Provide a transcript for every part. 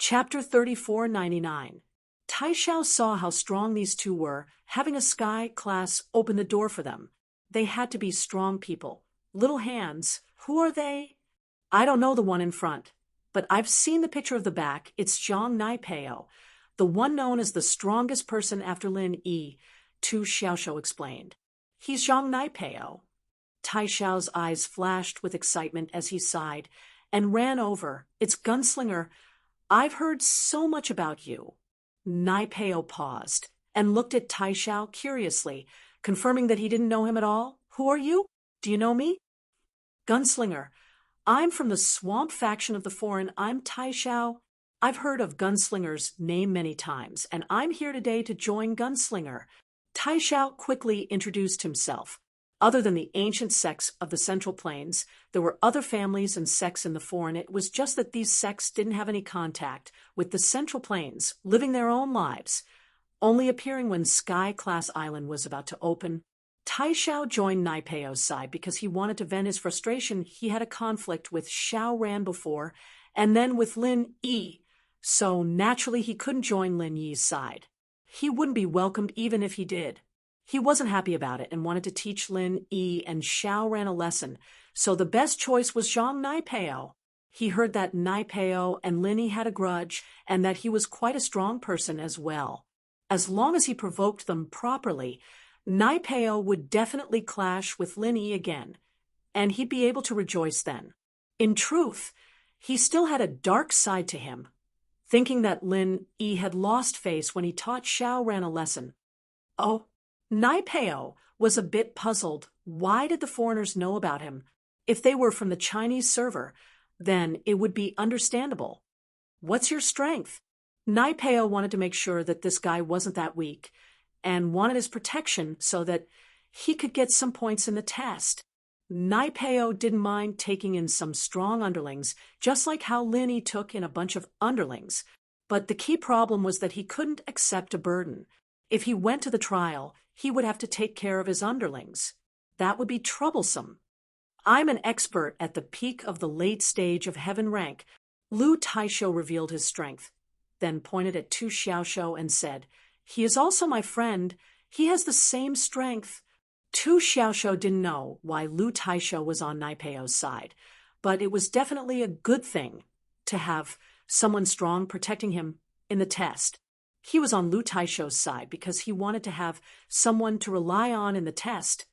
Chapter 3499. Taishao saw how strong these two were, having a sky class open the door for them. They had to be strong people. Little hands. Who are they? I don't know the one in front, but I've seen the picture of the back. It's Zhang Naipeo, the one known as the strongest person after Lin Yi, Tu Xiaoshou explained. He's Zhang Naipeo. Taishao's eyes flashed with excitement as he sighed and ran over. It's Gunslinger. I've heard so much about you. Naipeo paused and looked at Taishao curiously, confirming that he didn't know him at all. Who are you? Do you know me? Gunslinger. I'm from the swamp faction of the foreign. I'm Taishao. I've heard of Gunslinger's name many times, and I'm here today to join Gunslinger. Taishao quickly introduced himself. Other than the ancient sects of the Central Plains, there were other families and sects in the foreign. It was just that these sects didn't have any contact with the Central Plains, living their own lives, only appearing when Sky Class Island was about to open. Taishao joined Naipeo's side because he wanted to vent his frustration. He had a conflict with Xiao Ran before, and then with Lin Yi, so naturally he couldn't join Lin Yi's side. He wouldn't be welcomed even if he did. He wasn't happy about it and wanted to teach Lin Yi and Xiao Ran a lesson, so the best choice was Zhang Naipeo. He heard that Naipeo and Lin Yi had a grudge and that he was quite a strong person as well. As long as he provoked them properly, Naipeo would definitely clash with Lin Yi again, and he'd be able to rejoice then. In truth, he still had a dark side to him, thinking that Lin Yi had lost face when he taught Xiao Ran a lesson. Oh, Naipeo was a bit puzzled. Why did the foreigners know about him? If they were from the Chinese server, then it would be understandable. What's your strength? Naipeo wanted to make sure that this guy wasn't that weak, and wanted his protection so that he could get some points in the test. Naipeo didn't mind taking in some strong underlings, just like how Lin Yi took in a bunch of underlings. But the key problem was that he couldn't accept a burden. If he went to the trial, he would have to take care of his underlings. That would be troublesome. I'm an expert at the peak of the late stage of heaven rank. Lu Taishou revealed his strength, then pointed at Tu Xiaoshou and said, He is also my friend. He has the same strength. Tu Xiaoshou didn't know why Lu Taishou was on Naipeo's side, but it was definitely a good thing to have someone strong protecting him in the test. He was on Lu Taishou's side because he wanted to have someone to rely on in the test.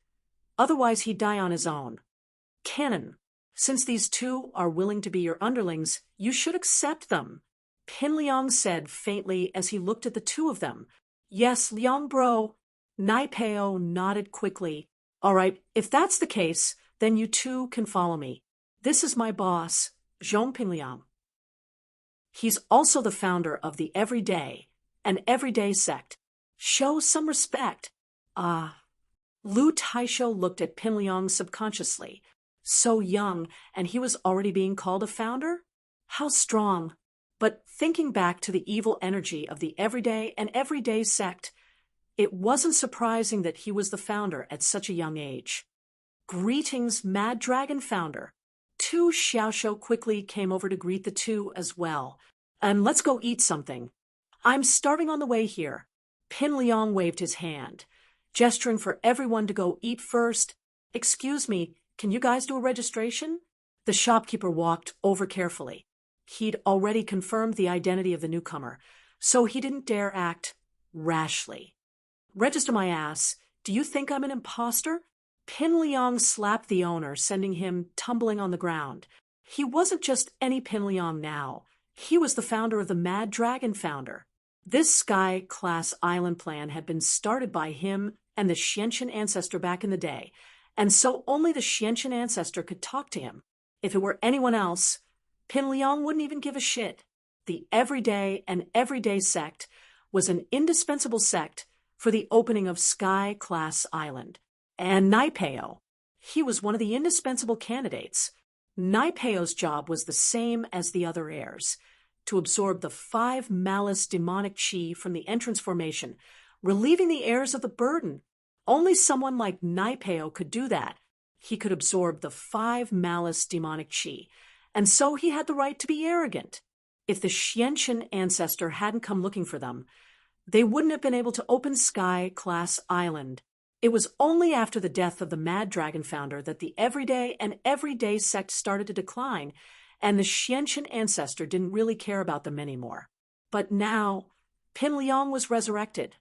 Otherwise, he'd die on his own. Canon, since these two are willing to be your underlings, you should accept them, Pin Liang said faintly as he looked at the two of them. Yes, Liang bro. Naipeo nodded quickly. All right, if that's the case, then you two can follow me. This is my boss, Zhong Pingliang. He's also the founder of the Everyday, an everyday sect. Show some respect. Lu Taishou looked at Pin Liang subconsciously. So young, and he was already being called a founder? How strong. But thinking back to the evil energy of the Everyday and Everyday sect, it wasn't surprising that he was the founder at such a young age. Greetings, Mad Dragon founder. Tu Xiaoshou quickly came over to greet the two as well. And let's go eat something. I'm starving on the way here. Pin Liang waved his hand, gesturing for everyone to go eat first. Excuse me, can you guys do a registration? The shopkeeper walked over carefully. He'd already confirmed the identity of the newcomer, so he didn't dare act rashly. Register my ass. Do you think I'm an imposter? Pin Liang slapped the owner, sending him tumbling on the ground. He wasn't just any Pin Liang now. He was the founder of the Mad Dragon founder. This Sky Class Island plan had been started by him and the Xianqian ancestor back in the day, and so only the Xianqian ancestor could talk to him. If it were anyone else, Pin Liang wouldn't even give a shit. The Everyday and Everyday sect was an indispensable sect for the opening of Sky Class Island. And Naipeo, he was one of the indispensable candidates. Naipeo's job was the same as the other heirs, to absorb the 5 malice demonic chi from the entrance formation, relieving the heirs of the burden. Only someone like Naipeo could do that. He could absorb the 5 malice demonic chi, and so he had the right to be arrogant. If the Xiantian ancestor hadn't come looking for them, they wouldn't have been able to open Sky-class island. It was only after the death of the Mad Dragon founder that the Everyday and Everyday sect started to decline, and the Xiantian ancestor didn't really care about them anymore. But now, Pin Liang was resurrected.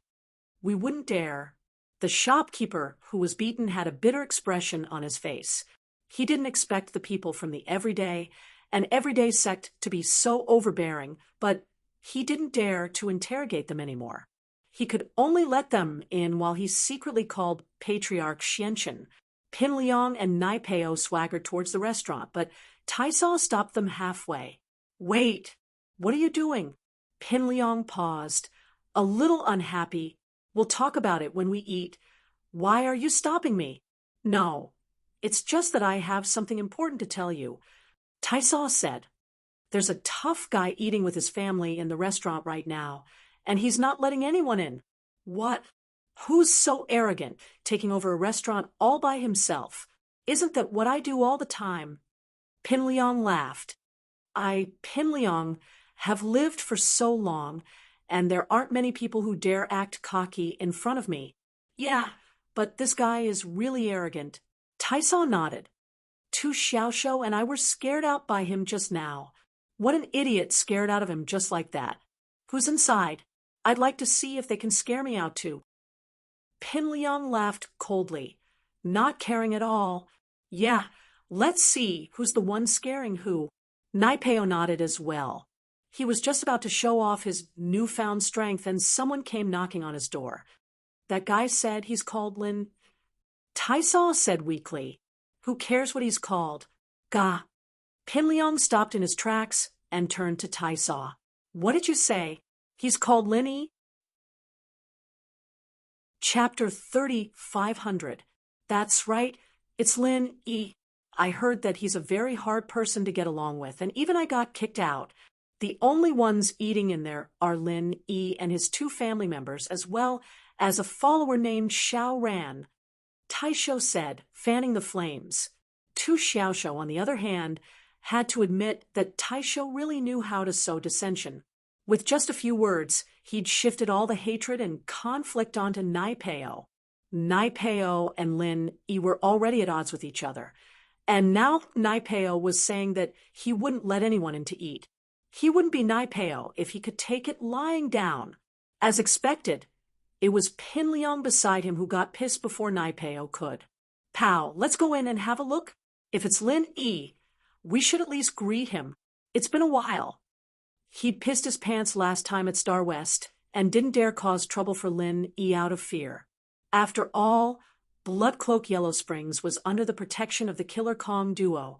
We wouldn't dare. The shopkeeper who was beaten had a bitter expression on his face. He didn't expect the people from the Everyday and Everyday sect to be so overbearing, but he didn't dare to interrogate them anymore. He could only let them in while he secretly called Patriarch Xiantian. Pin Liang and Nai Peo swaggered towards the restaurant, but Taisaw stopped them halfway. "Wait, what are you doing?" Pin Liang paused, a little unhappy. "We'll talk about it when we eat. Why are you stopping me?" "No, it's just that I have something important to tell you," Taisaw said. "There's a tough guy eating with his family in the restaurant right now, and he's not letting anyone in." "What? Who's so arrogant, taking over a restaurant all by himself? Isn't that what I do all the time?" Pin Liang laughed. Pin Liang, have lived for so long, and there aren't many people who dare act cocky in front of me." "Yeah, but this guy is really arrogant." Taisaw nodded. "Tu Xiaoxiu and I were scared out by him just now. What an idiot scared out of him just like that. Who's inside? I'd like to see if they can scare me out too." Pin Liang laughed coldly, not caring at all. "Yeah, let's see who's the one scaring who." Nai Peo nodded as well. He was just about to show off his newfound strength, and someone came knocking on his door. "That guy said he's called Lin." Taisaw said weakly. "Who cares what he's called? Ga." Pin Liang stopped in his tracks and turned to Taisaw. "What did you say? He's called Lin Yi?" Chapter 3500. "That's right, it's Lin Yi. I heard that he's a very hard person to get along with, and even I got kicked out. The only ones eating in there are Lin Yi and his 2 family members, as well as a follower named Xiao Ran," Taisho said, fanning the flames. Tu Xiaoxiu, on the other hand, had to admit that Taisho really knew how to sow dissension. With just a few words, he'd shifted all the hatred and conflict onto Nai Peo. Nai Peo and Lin Yi were already at odds with each other, and now Nai Peo was saying that he wouldn't let anyone in to eat. He wouldn't be Nai Peo if he could take it lying down. As expected, it was Pin Liang beside him who got pissed before Nai Peo could. "Pal, let's go in and have a look. If it's Lin Yi, we should at least greet him. It's been a while." He'd pissed his pants last time at Star West and didn't dare cause trouble for Lin Yi out of fear. After all, Blood Cloak Yellow Springs was under the protection of the Killer Kong duo,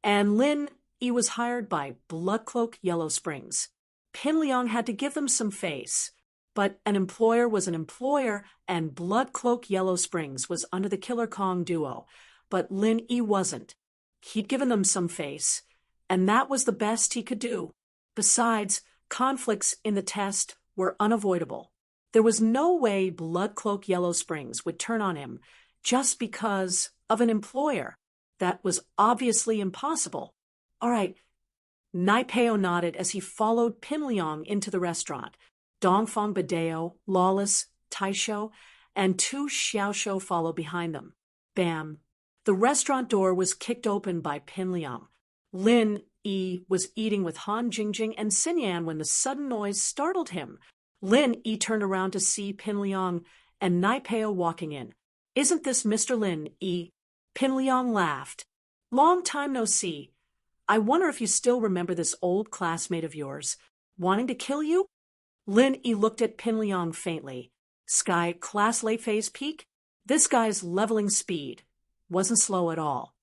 and Lin Yi was hired by Blood Cloak Yellow Springs. Pin Liang had to give them some face, but an employer was an employer, and Blood Cloak Yellow Springs was under the Killer Kong duo, but Lin Yi wasn't. He'd given them some face, and that was the best he could do. Besides, conflicts in the test were unavoidable. There was no way Blood Cloak Yellow Springs would turn on him just because of an employer. That was obviously impossible. "All right." Nai Peo nodded as he followed Pin Liang into the restaurant. Dongfang Badeo, Lawless, Taisho, and Tu Xiaoxiu followed behind them. Bam. The restaurant door was kicked open by Pin Liang. Lin Yi was eating with Han Jingjing and Xinyan when the sudden noise startled him. Lin Yi turned around to see Pin Liang and Nai Peo walking in. "Isn't this Mr. Lin Yi?" Pin Liang laughed. "Long time no see. I wonder if you still remember this old classmate of yours, wanting to kill you?" Lin Yi looked at Pin Liang faintly. "Sky class late phase peak? This guy's leveling speed wasn't slow at all.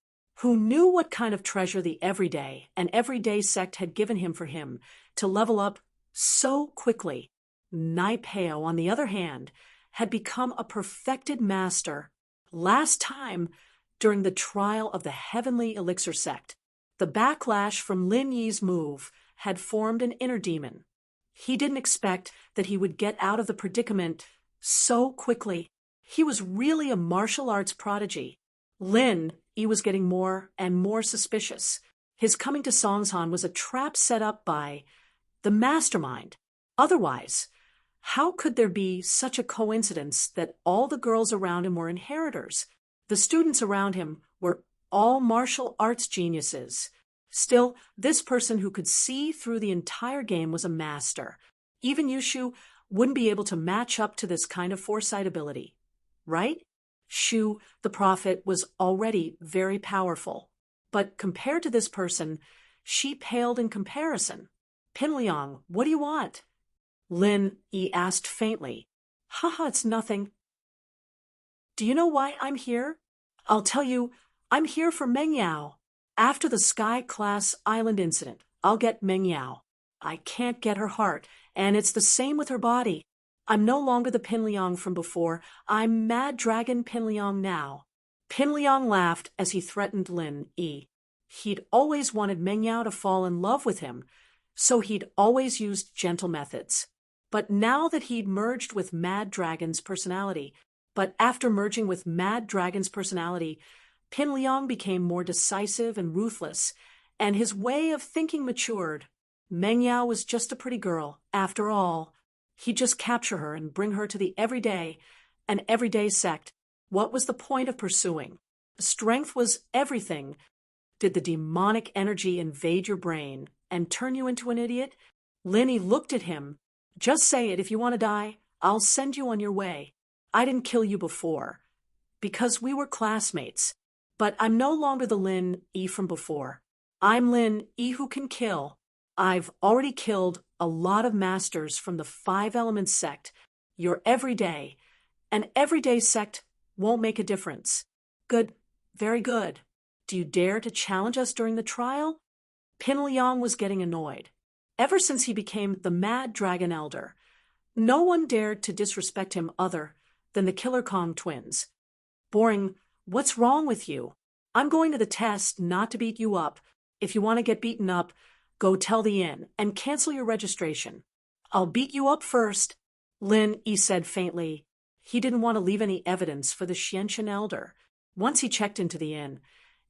Who knew what kind of treasure the Everyday and Everyday sect had given him for him to level up so quickly? Nai Peo, on the other hand, had become a perfected master. Last time, during the trial of the Heavenly Elixir sect, the backlash from Lin Yi's move had formed an inner demon. He didn't expect that he would get out of the predicament so quickly. He was really a martial arts prodigy. Lin Yi was getting more and more suspicious. His coming to Songshan was a trap set up by the mastermind. Otherwise, how could there be such a coincidence that all the girls around him were inheritors? The students around him were all martial arts geniuses. Still, this person who could see through the entire game was a master. Even Yushu wouldn't be able to match up to this kind of foresight ability, right? Shu, the prophet, was already very powerful. But compared to this person, she paled in comparison. Pinliang, what do you want? Lin Yi asked faintly. Haha, it's nothing. Do you know why I'm here? I'll tell you, I'm here for Meng Yao. After the Sky-class island incident, I'll get Meng Yao. I can't get her heart, and it's the same with her body. I'm no longer the Pinliang from before. I'm Mad Dragon Pinliang now. Pinliang laughed as he threatened Lin Yi. He'd always wanted Meng Yao to fall in love with him, so he'd always used gentle methods. But now that he'd merged with Mad Dragon's personality, Pinliang became more decisive and ruthless, and his way of thinking matured. Meng Yao was just a pretty girl, after all. He'd just capture her and bring her to the an everyday sect. What was the point of pursuing? Strength was everything. Did the demonic energy invade your brain and turn you into an idiot? Linny looked at him. Just say it if you want to die. I'll send you on your way. I didn't kill you before, because we were classmates. But I'm no longer the Lin Yi from before. I'm Lin Yi who can kill. I've already killed a lot of masters from the 5 Elements sect. Your everyday. An everyday sect won't make a difference. Good, very good. Do you dare to challenge us during the trial? Pinliang was getting annoyed. Ever since he became the Mad Dragon Elder, no one dared to disrespect him other than the Killer Kong twins. Boring, what's wrong with you? I'm going to the test not to beat you up. If you want to get beaten up, go tell the inn and cancel your registration. I'll beat you up first, Lin Yi said faintly. He didn't want to leave any evidence for the Xianxian Elder. Once he checked into the inn,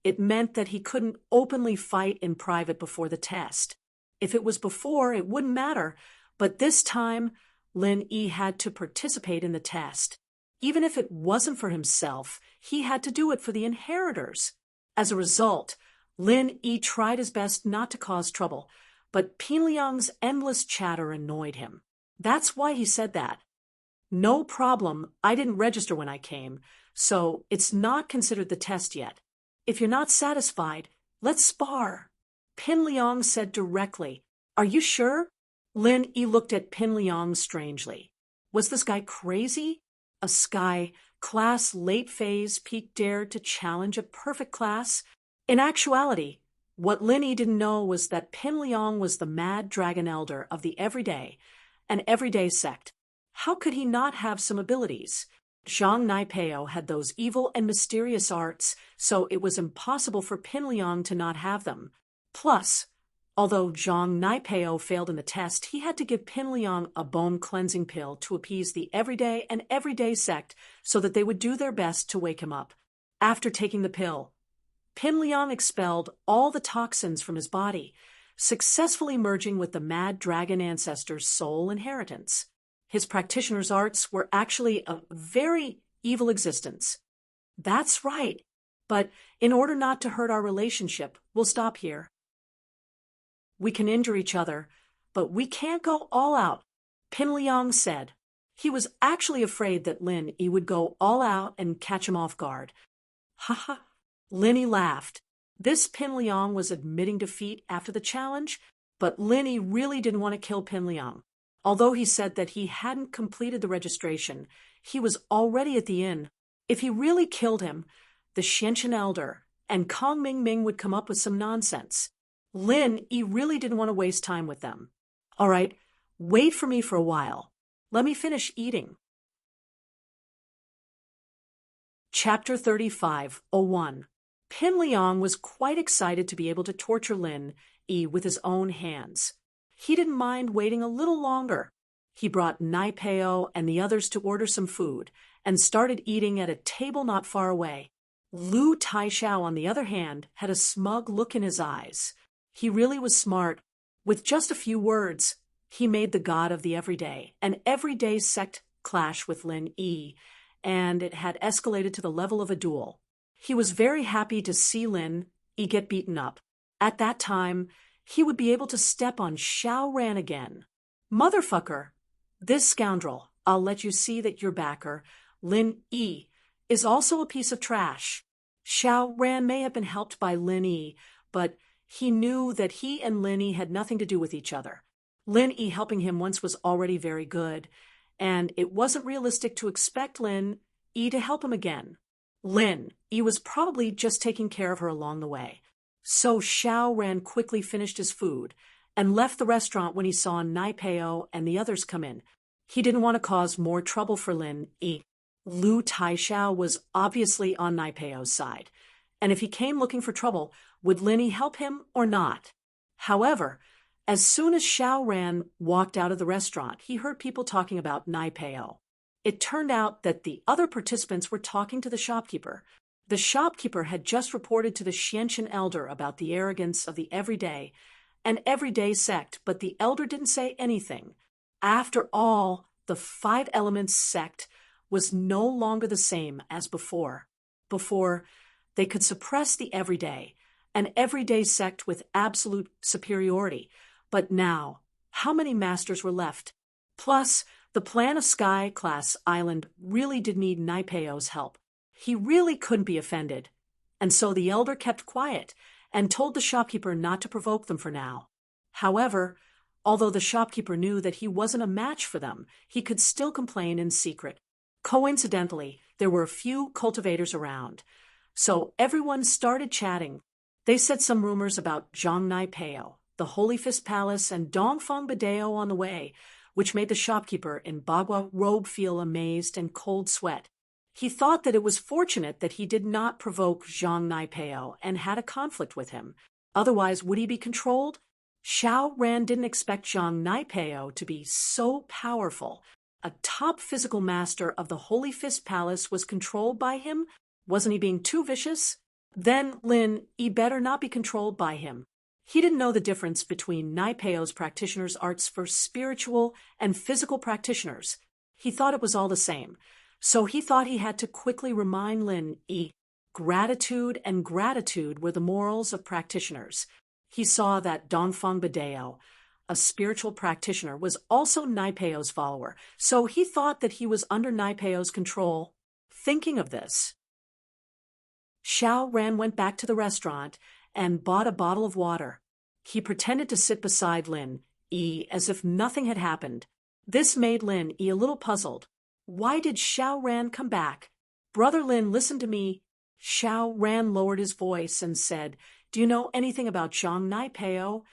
it meant that he couldn't openly fight in private before the test. If it was before, it wouldn't matter, but this time, Lin Yi had to participate in the test. Even if it wasn't for himself, he had to do it for the inheritors. As a result, Lin Yi tried his best not to cause trouble, but Pinliang's endless chatter annoyed him. That's why he said that. No problem, I didn't register when I came, so it's not considered the test yet. If you're not satisfied, let's spar. Pinliang said directly. Are you sure? Lin Yi looked at Pinliang strangely. Was this guy crazy? A Sky class late phase peak dared to challenge a perfect class? In actuality, what Lin Yi didn't know was that Pinliang was the Mad Dragon Elder of the an everyday sect. How could he not have some abilities? Zhang Naipeo had those evil and mysterious arts, so it was impossible for Pinliang to not have them. Plus, although Zhang Naipeo failed in the test, he had to give Pinliang a bone-cleansing pill to appease the everyday sect so that they would do their best to wake him up. After taking the pill, Pinliang expelled all the toxins from his body, successfully merging with the Mad Dragon ancestor's soul inheritance. His practitioner's arts were actually a very evil existence. That's right. But in order not to hurt our relationship, we'll stop here. We can injure each other, but we can't go all out, Pinliang said. He was actually afraid that Lin Yi would go all out and catch him off guard. Ha. Lin Yi laughed. This Pinliang was admitting defeat after the challenge, but Lin Yi really didn't want to kill Pinliang. Although he said that he hadn't completed the registration, he was already at the inn. If he really killed him, the Xianxian Elder and Kong Ming would come up with some nonsense. Lin Yi really didn't want to waste time with them. All right, wait for me for a while. Let me finish eating. Chapter 35:01. Pinliang was quite excited to be able to torture Lin Yi with his own hands. He didn't mind waiting a little longer. He brought Naipeo and the others to order some food and started eating at a table not far away. Lu Taishao, on the other hand, had a smug look in his eyes. He really was smart. With just a few words, He made the god of the everyday, an everyday sect clash with Lin Yi, and it had escalated to the level of a duel. He was very happy to see Lin Yi get beaten up. At that time, he would be able to step on Xiao Ran again. Motherfucker! This scoundrel, I'll let you see that your backer, Lin Yi, is also a piece of trash. Xiao Ran may have been helped by Lin Yi, but he knew that he and Lin Yi had nothing to do with each other. Lin Yi helping him once was already very good, and it wasn't realistic to expect Lin Yi to help him again. Lin Yi was probably just taking care of her along the way. So Xiao Ran quickly finished his food and left the restaurant when he saw Nai Peo and the others come in. He didn't want to cause more trouble for Lin Yi. Lu Taishao was obviously on Nai Peo's side, and if he came looking for trouble, would Lin Yi help him or not? However, as soon as Xiao Ran walked out of the restaurant, he heard people talking about Nai Peo. It turned out that the other participants were talking to the shopkeeper. The shopkeeper had just reported to the Xianqian elder about the arrogance of the everyday, an everyday sect, but the elder didn't say anything. After all, the Five Elements sect was no longer the same as before. Before, they could suppress the everyday, an everyday sect with absolute superiority. But now, how many masters were left? Plus, the plan of Sky Class Island really did need Nai Peo's help. He really couldn't be offended, and so the elder kept quiet and told the shopkeeper not to provoke them for now. However, although the shopkeeper knew that he wasn't a match for them, he could still complain in secret. Coincidentally, there were a few cultivators around, so everyone started chatting. They said some rumors about Zhang Nai Peo, the Holy Fist Palace, and Dongfang Badeo on the way, which made the shopkeeper in Bagua robe feel amazed and cold sweat. He thought that it was fortunate that he did not provoke Zhang Nai Peo and had a conflict with him. Otherwise, would he be controlled? Xiao Ran didn't expect Zhang Nai Peo to be so powerful. A top physical master of the Holy Fist Palace was controlled by him? Wasn't he being too vicious? Then Lin Yi better not be controlled by him. He didn't know the difference between Nai Peo's practitioners' arts for spiritual and physical practitioners. He thought it was all the same. So he thought he had to quickly remind Lin Yi, gratitude and gratitude were the morals of practitioners. He saw that Dongfang Badeo, a spiritual practitioner, was also Nai Peo's follower, so he thought that he was under Nai Peo's control. Thinking of this, Xiao Ran went back to the restaurant and bought a bottle of water. He pretended to sit beside Lin Yi as if nothing had happened. This made Lin Yi a little puzzled. Why did Xiao Ran come back? Brother Lin, listen to me. Xiao Ran lowered his voice and said, Do you know anything about Zhang Nai Peo?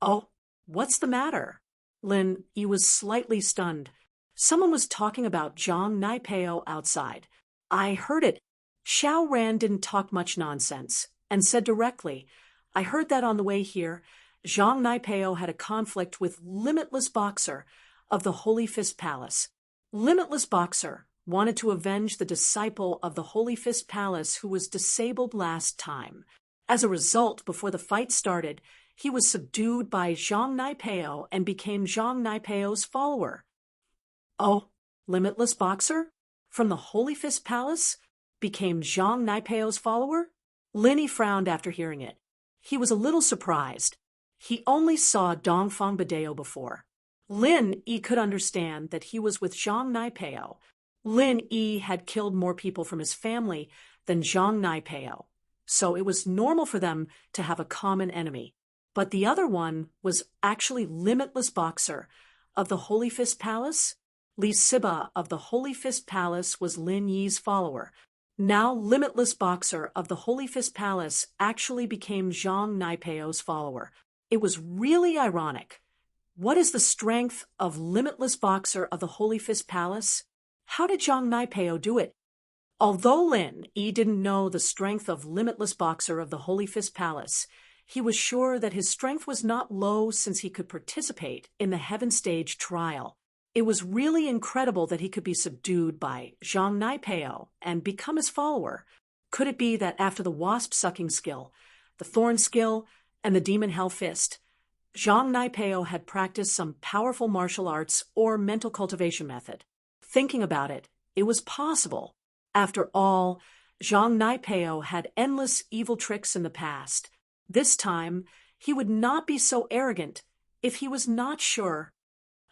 Oh, what's the matter? Lin Yi was slightly stunned. Someone was talking about Zhang Nai Peo outside. I heard it. Xiao Ran didn't talk much nonsense and said directly, I heard that on the way here. Zhang Nai Peo had a conflict with Limitless Boxer of the Holy Fist Palace. Limitless Boxer wanted to avenge the disciple of the Holy Fist Palace who was disabled last time. As a result, before the fight started, he was subdued by Zhang Nai Peo and became Zhang Nai Peo's follower. Oh, Limitless Boxer? From the Holy Fist Palace? Became Zhang Nai Peo's follower? Lin Yi frowned after hearing it. He was a little surprised. He only saw Dongfang Badeo before. Lin Yi could understand that he was with Zhang Nai Peo. Lin Yi had killed more people from his family than Zhang Nai Peo, so it was normal for them to have a common enemy. But the other one was actually Limitless Boxer of the Holy Fist Palace. Li Siba of the Holy Fist Palace was Lin Yi's follower. Now Limitless Boxer of the Holy Fist Palace actually became Zhang Nai Peo's follower. It was really ironic. What is the strength of Limitless Boxer of the Holy Fist Palace? How did Zhang Nai Peo do it? Although Lin Yi didn't know the strength of Limitless Boxer of the Holy Fist Palace, he was sure that his strength was not low since he could participate in the Heaven Stage trial. It was really incredible that he could be subdued by Zhang Nai Peo and become his follower. Could it be that after the wasp-sucking skill, the thorn skill, and the demon hell fist, Zhang Naipeo had practiced some powerful martial arts or mental cultivation method. Thinking about it, it was possible. After all, Zhang Naipeo had endless evil tricks in the past. This time, he would not be so arrogant if he was not sure.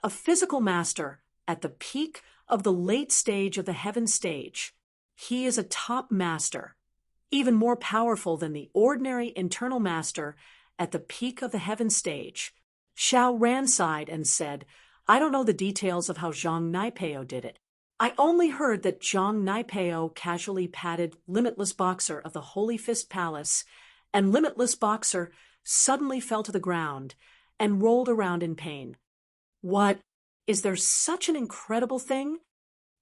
A physical master at the peak of the late stage of the heaven stage. He is a top master, even more powerful than the ordinary internal master at the peak of the heaven stage. Xiao Ran sighed and said, I don't know the details of how Zhang Naipeo did it. I only heard that Zhang Naipeo casually patted Limitless Boxer of the Holy Fist Palace, and Limitless Boxer suddenly fell to the ground and rolled around in pain. What? Is there such an incredible thing?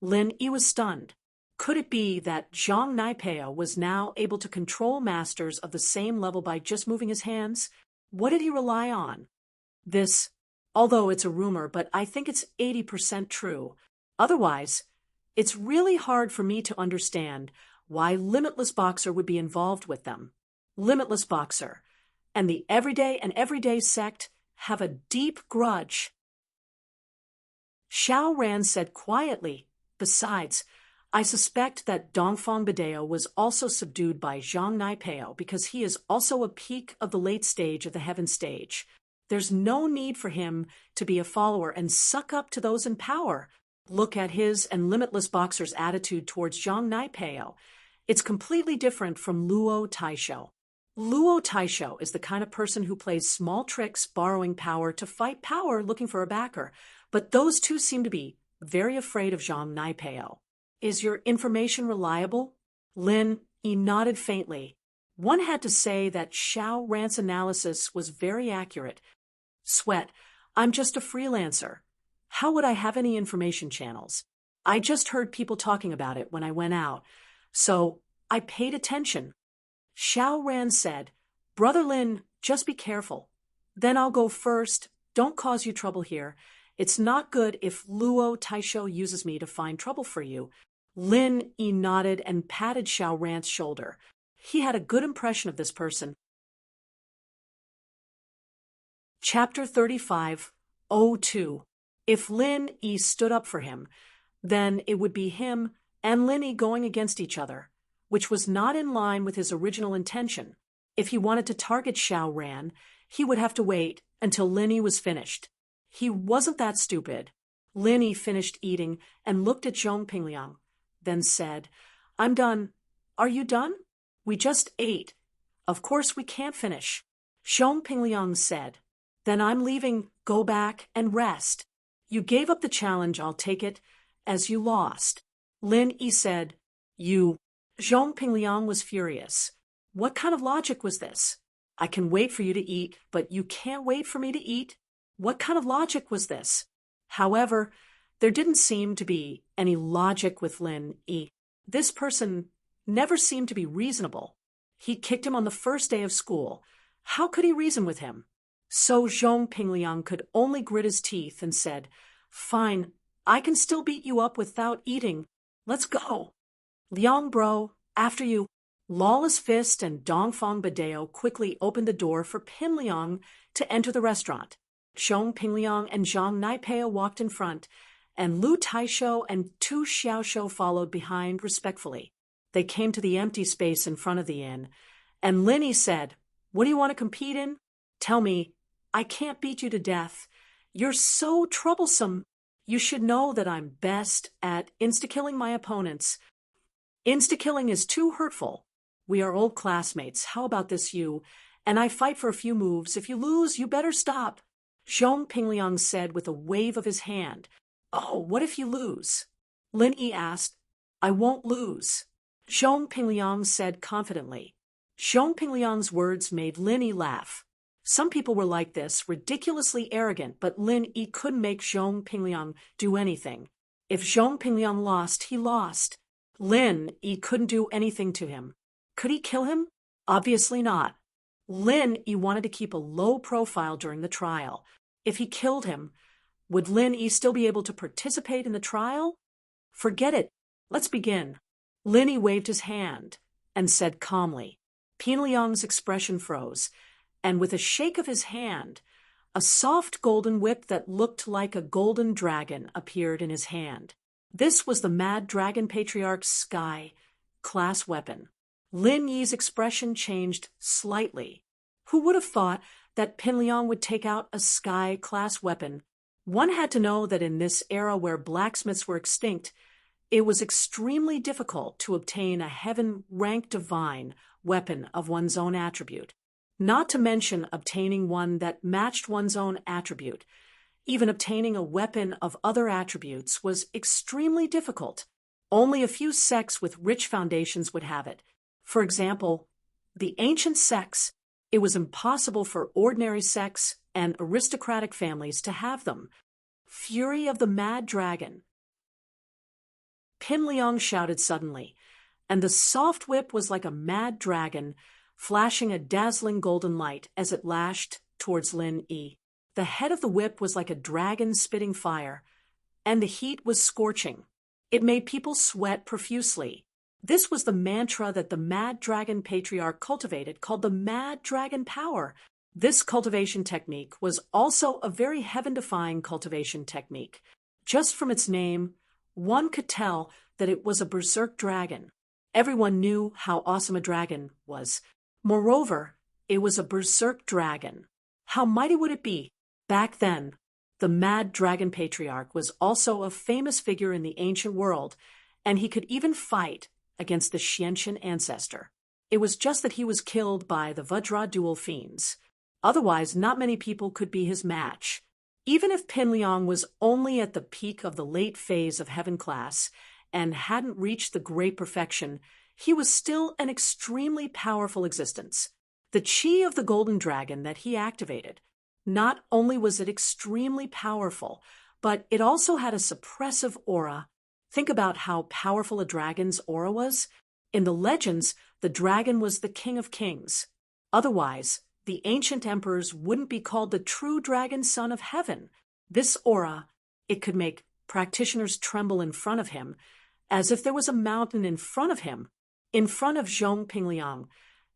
Lin Yi was stunned. Could it be that Zhang Naipeo was now able to control masters of the same level by just moving his hands? What did he rely on? This, although it's a rumor, but I think it's 80% true. Otherwise, it's really hard for me to understand why Limitless Boxer would be involved with them. Limitless Boxer and the Everyday sect have a deep grudge. Xiao Ran said quietly, besides, I suspect that Dongfang Bideo was also subdued by Zhang Naipeo because he is also a peak of the late stage of the heaven stage. There's no need for him to be a follower and suck up to those in power. Look at his and Limitless Boxer's attitude towards Zhang Naipeo. It's completely different from Luo Taisho. Luo Taisho is the kind of person who plays small tricks borrowing power to fight power looking for a backer, but those two seem to be very afraid of Zhang Naipeo. Is your information reliable? Lin Yi nodded faintly. One had to say that Xiao Ran's analysis was very accurate. Sweat, I'm just a freelancer. How would I have any information channels? I just heard people talking about it when I went out, so I paid attention. Xiao Ran said, Brother Lin, just be careful. Then I'll go first. Don't cause you trouble here. It's not good if Luo Taisho uses me to find trouble for you. Lin Yi nodded and patted Xiao Ran's shoulder. He had a good impression of this person. Chapter 35:02. If Lin Yi stood up for him, then it would be him and Lin Yi going against each other, which was not in line with his original intention. If he wanted to target Xiao Ran, he would have to wait until Lin Yi was finished. He wasn't that stupid. Lin Yi finished eating and looked at Zhong Pingliang, then said, I'm done. Are you done? We just ate. Of course we can't finish. Zhong Pingliang said, Then I'm leaving. Go back and rest. You gave up the challenge, I'll take it, as you lost. Lin Yi said, You. Zhong Pingliang was furious. What kind of logic was this? I can wait for you to eat, but you can't wait for me to eat? What kind of logic was this? However, there didn't seem to be any logic with Lin Yi. This person never seemed to be reasonable. He kicked him on the first day of school. How could he reason with him? So Zhong Pingliang could only grit his teeth and said, Fine, I can still beat you up without eating. Let's go. Liang bro, after you. Lawless Fist and Dongfang Bideo quickly opened the door for Pingliang to enter the restaurant. Zhong Pingliang and Zhang Naipeo walked in front, and Lu Taisho and Tu Xiaoshou followed behind respectfully. They came to the empty space in front of the inn, and Lin Yi said, What do you want to compete in? Tell me, I can't beat you to death. You're so troublesome. You should know that I'm best at insta-killing my opponents. Insta-killing is too hurtful. We are old classmates. How about this, you? And I fight for a few moves. If you lose, you better stop. Zhong Pingliang said with a wave of his hand. Oh, what if you lose? Lin Yi asked. I won't lose. Zhong Pingliang said confidently. Zhong Pingliang's words made Lin Yi laugh. Some people were like this, ridiculously arrogant, but Lin Yi couldn't make Zhong Pingliang do anything. If Zhong Pingliang lost, he lost. Lin Yi couldn't do anything to him. Could he kill him? Obviously not. Lin Yi wanted to keep a low profile during the trial. If he killed him, would Lin Yi still be able to participate in the trial? Forget it. Let's begin. Lin Yi waved his hand and said calmly. Pingliang's expression froze, and with a shake of his hand, A soft golden whip that looked like a golden dragon appeared in his hand. This was the Mad Dragon Patriarch's Sky-class weapon. Lin Yi's expression changed slightly. Who would have thought that Pinliang would take out a Sky-class weapon? One had to know that in this era where blacksmiths were extinct, it was extremely difficult to obtain a heaven-rank divine weapon of one's own attribute. Not to mention obtaining one that matched one's own attribute. Even obtaining a weapon of other attributes was extremely difficult. Only a few sects with rich foundations would have it. For example, the ancient sects, it was impossible for ordinary sects and aristocratic families to have them. Fury of the Mad Dragon. Pinliang shouted suddenly, and the soft whip was like a mad dragon, flashing a dazzling golden light as it lashed towards Lin Yi. The head of the whip was like a dragon spitting fire, and the heat was scorching. It made people sweat profusely. This was the mantra that the Mad Dragon Patriarch cultivated, called the Mad Dragon Power. This cultivation technique was also a very heaven-defying cultivation technique. Just from its name, one could tell that it was a berserk dragon. Everyone knew how awesome a dragon was. Moreover, it was a berserk dragon. How mighty would it be? Back then, the Mad Dragon Patriarch was also a famous figure in the ancient world, and he could even fight against the Xiantian ancestor. It was just that he was killed by the Vajra dual fiends. Otherwise, not many people could be his match. Even if Pinliang was only at the peak of the late phase of heaven class and hadn't reached the great perfection, he was still an extremely powerful existence. The chi of the golden dragon that he activated, not only was it extremely powerful, but it also had a suppressive aura. Think about how powerful a dragon's aura was. In the legends, the dragon was the king of kings. Otherwise, the ancient emperors wouldn't be called the true dragon son of heaven. This aura, it could make practitioners tremble in front of him, as if there was a mountain in front of him. In front of Zhong Pingliang,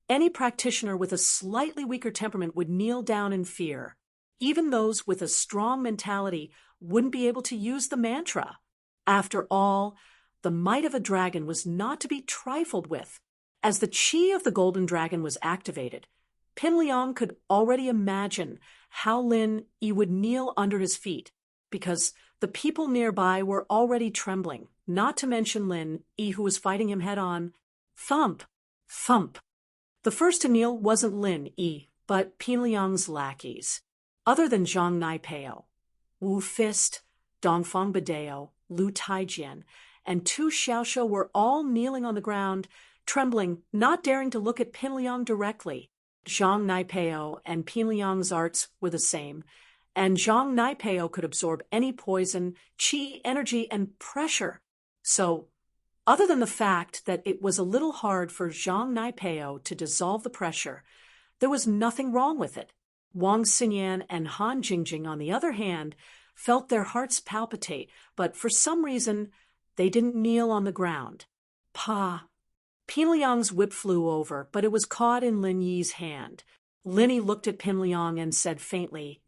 any practitioner with a slightly weaker temperament would kneel down in fear. Even those with a strong mentality wouldn't be able to use the mantra. After all, the might of a dragon was not to be trifled with. As the chi of the golden dragon was activated, Pinliang could already imagine how Lin Yi would kneel under his feet, because the people nearby were already trembling, not to mention Lin Yi, who was fighting him head-on. Thump! Thump! The first to kneel wasn't Lin Yi, but Pinliang's lackeys. Other than Zhang Naipeo, Wu Fist, Dongfang Badeo, Lu Taijian, and Tu Xiaoshu were all kneeling on the ground, trembling, not daring to look at Pinliang directly. Zhang Naipeo and Pinliang's arts were the same, and Zhang Naipeo could absorb any poison, qi, energy, and pressure. So, other than the fact that it was a little hard for Zhang Naipeo to dissolve the pressure, there was nothing wrong with it. Wang Xinyan and Han Jingjing, on the other hand, felt their hearts palpitate, but for some reason, they didn't kneel on the ground. Pa! Pinliang's whip flew over, but it was caught in Lin Yi's hand. Lin Yi looked at Pinliang and said faintly,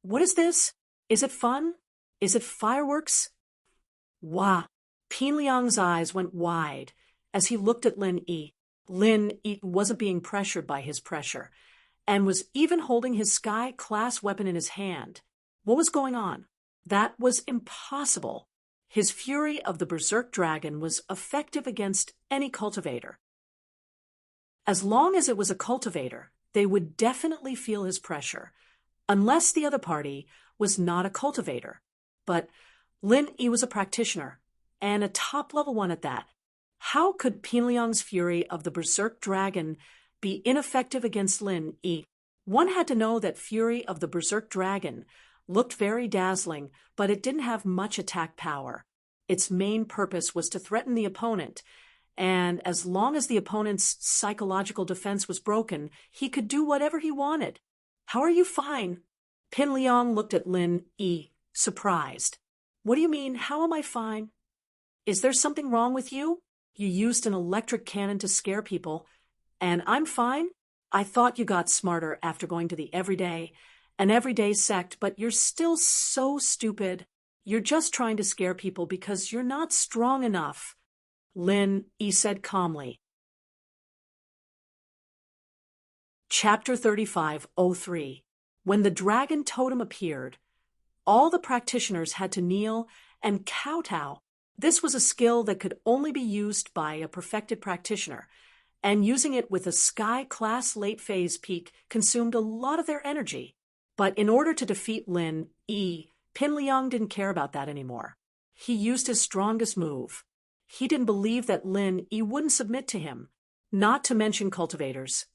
"What is this? Is it fun? Is it fireworks?" Wah! Pinliang's eyes went wide as he looked at Lin Yi. Lin Yi wasn't being pressured by his pressure, and was even holding his Sky-class weapon in his hand. What was going on? That was impossible. His fury of the berserk dragon was effective against any cultivator. As long as it was a cultivator, they would definitely feel his pressure, unless the other party was not a cultivator. But Lin Yi was a practitioner, and a top-level one at that. How could Pinliang's fury of the berserk dragon be ineffective against Lin Yi? One had to know that fury of the berserk dragon looked very dazzling, but it didn't have much attack power. Its main purpose was to threaten the opponent, and as long as the opponent's psychological defense was broken, he could do whatever he wanted. "How are you fine?" Pinliang looked at Lin Yi, surprised. "What do you mean, how am I fine? Is there something wrong with you? You used an electric cannon to scare people, and I'm fine? I thought you got smarter after going to the everyday an everyday sect, but you're still so stupid. You're just trying to scare people because you're not strong enough, Lin Yi said calmly. Chapter 35:03. When the dragon totem appeared, all the practitioners had to kneel and kowtow. This was a skill that could only be used by a perfected practitioner, and using it with a sky-class late-phase peak consumed a lot of their energy. But in order to defeat Lin Yi, Pin Liang didn't care about that anymore. He used his strongest move. He didn't believe that Lin Yi wouldn't submit to him, not to mention cultivators.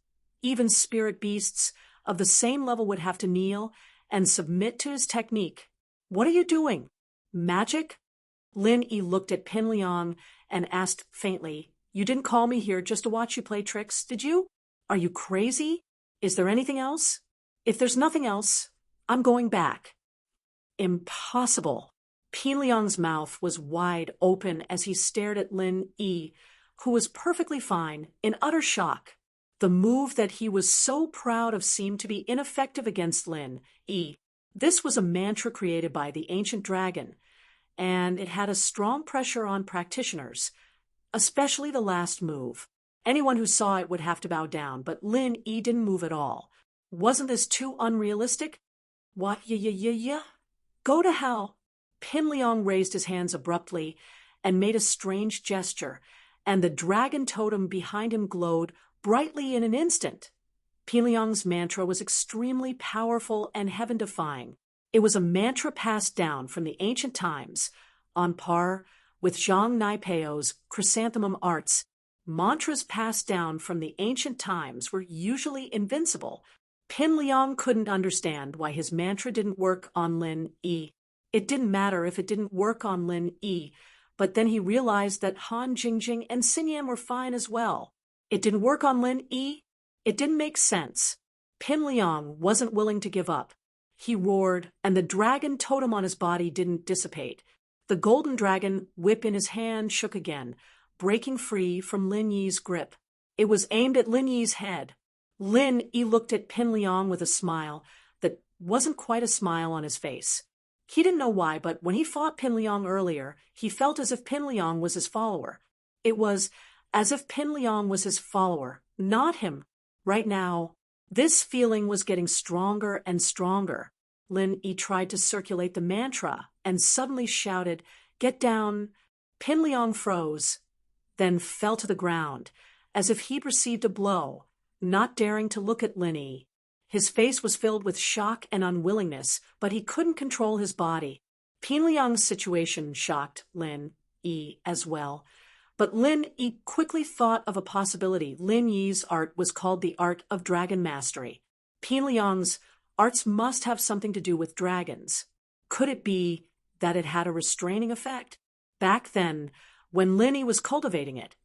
Even spirit beasts of the same level would have to kneel and submit to his technique. What are you doing? Magic? Lin Yi looked at Pin Liang and asked faintly, You didn't call me here just to watch you play tricks, did you? Are you crazy? Is there anything else? If there's nothing else, I'm going back. Impossible. Pin Liang's mouth was wide open as he stared at Lin Yi, who was perfectly fine, in utter shock. The move that he was so proud of seemed to be ineffective against Lin Yi. This was a mantra created by the ancient dragon, and it had a strong pressure on practitioners, especially the last move. Anyone who saw it would have to bow down, but Lin Yi didn't move at all. Wasn't this too unrealistic? What, Go to hell. Pin Liang raised his hands abruptly and made a strange gesture, and the dragon totem behind him glowed brightly in an instant. Pin Liang's mantra was extremely powerful and heaven-defying. It was a mantra passed down from the ancient times, on par with Zhang Naipeo's chrysanthemum arts. Mantras passed down from the ancient times were usually invincible. Pin Liang couldn't understand why his mantra didn't work on Lin Yi. It didn't matter if it didn't work on Lin Yi, but then he realized that Han Jingjing and Xinyan were fine as well. It didn't work on Lin Yi. It didn't make sense. Pin Liang wasn't willing to give up. He roared, and the dragon totem on his body didn't dissipate. The golden dragon whip in his hand shook again, breaking free from Lin Yi's grip. It was aimed at Lin Yi's head. Lin Yi looked at Pin Liang with a smile that wasn't quite a smile on his face. He didn't know why, but when he fought Pin Liang earlier, he felt as if Pin Liang was his follower. It was as if Pin Liang was his follower, not him. Right now, this feeling was getting stronger and stronger. Lin Yi tried to circulate the mantra and suddenly shouted, Get down. Pin Liang froze, then fell to the ground, as if he'd received a blow, not daring to look at Lin Yi. His face was filled with shock and unwillingness, but he couldn't control his body. Pin Liang's situation shocked Lin Yi as well. But Lin Yi quickly thought of a possibility. Lin Yi's art was called the art of dragon mastery. Pin Liang's arts must have something to do with dragons. Could it be that it had a restraining effect? Back then, when Lin Yi was cultivating it,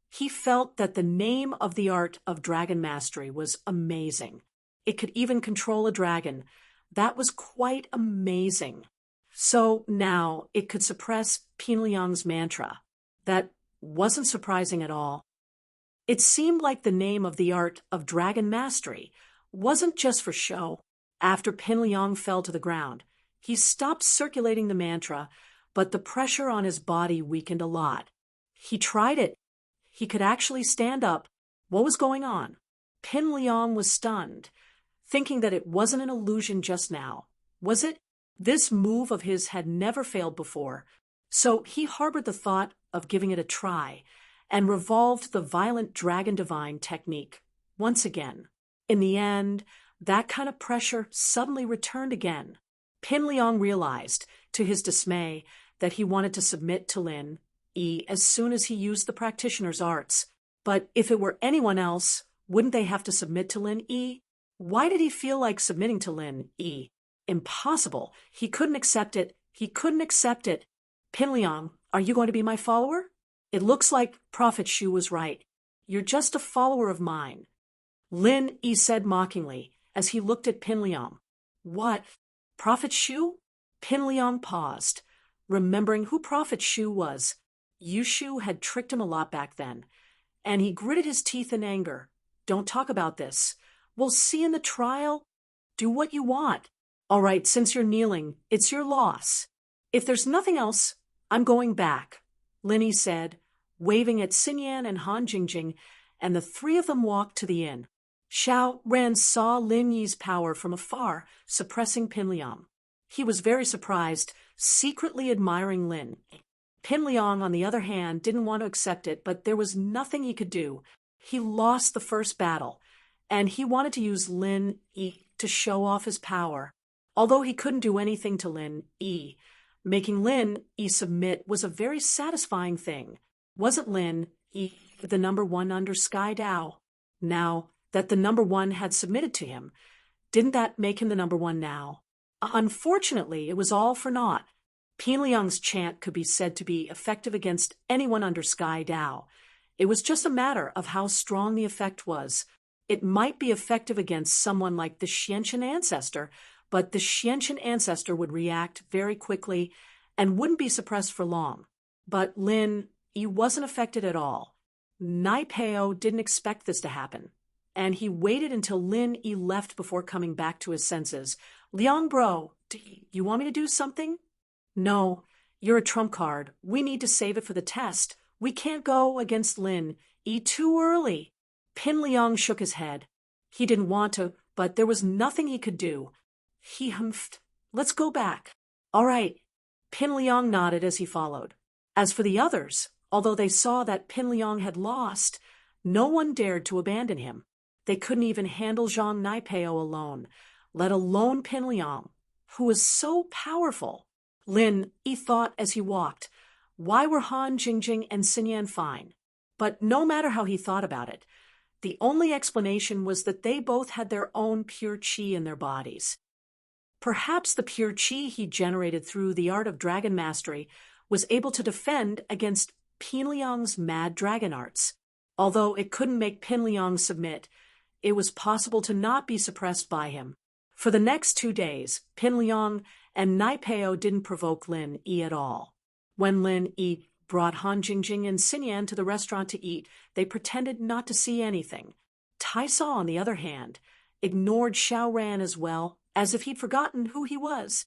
he felt that the name of the art of dragon mastery was amazing. It could even control a dragon. That was quite amazing. So now it could suppress Pin Liang's mantra. That wasn't surprising at all. It seemed like the name of the art of dragon mastery wasn't just for show. After Pin Liang fell to the ground, he stopped circulating the mantra, but the pressure on his body weakened a lot. He tried it. He could actually stand up. What was going on? Pin Liang was stunned, thinking that it wasn't an illusion just now. Was it? This move of his had never failed before, so he harbored the thought of giving it a try and revolved the violent dragon divine technique once again. In the end, that kind of pressure suddenly returned again. Pin Liang realized, to his dismay, that he wanted to submit to Lin Yi as soon as he used the practitioner's arts. But if it were anyone else, wouldn't they have to submit to Lin Yi? Why did he feel like submitting to Lin Yi? Impossible. He couldn't accept it. He couldn't accept it. Pin Liang, are you going to be my follower? It looks like Prophet Shu was right. You're just a follower of mine. Lin Yi said mockingly as he looked at Pin Liang. What? Prophet Shu? Pin Liang paused, remembering who Prophet Shu was. Yushu had tricked him a lot back then, and he gritted his teeth in anger. Don't talk about this. We'll see in the trial. Do what you want. All right, since you're kneeling, it's your loss. If there's nothing else, I'm going back, Linny said, waving at Xinyan and Han Jingjing, and the three of them walked to the inn. Xiao Ran saw Lin Yi's power from afar, suppressing Pinliang. He was very surprised, secretly admiring Lin. Pinliang, on the other hand, didn't want to accept it, but there was nothing he could do. He lost the first battle, and he wanted to use Lin Yi to show off his power. Although he couldn't do anything to Lin Yi, making Lin Yi submit was a very satisfying thing. Wasn't Lin Yi the #1 under Sky Dao? Now that the #1 had submitted to him, didn't that make him the #1 now? Unfortunately, it was all for naught. Pinliang's chant could be said to be effective against anyone under Sky Dao. It was just a matter of how strong the effect was. It might be effective against someone like the Xianqian ancestor, but the Xianqian ancestor would react very quickly and wouldn't be suppressed for long. But Lin Yi wasn't affected at all. Nai Peo didn't expect this to happen, and he waited until Lin Yi left before coming back to his senses. Liang bro, do you want me to do something? No, you're a trump card. We need to save it for the test. We can't go against Lin Yi too early. Pinliang shook his head. He didn't want to, but there was nothing he could do. He humphed. Let's go back. All right. Pinliang nodded as he followed. As for the others, although they saw that Pinliang had lost, no one dared to abandon him. They couldn't even handle Zhang Naipeo alone, let alone Pinliang, who was so powerful. Lin Yi thought as he walked, why were Han Jingjing and Xinyan fine? But no matter how he thought about it, the only explanation was that they both had their own pure qi in their bodies. Perhaps the pure qi he generated through the art of dragon mastery was able to defend against Pinliang's mad dragon arts. Although it couldn't make Pinliang submit, it was possible to not be suppressed by him. For the next 2 days, Pinliang and Nai Peo didn't provoke Lin Yi at all. When Lin Yi brought Han Jingjing and Xinyan to the restaurant to eat, they pretended not to see anything. Tai Sa, on the other hand, ignored Xiao Ran as well, as if he'd forgotten who he was.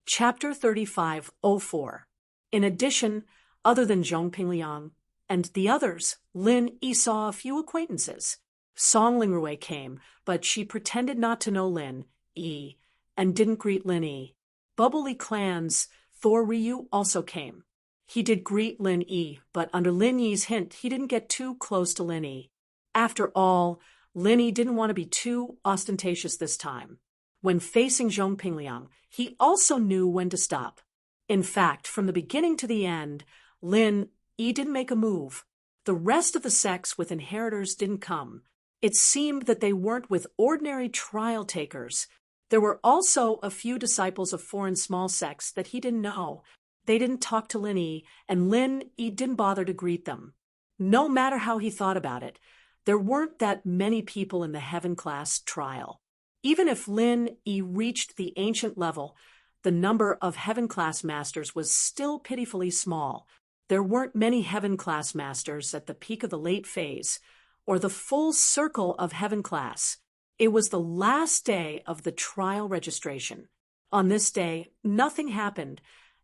Chapter 35:04. In addition, other than Zhong Pingliang and the others, Lin Yi saw a few acquaintances. Song Lingrui came, but she pretended not to know Lin Yi and didn't greet Lin Yi. Bubbly Clan's Thor Ryu also came. He did greet Lin Yi, but under Lin Yi's hint, he didn't get too close to Lin Yi. After all, Lin Yi didn't want to be too ostentatious this time. When facing Zhong Pingliang, he also knew when to stop. In fact, from the beginning to the end, Lin Yi didn't make a move. The rest of the sects with inheritors didn't come. It seemed that they weren't with ordinary trial takers. There were also a few disciples of foreign small sects that he didn't know. They didn't talk to Lin Yi, and Lin Yi didn't bother to greet them. No matter how he thought about it, there weren't that many people in the heaven class trial. Even if Lin Yi reached the ancient level, the number of heaven class masters was still pitifully small. There weren't many heaven class masters at the peak of the late phase, or the full circle of heaven class. It was the last day of the trial registration. On this day, nothing happened,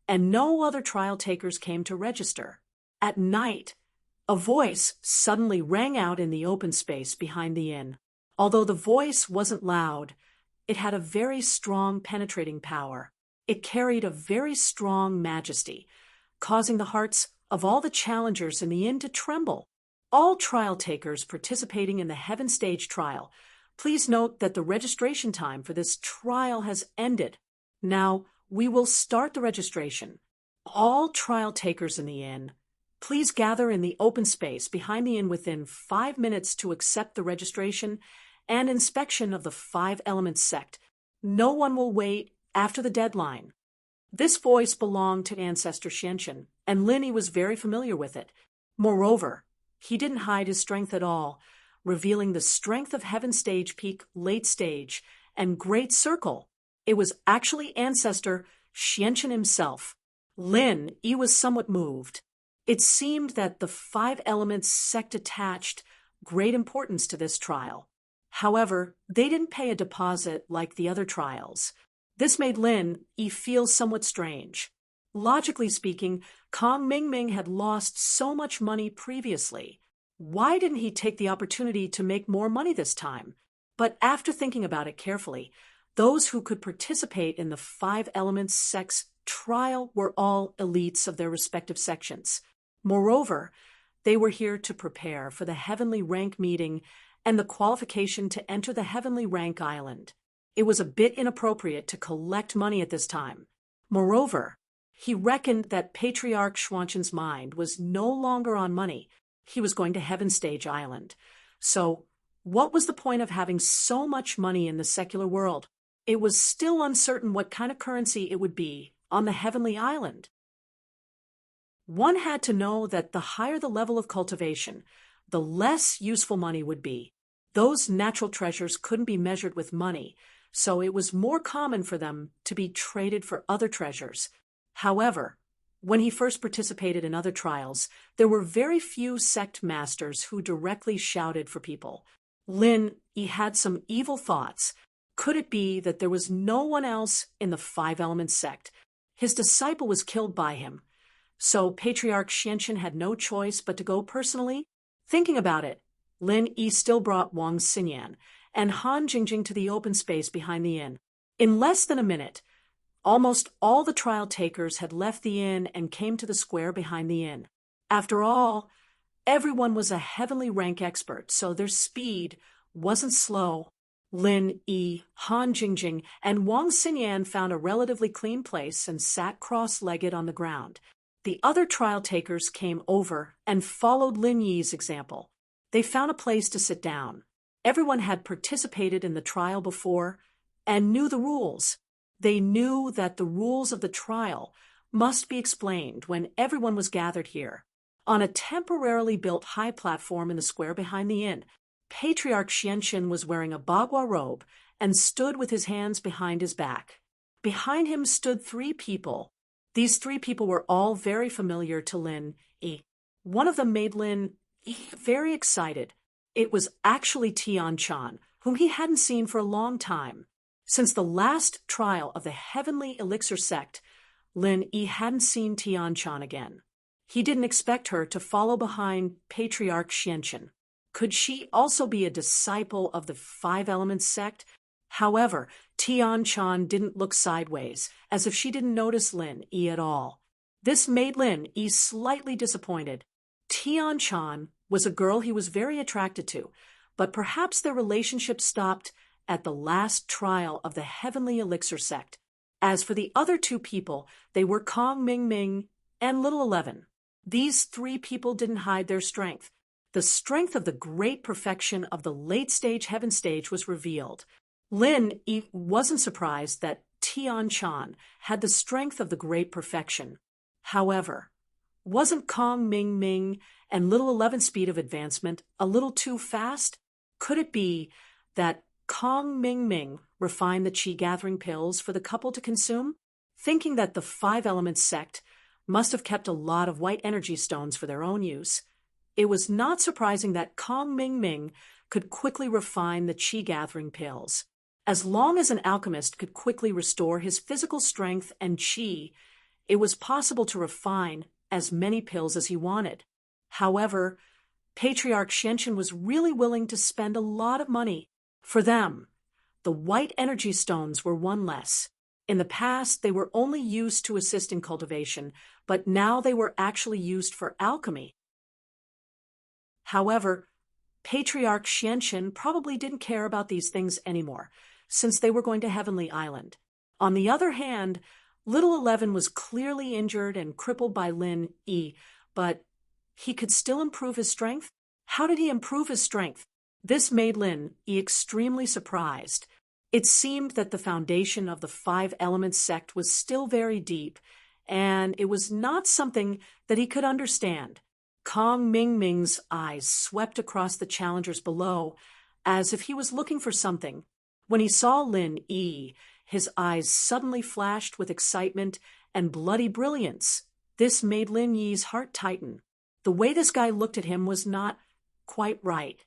and no other trial takers came to register. At night, a voice suddenly rang out in the open space behind the inn. Although the voice wasn't loud, it had a very strong penetrating power. It carried a very strong majesty, causing the hearts of all the challengers in the inn to tremble. All trial takers participating in the Heaven Stage trial, please note that the registration time for this trial has ended. Now, we will start the registration. All trial takers in the inn, please gather in the open space behind the inn within 5 minutes to accept the registration and inspection of the 5 Elements sect. No one will wait after the deadline. This voice belonged to Ancestor Xianqian, and Lin Yi was very familiar with it. Moreover, he didn't hide his strength at all, revealing the strength of Heaven Stage Peak, Late Stage, and Great Circle. It was actually Ancestor Xianqian himself. Lin Yi was somewhat moved. It seemed that the 5 Elements sect attached great importance to this trial. However, they didn't pay a deposit like the other trials. This made Lin Yi feel somewhat strange. Logically speaking, Kong Mingming had lost so much money previously. Why didn't he take the opportunity to make more money this time? But after thinking about it carefully, those who could participate in the Five Elements sect's trial were all elites of their respective sections. Moreover, they were here to prepare for the Heavenly Rank meeting and the qualification to enter the Heavenly Rank Island. It was a bit inappropriate to collect money at this time. Moreover, he reckoned that Patriarch Xuanzhen's mind was no longer on money. He was going to Heaven Stage Island. So, what was the point of having so much money in the secular world? It was still uncertain what kind of currency it would be on the Heavenly Island. One had to know that the higher the level of cultivation, the less useful money would be. Those natural treasures couldn't be measured with money, so it was more common for them to be traded for other treasures. However, when he first participated in other trials, there were very few sect masters who directly shouted for people. Lin Yi had some evil thoughts. Could it be that there was no one else in the Five Elements sect? His disciple was killed by him. So Patriarch Xianchen had no choice but to go personally? Thinking about it, Lin Yi still brought Wang Xinyan and Han Jingjing to the open space behind the inn. In less than a minute, almost all the trial takers had left the inn and came to the square behind the inn. After all, everyone was a heavenly rank expert, so their speed wasn't slow. Lin Yi, Han Jingjing, and Wang Xinyan found a relatively clean place and sat cross-legged on the ground. The other trial takers came over and followed Lin Yi's example. They found a place to sit down. Everyone had participated in the trial before and knew the rules. They knew that the rules of the trial must be explained when everyone was gathered here. On a temporarily built high platform in the square behind the inn, Patriarch Xianchen was wearing a bagua robe and stood with his hands behind his back. Behind him stood three people. These three people were all very familiar to Lin Yi. One of them made Lin Yi very excited. It was actually Tian Chan, whom he hadn't seen for a long time. Since the last trial of the Heavenly Elixir sect, Lin Yi hadn't seen Tian Chan again. He didn't expect her to follow behind Patriarch Xianchen. Could she also be a disciple of the Five Elements sect? However, Tian Chan didn't look sideways, as if she didn't notice Lin Yi at all. This made Lin Yi slightly disappointed. Tian Chan was a girl he was very attracted to, but perhaps their relationship stopped at the last trial of the Heavenly Elixir sect. As for the other two people, they were Kong Mingming and Little 11. These three people didn't hide their strength. The strength of the great perfection of the late-stage Heaven stage was revealed. Lin Yi wasn't surprised that Tian Chan had the strength of the great perfection. However, wasn't Kong Mingming and Little 11's speed of advancement a little too fast? Could it be that Kong Mingming refined the qi-gathering pills for the couple to consume, thinking that the Five Elements sect must have kept a lot of white energy stones for their own use? It was not surprising that Kong Mingming could quickly refine the qi-gathering pills. As long as an alchemist could quickly restore his physical strength and qi, it was possible to refine as many pills as he wanted. However, Patriarch Xianchen was really willing to spend a lot of money. For them, the white energy stones were one less. In the past, they were only used to assist in cultivation, but now they were actually used for alchemy. However, Patriarch Xianchen probably didn't care about these things anymore, since they were going to Heavenly Island. On the other hand, Little 11 was clearly injured and crippled by Lin Yi, but he could still improve his strength? How did he improve his strength? This made Lin Yi extremely surprised. It seemed that the foundation of the Five Elements sect was still very deep, and it was not something that he could understand. Kong Mingming's eyes swept across the challengers below, as if he was looking for something. When he saw Lin Yi, his eyes suddenly flashed with excitement and bloody brilliance. This made Lin Yi's heart tighten. The way this guy looked at him was not quite right.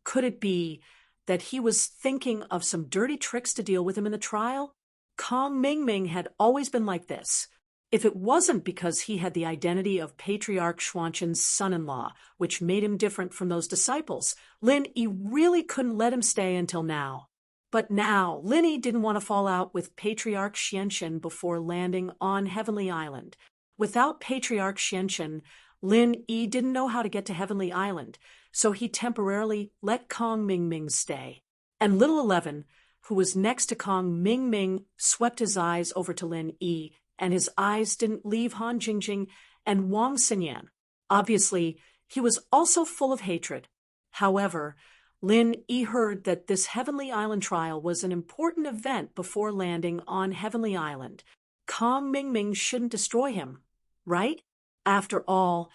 Could it be that he was thinking of some dirty tricks to deal with him in the trial? Kong Mingming had always been like this. If it wasn't because he had the identity of Patriarch Xuanzhen's son-in-law, which made him different from those disciples, Lin Yi really couldn't let him stay until now. But now, Lin Yi didn't want to fall out with Patriarch Xianzhen before landing on Heavenly Island. Without Patriarch Xianzhen, Lin Yi didn't know how to get to Heavenly Island, so he temporarily let Kong Mingming stay. And Little 11, who was next to Kong Mingming, swept his eyes over to Lin Yi, and his eyes didn't leave Han Jingjing and Wang Xinyan. Obviously, he was also full of hatred. However, Lin Yi heard that this Heavenly Island trial was an important event before landing on Heavenly Island. Kong Mingming shouldn't destroy him, right? After all,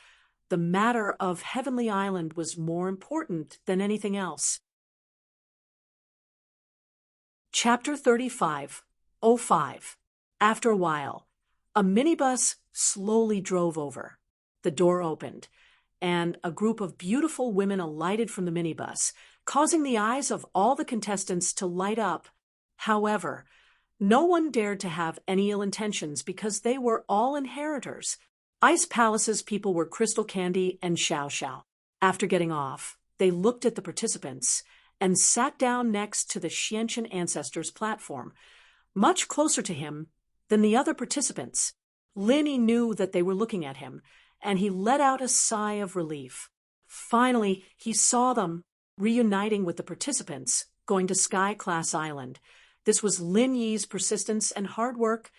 the matter of Heavenly Island was more important than anything else. Chapter 35:05. After a while, a minibus slowly drove over. The door opened, and a group of beautiful women alighted from the minibus, causing the eyes of all the contestants to light up. However, no one dared to have any ill intentions because they were all inheritors. Ice Palace's people were Crystal Candy and Xiao Xiao. After getting off, they looked at the participants and sat down next to the Xianzhen ancestor's platform, much closer to him than the other participants. Lin Yi knew that they were looking at him, and he let out a sigh of relief. Finally, he saw them reuniting with the participants, going to Sky Class Island. This was Lin Yi's persistence and hard work,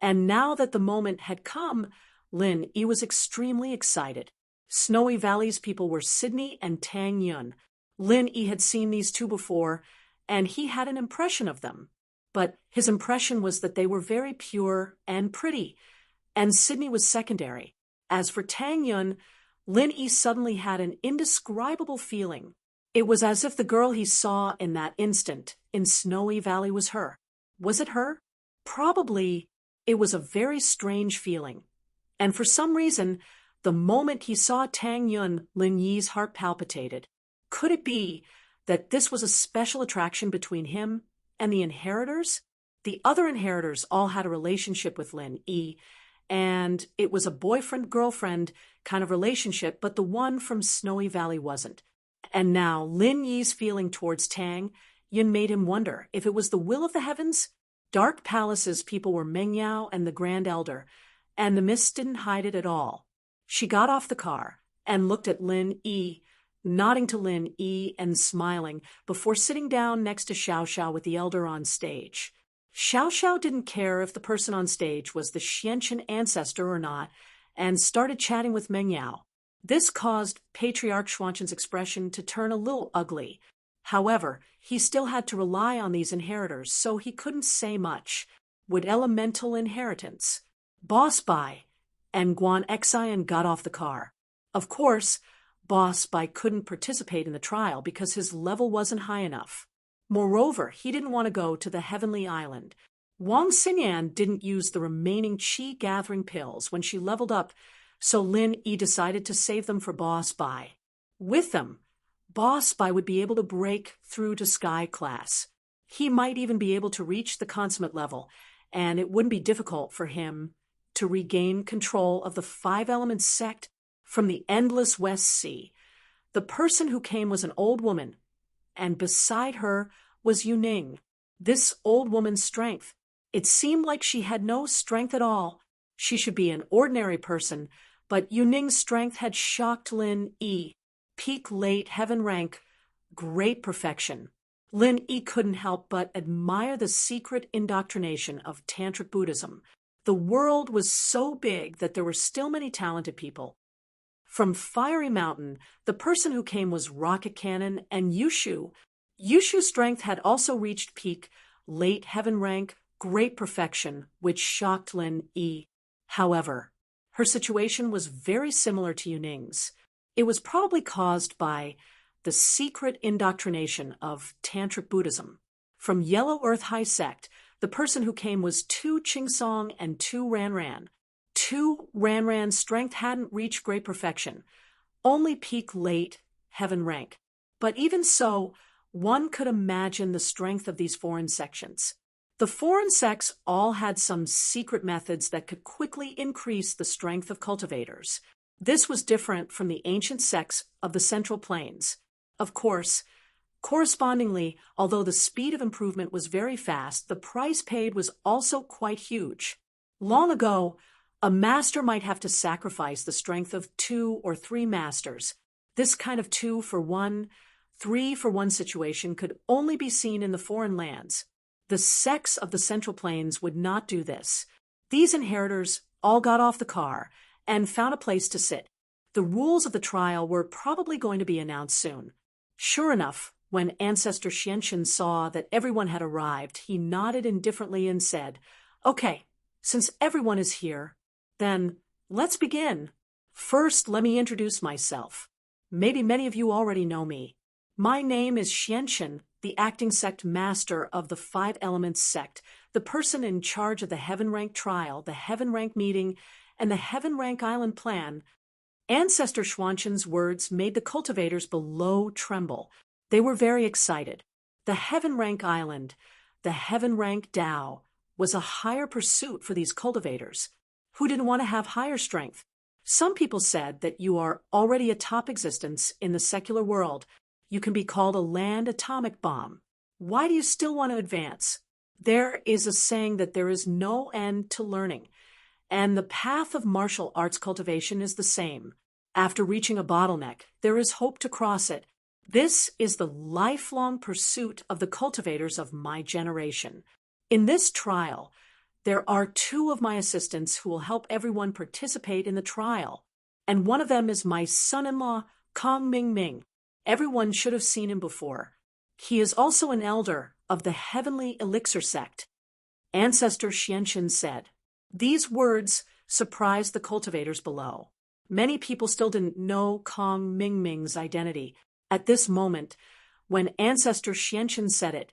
and now that the moment had come, Lin Yi was extremely excited. Snowy Valley's people were Sydney and Tang Yun. Lin Yi had seen these two before, and he had an impression of them. But his impression was that they were very pure and pretty, and Sydney was secondary. As for Tang Yun, Lin Yi suddenly had an indescribable feeling. It was as if the girl he saw in that instant in Snowy Valley was her. Was it her? Probably. It was a very strange feeling. And for some reason, the moment he saw Tang Yun, Lin Yi's heart palpitated. Could it be that this was a special attraction between him and the inheritors? The other inheritors all had a relationship with Lin Yi, and it was a boyfriend-girlfriend kind of relationship, but the one from Snowy Valley wasn't. And now Lin Yi's feeling towards Tang Yun made him wonder if it was the will of the heavens. Dark Palace's people were Meng Yao and the Grand Elder, and the mist didn't hide it at all. She got off the car and looked at Lin Yi, nodding to Lin Yi and smiling before sitting down next to Xiao Xiao with the elder on stage. Xiao Xiao didn't care if the person on stage was the Xianzhen ancestor or not, and started chatting with Meng Yao. This caused Patriarch Xuanzhen's expression to turn a little ugly. However, he still had to rely on these inheritors, so he couldn't say much. Would elemental inheritance? Boss Bai and Guan Xian got off the car. Of course, Boss Bai couldn't participate in the trial because his level wasn't high enough. Moreover, he didn't want to go to the Heavenly Island. Wang Xinyan didn't use the remaining qi-gathering pills when she leveled up, so Lin Yi decided to save them for Boss Bai. With them, Boss Bai would be able to break through to Sky Class. He might even be able to reach the consummate level, and it wouldn't be difficult for him to regain control of the Five Elements sect from the endless West Sea. The person who came was an old woman, and beside her was Yuning. This old woman's strength. It seemed like she had no strength at all. She should be an ordinary person, but Yuning's strength had shocked Lin Yi. Peak late heaven rank, great perfection. Lin Yi couldn't help but admire the secret indoctrination of Tantric Buddhism. The world was so big that there were still many talented people. From Fiery Mountain, the person who came was Rocket Cannon and Yushu. Yushu's strength had also reached peak late heaven rank, great perfection, which shocked Lin Yi. However, her situation was very similar to Yuning's. It was probably caused by the secret indoctrination of Tantric Buddhism. From Yellow Earth High Sect, the person who came was 2 Chingsong and 2 Ranran. 2 Ranran's strength hadn't reached great perfection, only peak late heaven rank. But even so, One could imagine the strength of these foreign sections. The foreign sects all had some secret methods that could quickly increase the strength of cultivators. This was different from the ancient sects of the Central Plains. Of course, correspondingly, although the speed of improvement was very fast, the price paid was also quite huge. Long ago, a master might have to sacrifice the strength of 2 or 3 masters. This kind of 2 for 1, 3 for 1 situation could only be seen in the foreign lands. The sects of the Central Plains would not do this. These inheritors all got off the car and found a place to sit. The rules of the trial were probably going to be announced soon. Sure enough, when Ancestor Xianxin saw that everyone had arrived, he nodded indifferently and said, "Okay, since everyone is here, then let's begin. First, let me introduce myself. Maybe many of you already know me. My name is Xianxin, the acting sect master of the 5 Elements sect, the person in charge of the Heaven Rank trial, the Heaven Rank meeting, and the Heaven Rank Island plan." Ancestor Xuanxin's words made the cultivators below tremble. They were very excited. The Heaven Rank Island, the Heaven Rank Tao, was a higher pursuit for these cultivators. Who didn't want to have higher strength? Some people said that you are already a top existence in the secular world. You can be called a land atomic bomb. Why do you still want to advance? There is a saying that there is no end to learning, and the path of martial arts cultivation is the same. After reaching a bottleneck, there is hope to cross it. This is the lifelong pursuit of the cultivators of my generation. In this trial, there are 2 of my assistants who will help everyone participate in the trial, and one of them is my son-in-law, Kong Ming. Everyone should have seen him before. He is also an elder of the Heavenly Elixir sect. Ancestor Xianxin said. These words surprised the cultivators below. Many people still didn't know Kong Ming's identity. At this moment, when Ancestor Xianxin said it,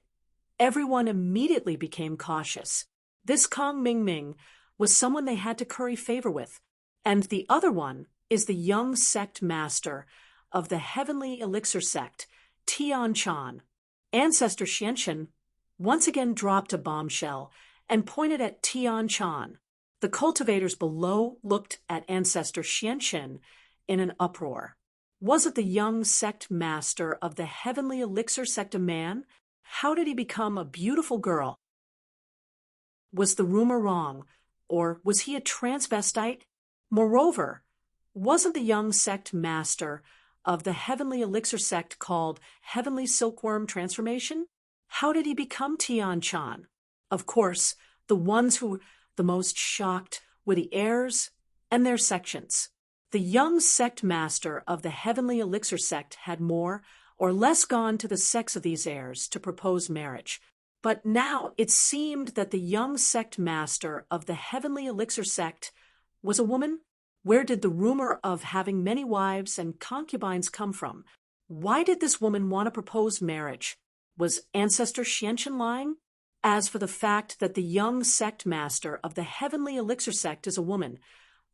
everyone immediately became cautious. This Kong Ming was someone they had to curry favor with, and the other one is the young sect master of the Heavenly Elixir sect, Tian Chan. Ancestor Xianxin once again dropped a bombshell and pointed at Tian Chan. The cultivators below looked at Ancestor Xianxin in an uproar. Was it the young sect master of the Heavenly Elixir sect a man? How did he become a beautiful girl? Was the rumor wrong, or was he a transvestite? Moreover, wasn't the young sect master of the Heavenly Elixir sect called Heavenly Silkworm Transformation? How did he become Tian Chan? Of course, the ones who were the most shocked were the heirs and their sections. The young sect master of the Heavenly Elixir sect had more or less gone to the sects of these heirs to propose marriage. But now it seemed that the young sect master of the Heavenly Elixir sect was a woman. Where did the rumor of having many wives and concubines come from? Why did this woman want to propose marriage? Was Ancestor Xianxin lying? As for the fact that the young sect master of the Heavenly Elixir sect is a woman,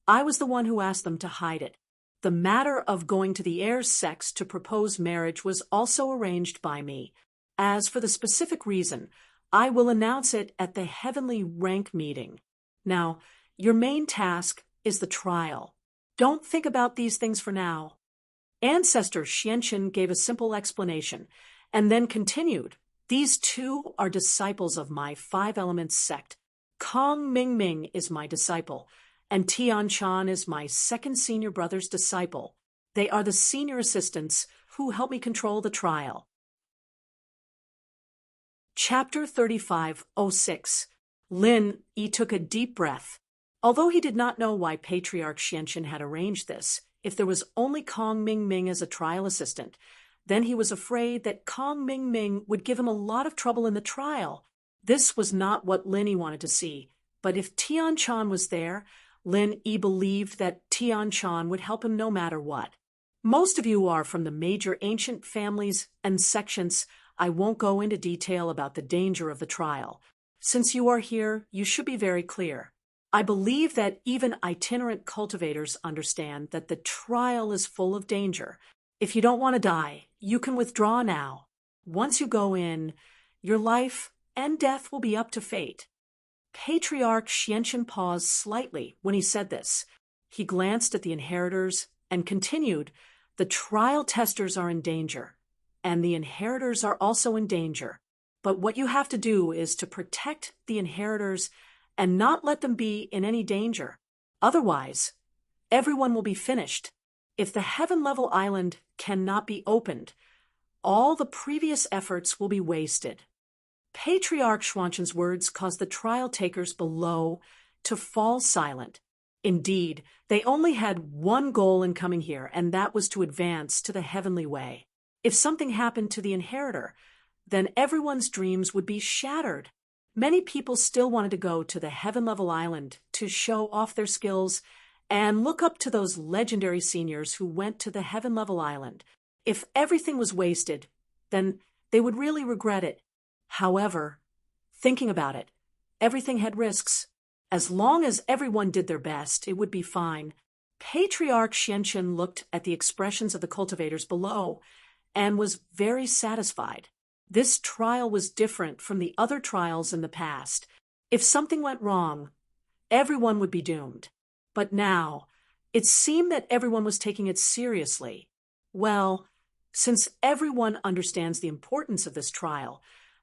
I was the one who asked them to hide it. The matter of going to the heirs' sects to propose marriage was also arranged by me. As for the specific reason, I will announce it at the Heavenly Rank meeting. Now, your main task is the trial. Don't think about these things for now. Ancestor Xianxin gave a simple explanation, and then continued. These 2 are disciples of my 5 Elements sect. Kong Ming is my disciple, and Tian Chan is my second senior brother's disciple. They are the senior assistants who help me control the trial. Chapter 35:06. Lin Yi took a deep breath. Although he did not know why Patriarch Xianxin had arranged this, if there was only Kong Ming as a trial assistant, then he was afraid that Kong Ming would give him a lot of trouble in the trial. This was not what Lin Yi wanted to see, but if Tian Chan was there, Lin Yi believed that Tian Chan would help him no matter what. Most of you are from the major ancient families and sections. I won't go into detail about the danger of the trial. Since you are here, you should be very clear. I believe that even itinerant cultivators understand that the trial is full of danger. If you don't want to die, you can withdraw now. Once you go in, your life and death will be up to fate. Patriarch Xianqian paused slightly when he said this. He glanced at the inheritors and continued, "The trial testers are in danger, and the inheritors are also in danger. But what you have to do is to protect the inheritors and not let them be in any danger. Otherwise, everyone will be finished. If the heaven-level island cannot be opened, all the previous efforts will be wasted." Patriarch Xuanqian's words caused the trial takers below to fall silent. Indeed, they only had one goal in coming here, and that was to advance to the heavenly way. If something happened to the inheritor, then everyone's dreams would be shattered. Many people still wanted to go to the heaven-level island to show off their skills and look up to those legendary seniors who went to the heaven-level island. If everything was wasted, then they would really regret it. However, thinking about it, everything had risks. As long as everyone did their best, it would be fine. Patriarch Xianqian looked at the expressions of the cultivators below and was very satisfied. This trial was different from the other trials in the past. If something went wrong, everyone would be doomed. But now, it seemed that everyone was taking it seriously. Well, since everyone understands the importance of this trial,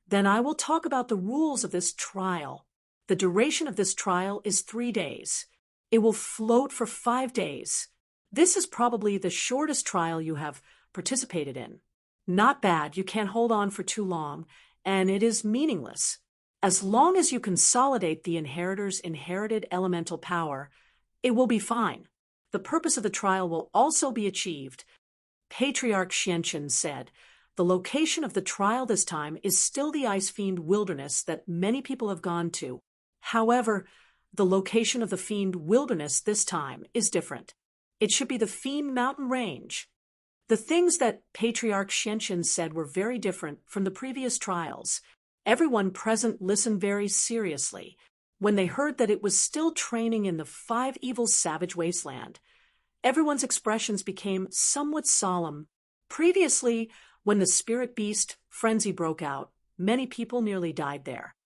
then I will talk about the rules of this trial. The duration of this trial is 3 days. It will float for 5 days. This is probably the shortest trial you have participated in. Not bad, you can't hold on for too long, and it is meaningless. As long as you consolidate the inheritor's inherited elemental power, it will be fine. The purpose of the trial will also be achieved. Patriarch Xianqian said, "The location of the trial this time is still the Ice Fiend Wilderness that many people have gone to. However, the location of the Fiend Wilderness this time is different. It should be the Fiend Mountain Range." The things that Patriarch Xianqian said were very different from the previous trials. Everyone present listened very seriously when they heard that it was still training in the 5 Evil Savage Wasteland. Everyone's expressions became somewhat solemn. Previously, when the spirit beast frenzy broke out, many people nearly died there.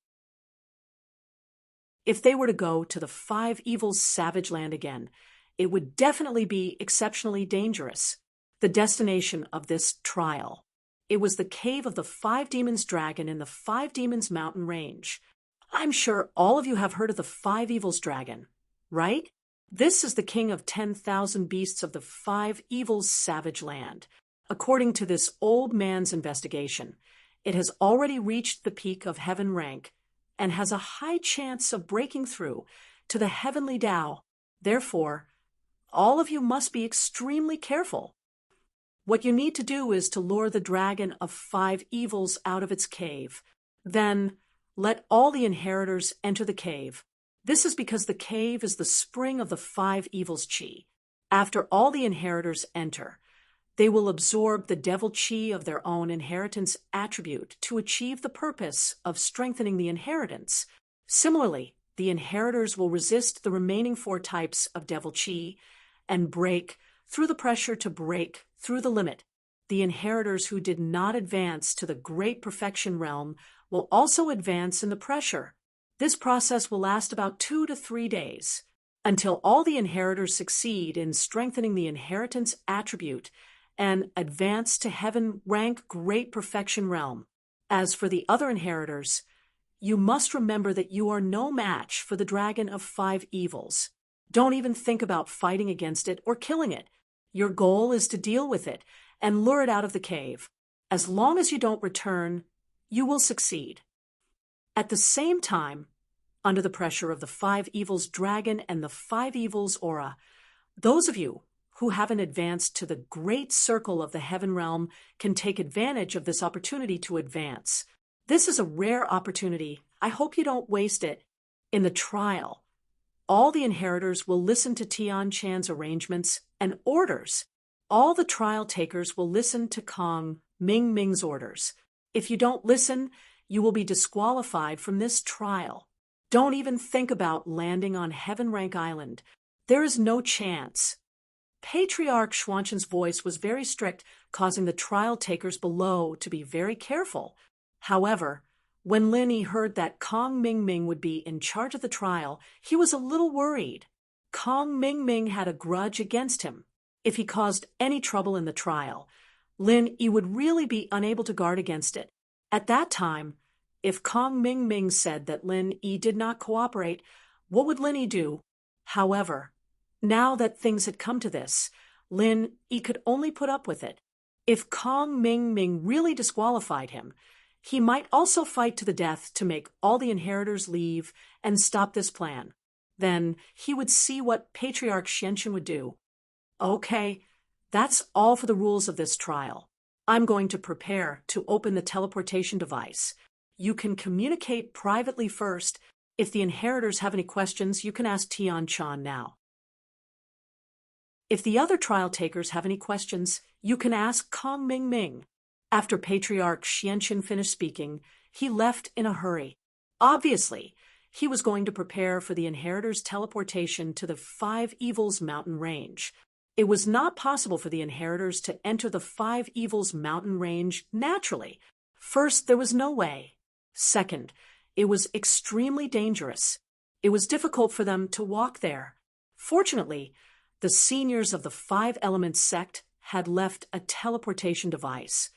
If they were to go to the 5 Evil Savage Land again, it would definitely be exceptionally dangerous. The destination of this trial. It was the cave of the 5 Demons Dragon in the 5 Demons Mountain Range. I'm sure all of you have heard of the 5 Evils Dragon, right? This is the king of 10,000 beasts of the 5 Evils Savage Land. According to this old man's investigation, it has already reached the peak of heaven rank and has a high chance of breaking through to the heavenly Tao. Therefore, all of you must be extremely careful. What you need to do is to lure the dragon of 5 evils out of its cave. Then, let all the inheritors enter the cave. This is because the cave is the spring of the 5 evils chi. After all the inheritors enter, they will absorb the devil chi of their own inheritance attribute to achieve the purpose of strengthening the inheritance. Similarly, the inheritors will resist the remaining 4 types of devil chi and break through the pressure to break through the limit. The inheritors who did not advance to the great perfection realm will also advance in the pressure. This process will last about 2 to 3 days, until all the inheritors succeed in strengthening the inheritance attribute and advance to heaven rank great perfection realm. As for the other inheritors, you must remember that you are no match for the dragon of 5 evils. Don't even think about fighting against it or killing it. Your goal is to deal with it and lure it out of the cave. As long as you don't return, you will succeed. At the same time, under the pressure of the 5 evils dragon and the 5 evils aura, those of you who haven't advanced to the great circle of the heaven realm can take advantage of this opportunity to advance. This is a rare opportunity. I hope you don't waste it. In the trial, all the inheritors will listen to Tian Chan's arrangements and orders. All the trial takers will listen to Kong Ming Ming's orders. If you don't listen, you will be disqualified from this trial. Don't even think about landing on Heaven Rank Island. There is no chance. Patriarch Xuanqian's voice was very strict, causing the trial takers below to be very careful. However, when Lin Yi heard that Kong Mingming would be in charge of the trial, he was a little worried. Kong Mingming had a grudge against him. If he caused any trouble in the trial, Lin Yi would really be unable to guard against it. At that time, if Kong Mingming said that Lin Yi did not cooperate, what would Lin Yi do? However, now that things had come to this, Lin Yi could only put up with it. If Kong Mingming really disqualified him, he might also fight to the death to make all the inheritors leave and stop this plan. Then he would see what Patriarch Xianqun would do. Okay, that's all for the rules of this trial. I'm going to prepare to open the teleportation device. You can communicate privately first. If the inheritors have any questions, you can ask Tian Chan now. If the other trial takers have any questions, you can ask Kong Mingming. After Patriarch Xianqun finished speaking, he left in a hurry. Obviously, he was going to prepare for the inheritors' teleportation to the Five Evils mountain range. It was not possible for the inheritors to enter the Five Evils mountain range naturally. First, there was no way. Second, it was extremely dangerous. It was difficult for them to walk there. Fortunately, the seniors of the Five Elements sect had left a teleportation device.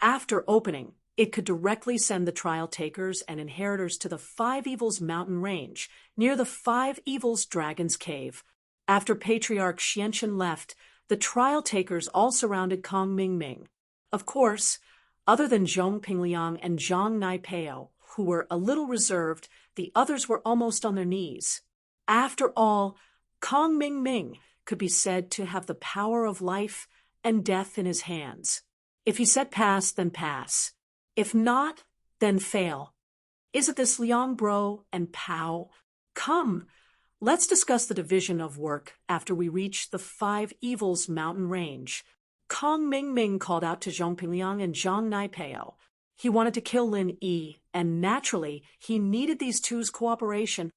After opening, it could directly send the trial takers and inheritors to the Five Evils mountain range, near the Five Evils Dragon's Cave. After Patriarch Xianqun left, the trial takers all surrounded Kong Mingming. Of course, other than Zhong Pingliang and Zhang Naipeo, who were a little reserved, the others were almost on their knees. After all, Kong Mingming could be said to have the power of life and death in his hands. If he said pass, then pass. If not, then fail. Isn't this Liang Bro and Pao? Come, let's discuss the division of work after we reach the Five Evils mountain range. Kong Mingming called out to Zhong Pingliang and Zhang Naipeo. He wanted to kill Lin Yi, and naturally, he needed these two's cooperation.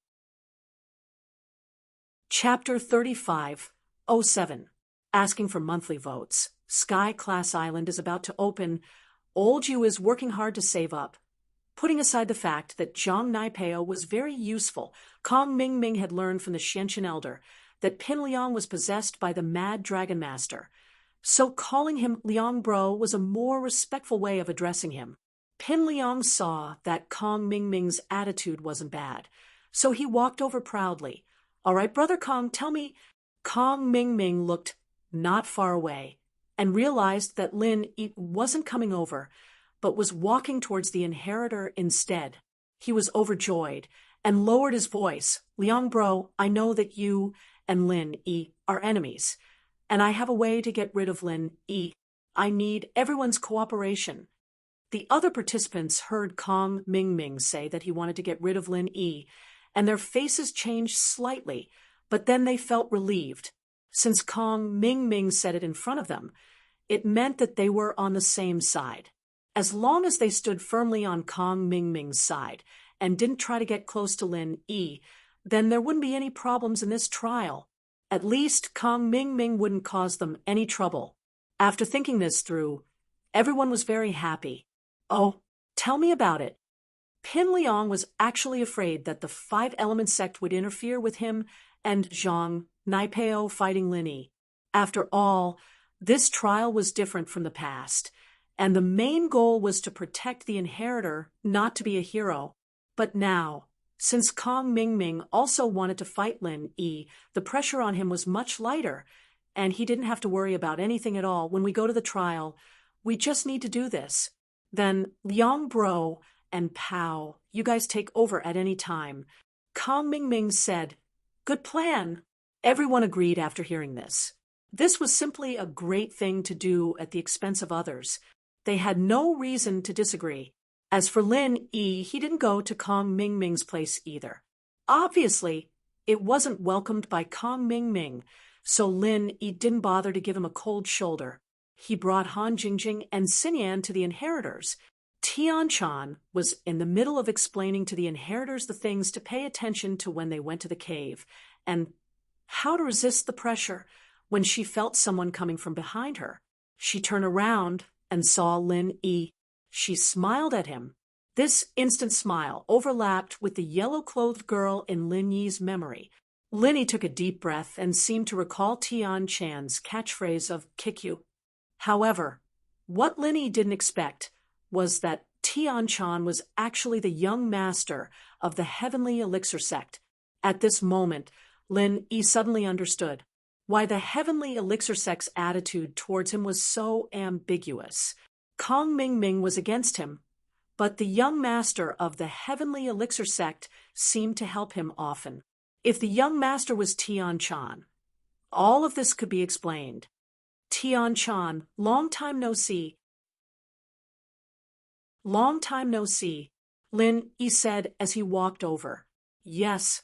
Chapter 35:07. Asking for monthly votes. Sky Class Island is about to open. Old Yu is working hard to save up. Putting aside the fact that Zhang Naipeo was very useful, Kong Mingming had learned from the Xianqun Elder that Pin Liang was possessed by the Mad Dragon Master. So calling him Liang Bro was a more respectful way of addressing him. Pin Liang saw that Kong Mingming's attitude wasn't bad, so he walked over proudly. All right, Brother Kong, tell me. Kong Mingming looked not far away and realized that Lin Yi wasn't coming over, but was walking towards the inheritor instead. He was overjoyed and lowered his voice. Liang Bro, I know that you and Lin Yi are enemies, and I have a way to get rid of Lin Yi. I need everyone's cooperation. The other participants heard Kong Mingming say that he wanted to get rid of Lin Yi, and their faces changed slightly, but then they felt relieved. Since Kong Mingming said it in front of them, it meant that they were on the same side. As long as they stood firmly on Kong Mingming's side and didn't try to get close to Lin Yi, then there wouldn't be any problems in this trial. At least Kong Mingming wouldn't cause them any trouble. After thinking this through, everyone was very happy. Oh, tell me about it. Pin Liang was actually afraid that the Five Elements sect would interfere with him and Zhang Naipeo fighting Lin Yi. After all, this trial was different from the past, and the main goal was to protect the inheritor, not to be a hero. But now, since Kong Mingming also wanted to fight Lin Yi, the pressure on him was much lighter, and he didn't have to worry about anything at all. When we go to the trial, we just need to do this. Then Liang Bro and Pao, you guys take over at any time. Kong Mingming said, Good plan. Everyone agreed after hearing this. This was simply a great thing to do at the expense of others. They had no reason to disagree. As for Lin Yi, he didn't go to Kong Mingming's place either. Obviously, it wasn't welcomed by Kong Mingming, so Lin Yi didn't bother to give him a cold shoulder. He brought Han Jingjing and Xinyan to the inheritors. Tian Chan was in the middle of explaining to the inheritors the things to pay attention to when they went to the cave, and how to resist the pressure when she felt someone coming from behind her. She turned around and saw Lin Yi. She smiled at him. This instant smile overlapped with the yellow-clothed girl in Lin Yi's memory. Lin Yi took a deep breath and seemed to recall Tian Chan's catchphrase of kick you. However, what Lin Yi didn't expect was that Tian Chan was actually the young master of the Heavenly Elixir sect. At this moment, Lin Yi suddenly understood why the Heavenly Elixir sect's attitude towards him was so ambiguous. Kong Mingming was against him, but the young master of the Heavenly Elixir sect seemed to help him often. If the young master was Tian Chan, all of this could be explained. Tian Chan, long time no see. Long time no see, Lin Yi said as he walked over. Yes.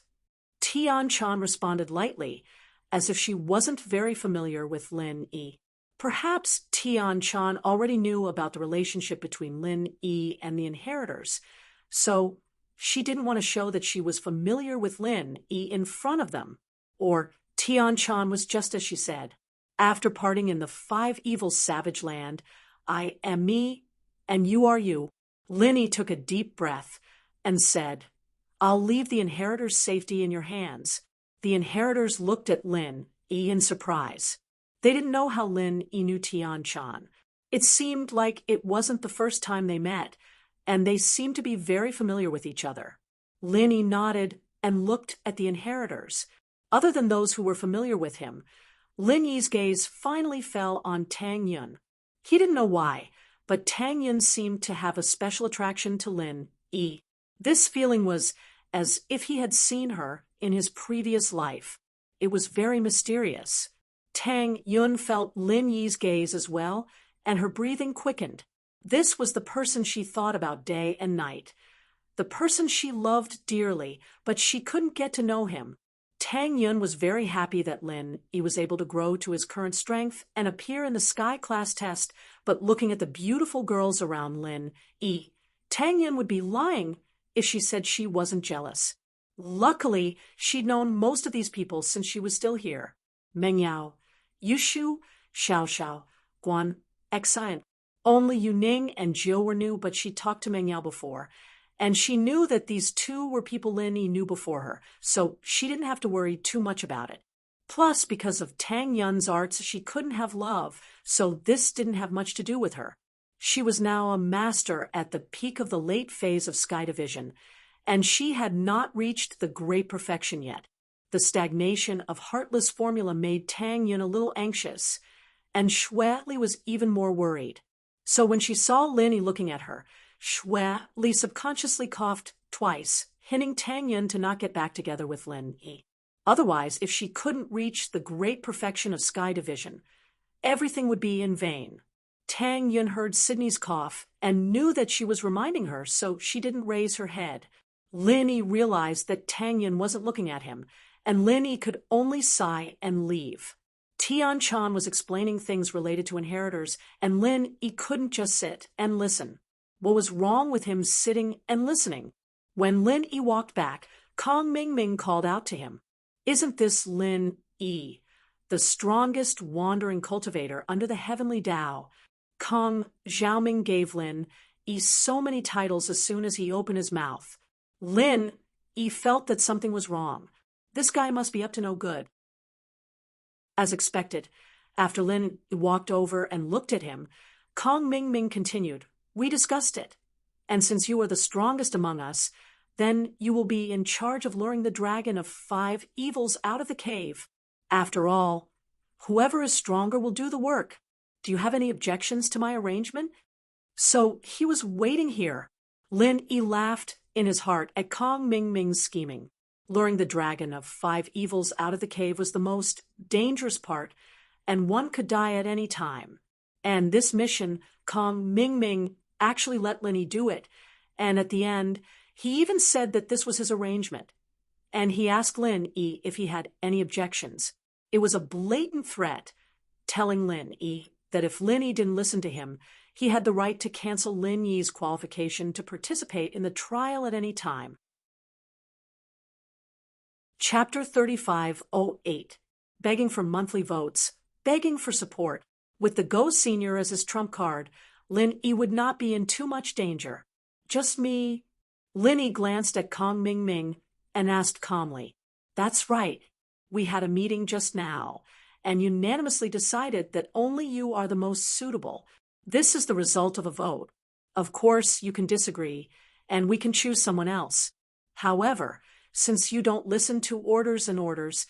Tian Chan responded lightly, as if she wasn't very familiar with Lin Yi. Perhaps Tian Chan already knew about the relationship between Lin Yi and the inheritors, so she didn't want to show that she was familiar with Lin Yi in front of them. Or Tian Chan was just as she said. After parting in the Five Evils savage land, I am me and you are you. Lin Yi took a deep breath and said, I'll leave the inheritors' safety in your hands. The inheritors looked at Lin Yi in surprise. They didn't know how Lin Yi knew Tian Chan. It seemed like it wasn't the first time they met, and they seemed to be very familiar with each other. Lin Yi nodded and looked at the inheritors. Other than those who were familiar with him, Lin Yi's gaze finally fell on Tang Yun. He didn't know why, but Tang Yun seemed to have a special attraction to Lin Yi. This feeling was as if he had seen her in his previous life. It was very mysterious. Tang Yun felt Lin Yi's gaze as well, and her breathing quickened. This was the person she thought about day and night. The person she loved dearly, but she couldn't get to know him. Tang Yun was very happy that Lin Yi was able to grow to his current strength and appear in the Sky Class test, but looking at the beautiful girls around Lin Yi, Tang Yun would be lying if she said she wasn't jealous. Luckily, she'd known most of these people since she was still here. Meng Yao, Yushu, Xiao Xiao, Guan, Xian. Only Yuning and Jiu were new, but she talked to Meng Yao before, and she knew that these two were people Lin Yi knew before her, so she didn't have to worry too much about it. Plus, because of Tang Yun's arts, she couldn't have love, so this didn't have much to do with her. She was now a master at the peak of the late phase of Sky Division, and she had not reached the great perfection yet. The stagnation of Heartless formula made Tang Yun a little anxious, and Xue Li was even more worried. So when she saw Lin Yi looking at her, Xue Li subconsciously coughed twice, hinting Tang Yun to not get back together with Lin Yi. Otherwise, if she couldn't reach the great perfection of Sky Division, everything would be in vain. Tang Yun heard Sydney's cough and knew that she was reminding her, so she didn't raise her head. Lin Yi realized that Tang Yun wasn't looking at him, and Lin Yi could only sigh and leave. Tian Chan was explaining things related to inheritors, and Lin Yi couldn't just sit and listen. What was wrong with him sitting and listening? When Lin Yi walked back, Kong Mingming called out to him, Isn't this Lin Yi, the strongest wandering cultivator under the heavenly Tao? Kong Xiaoming gave Lin Yi so many titles as soon as he opened his mouth. Lin Yi felt that something was wrong. This guy must be up to no good. As expected, after Lin walked over and looked at him, Kong Mingming continued, We discussed it. And since you are the strongest among us, then you will be in charge of luring the dragon of 5 evils out of the cave. After all, whoever is stronger will do the work. Do you have any objections to my arrangement? So he was waiting here. Lin Yi laughed in his heart at Kong Mingming's scheming. Luring the dragon of 5 evils out of the cave was the most dangerous part, and one could die at any time. And this mission, Kong Mingming actually let Lin Yi do it, and at the end, he even said that this was his arrangement. And he asked Lin Yi if he had any objections. It was a blatant threat, telling Lin Yi that if Lin Yi didn't listen to him, he had the right to cancel Lin Yi's qualification to participate in the trial at any time. Chapter 3508. Begging for monthly votes. Begging for support. With the Go Senior as his trump card, Lin Yi would not be in too much danger. Just me. Lin Yi glanced at Kong Ming Ming and asked calmly, "That's right. We had a meeting just now, and unanimously decided that only you are the most suitable. This is the result of a vote. Of course, you can disagree, and we can choose someone else. However, since you don't listen to orders and orders,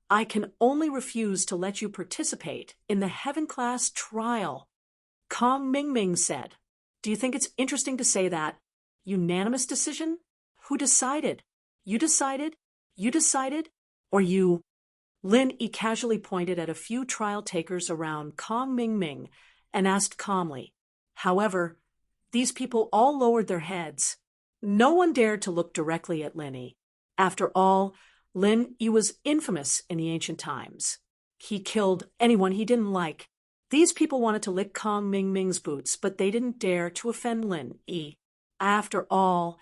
I can only refuse to let you participate in the heaven class trial." Kong Ming Ming said, "Do you think it's interesting to say that? Unanimous decision? Who decided? You decided? You decided? Or you?" Lin Yi casually pointed at a few trial takers around Kong Ming Ming and asked calmly. However, these people all lowered their heads. No one dared to look directly at Lin Yi. After all, Lin Yi was infamous in the ancient times. He killed anyone he didn't like. These people wanted to lick Kong Ming Ming's boots, but they didn't dare to offend Lin Yi. After all,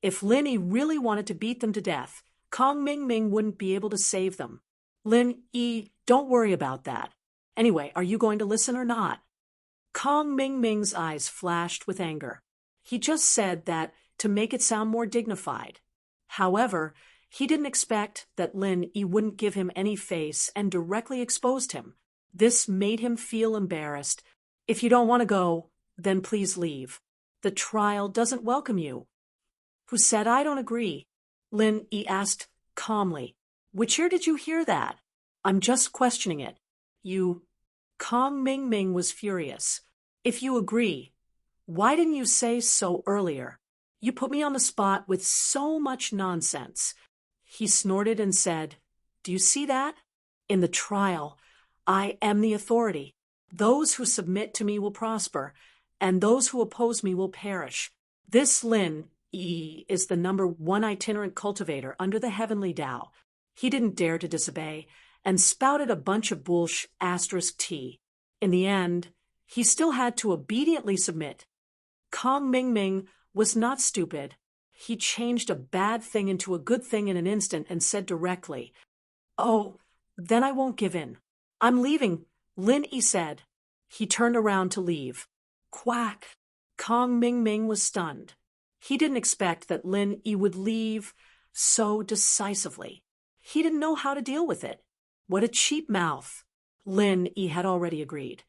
if Lin Yi really wanted to beat them to death, Kong Ming Ming wouldn't be able to save them. Lin Yi, don't worry about that. Anyway, are you going to listen or not? Kong Ming Ming's eyes flashed with anger. He just said that to make it sound more dignified. However, he didn't expect that Lin Yi wouldn't give him any face and directly exposed him. This made him feel embarrassed. "If you don't want to go, then please leave. The trial doesn't welcome you." "Who said I don't agree?" Lin Yi asked calmly. "Which ear did you hear that? I'm just questioning it." "You..." Kong Ming Ming was furious. "If you agree, why didn't you say so earlier? You put me on the spot with so much nonsense." He snorted and said, "Do you see that? In the trial, I am the authority. Those who submit to me will prosper, and those who oppose me will perish. This Lin Yi is the #1 itinerant cultivator under the heavenly Tao. He didn't dare to disobey, and spouted a bunch of **T. In the end, he still had to obediently submit." Kong Ming Ming was not stupid. He changed a bad thing into a good thing in an instant and said directly, "Oh, then I won't give in. I'm leaving," Lin Yi said. He turned around to leave. Quack! Kong Ming Ming was stunned. He didn't expect that Lin Yi would leave so decisively. He didn't know how to deal with it. What a cheap mouth. Lin Yi had already agreed.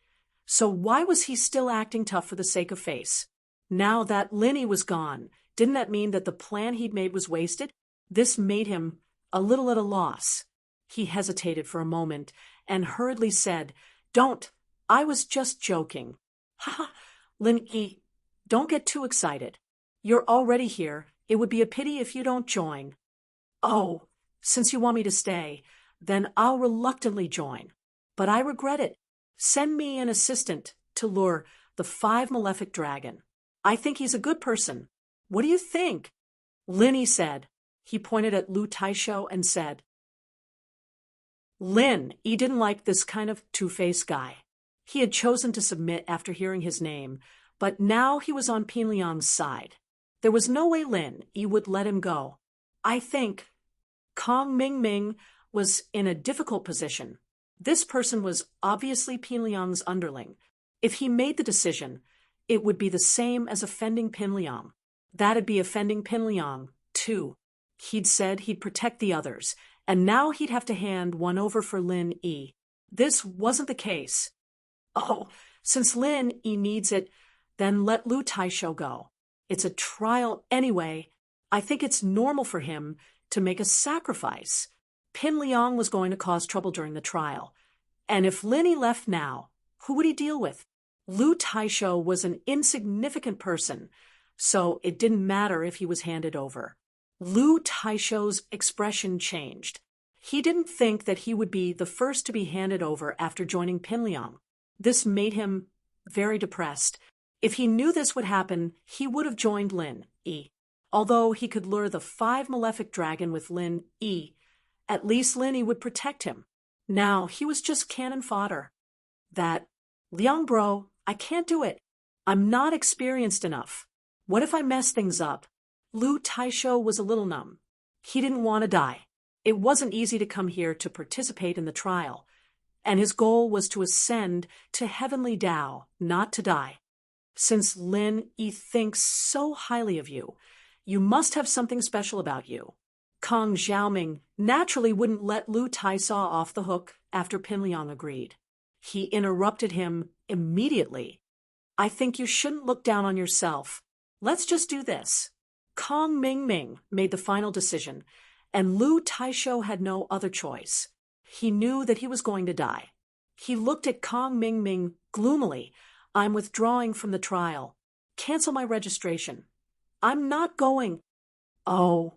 So why was he still acting tough for the sake of face? Now that Lin Yi was gone, didn't that mean that the plan he'd made was wasted? This made him a little at a loss. He hesitated for a moment and hurriedly said, "Don't, I was just joking." "Ha ha, Lin Yi, don't get too excited. You're already here. It would be a pity if you don't join." "Oh, since you want me to stay, then I'll reluctantly join. But I regret it. Send me an assistant to lure the 5 malefic dragon. I think he's a good person. What do you think?" Lin Yi said. He pointed at Lu Taisho and said. Lin Yi didn't like this kind of two-faced guy. He had chosen to submit after hearing his name, but now he was on Pin Liang's side. There was no way Lin Yi would let him go. I think Kong Ming Ming was in a difficult position. This person was obviously Pin Liang's underling. If he made the decision, it would be the same as offending Pin Liang. That'd be offending Pin Liang, too. He'd said he'd protect the others, and now he'd have to hand one over for Lin Yi. This wasn't the case. Oh, since Lin Yi needs it, then let Lu Taisho go. It's a trial anyway. I think it's normal for him to make a sacrifice. Pin Liang was going to cause trouble during the trial. And if Lin Yi left now, who would he deal with? Lu Taisho was an insignificant person, so it didn't matter if he was handed over. Lu Taisho's expression changed. He didn't think that he would be the first to be handed over after joining Pin Liang. This made him very depressed. If he knew this would happen, he would have joined Lin Yi. Although he could lure the 5 malefic dragon with Lin Yi, at least Lin Yi would protect him. Now he was just cannon fodder. That, "Liang bro, I can't do it. I'm not experienced enough. What if I mess things up?" Lu Taisho was a little numb. He didn't want to die. It wasn't easy to come here to participate in the trial. and his goal was to ascend to heavenly Tao, not to die. Since Lin Yi thinks so highly of you, you must have something special about you. Kong Xiaoming naturally wouldn't let Lu Taisaw off the hook after Pinliang agreed. He interrupted him immediately. I think you shouldn't look down on yourself. Let's just do this. Kong Mingming made the final decision, and Lu Taisho had no other choice. He knew that he was going to die. He looked at Kong Mingming gloomily. I'm withdrawing from the trial. Cancel my registration. I'm not going. Oh.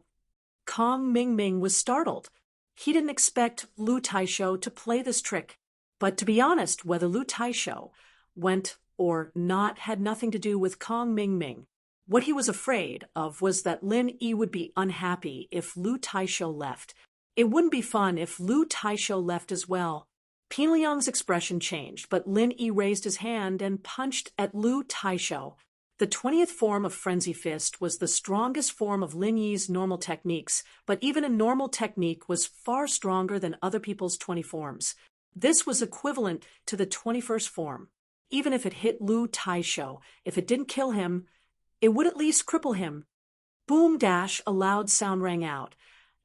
Kong Mingming was startled. He didn't expect Lu Taisho to play this trick. But to be honest, whether Lu Taisho went or not had nothing to do with Kong Mingming. What he was afraid of was that Lin Yi would be unhappy if Lu Taisho left. It wouldn't be fun if Lu Taisho left as well. Pinliang's expression changed, but Lin Yi raised his hand and punched at Lu Taisho. The 20th form of Frenzy Fist was the strongest form of Lin Yi's normal techniques, but even a normal technique was far stronger than other people's 20 forms. This was equivalent to the 21st form. Even if it hit Lu Taisho, if it didn't kill him, it would at least cripple him. Boom dash, a loud sound rang out,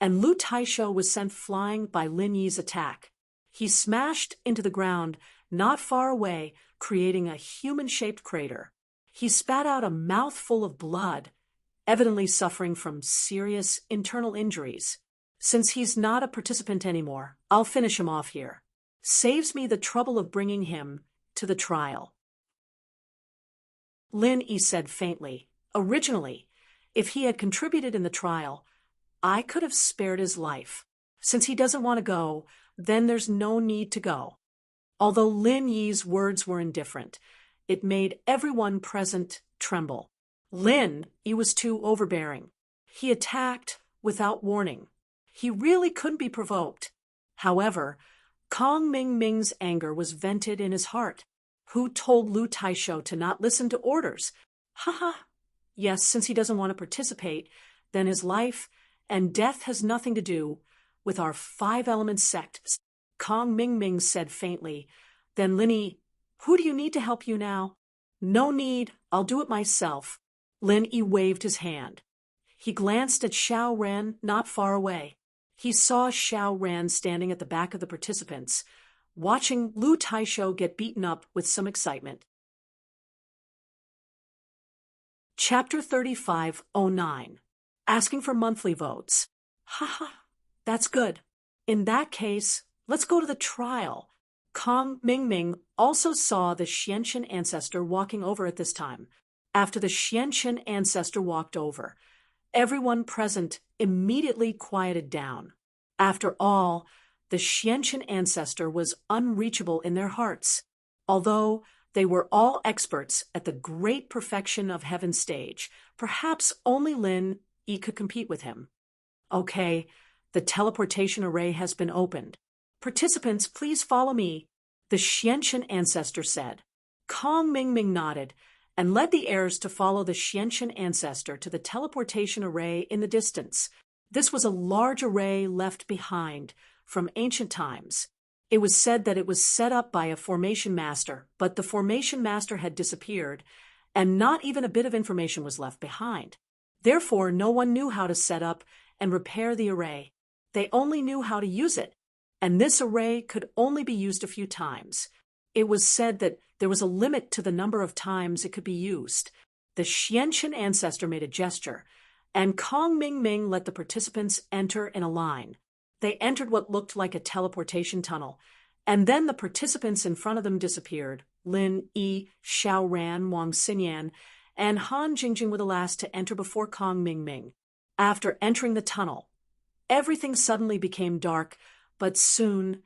and Lu Taisho was sent flying by Lin Yi's attack. He smashed into the ground not far away, creating a human-shaped crater. He spat out a mouthful of blood, evidently suffering from serious internal injuries. Since he's not a participant anymore, I'll finish him off here. Saves me the trouble of bringing him to the trial. Lin Yi said faintly, originally, if he had contributed in the trial, I could have spared his life. Since he doesn't want to go, then there's no need to go. Although Lin Yi's words were indifferent, it made everyone present tremble. Lin Yi was too overbearing. He attacked without warning. He really couldn't be provoked. However, Kong Mingming's anger was vented in his heart. Who told Lu Taisho to not listen to orders? Ha. Yes, since he doesn't want to participate, then his life and death has nothing to do with our 5-element sect. Kong Mingming said faintly. Then Lin Yi, who do you need to help you now? No need, I'll do it myself. Lin Yi waved his hand. He glanced at Xiao Ran not far away. He saw Xiao Ran standing at the back of the participants, watching Lu Taisho get beaten up with some excitement. Chapter 3509. Asking for monthly votes. That's good. In that case, let's go to the trial. Kong Mingming also saw the Xianchen ancestor walking over at this time. After the Xianchen ancestor walked over, everyone present immediately quieted down. After all, the Xianchen ancestor was unreachable in their hearts. Although they were all experts at the great perfection of Heaven's stage, perhaps only Lin Yi could compete with him. Okay, the teleportation array has been opened. Participants, please follow me, the Xianchen ancestor said. Kong Mingming nodded and led the heirs to follow the Xianchen ancestor to the teleportation array in the distance. This was a large array left behind from ancient times. It was said that it was set up by a formation master, but the formation master had disappeared, and not even a bit of information was left behind. Therefore, no one knew how to set up and repair the array. They only knew how to use it, and this array could only be used a few times. It was said that there was a limit to the number of times it could be used. The Xianchen ancestor made a gesture, and Kong Mingming let the participants enter in a line. They entered what looked like a teleportation tunnel, and then the participants in front of them disappeared. Lin Yi, Xiao Ran, Wang Xinyan, and Han Jingjing were the last to enter before Kong Mingming. After entering the tunnel, everything suddenly became dark, but soon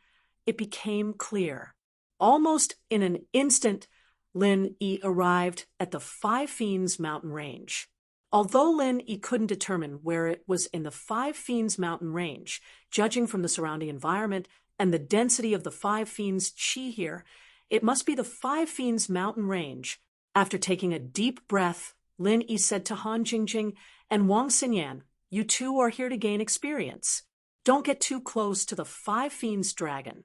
it became clear. Almost in an instant, Lin Yi arrived at the Five Fiends mountain range. Although Lin Yi couldn't determine where it was in the Five Fiends mountain range, judging from the surrounding environment and the density of the Five Fiends chi here, it must be the Five Fiends mountain range. After taking a deep breath, Lin Yi said to Han Jingjing and Wang Xinyan, you two are here to gain experience. Don't get too close to the Five Fiends dragon.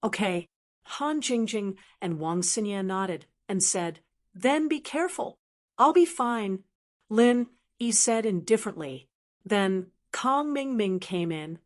Okay. Han Jingjing and Wang Xinyan nodded and said, Then be careful. I'll be fine. Lin Yi said indifferently. Then Kong Ming Ming came in,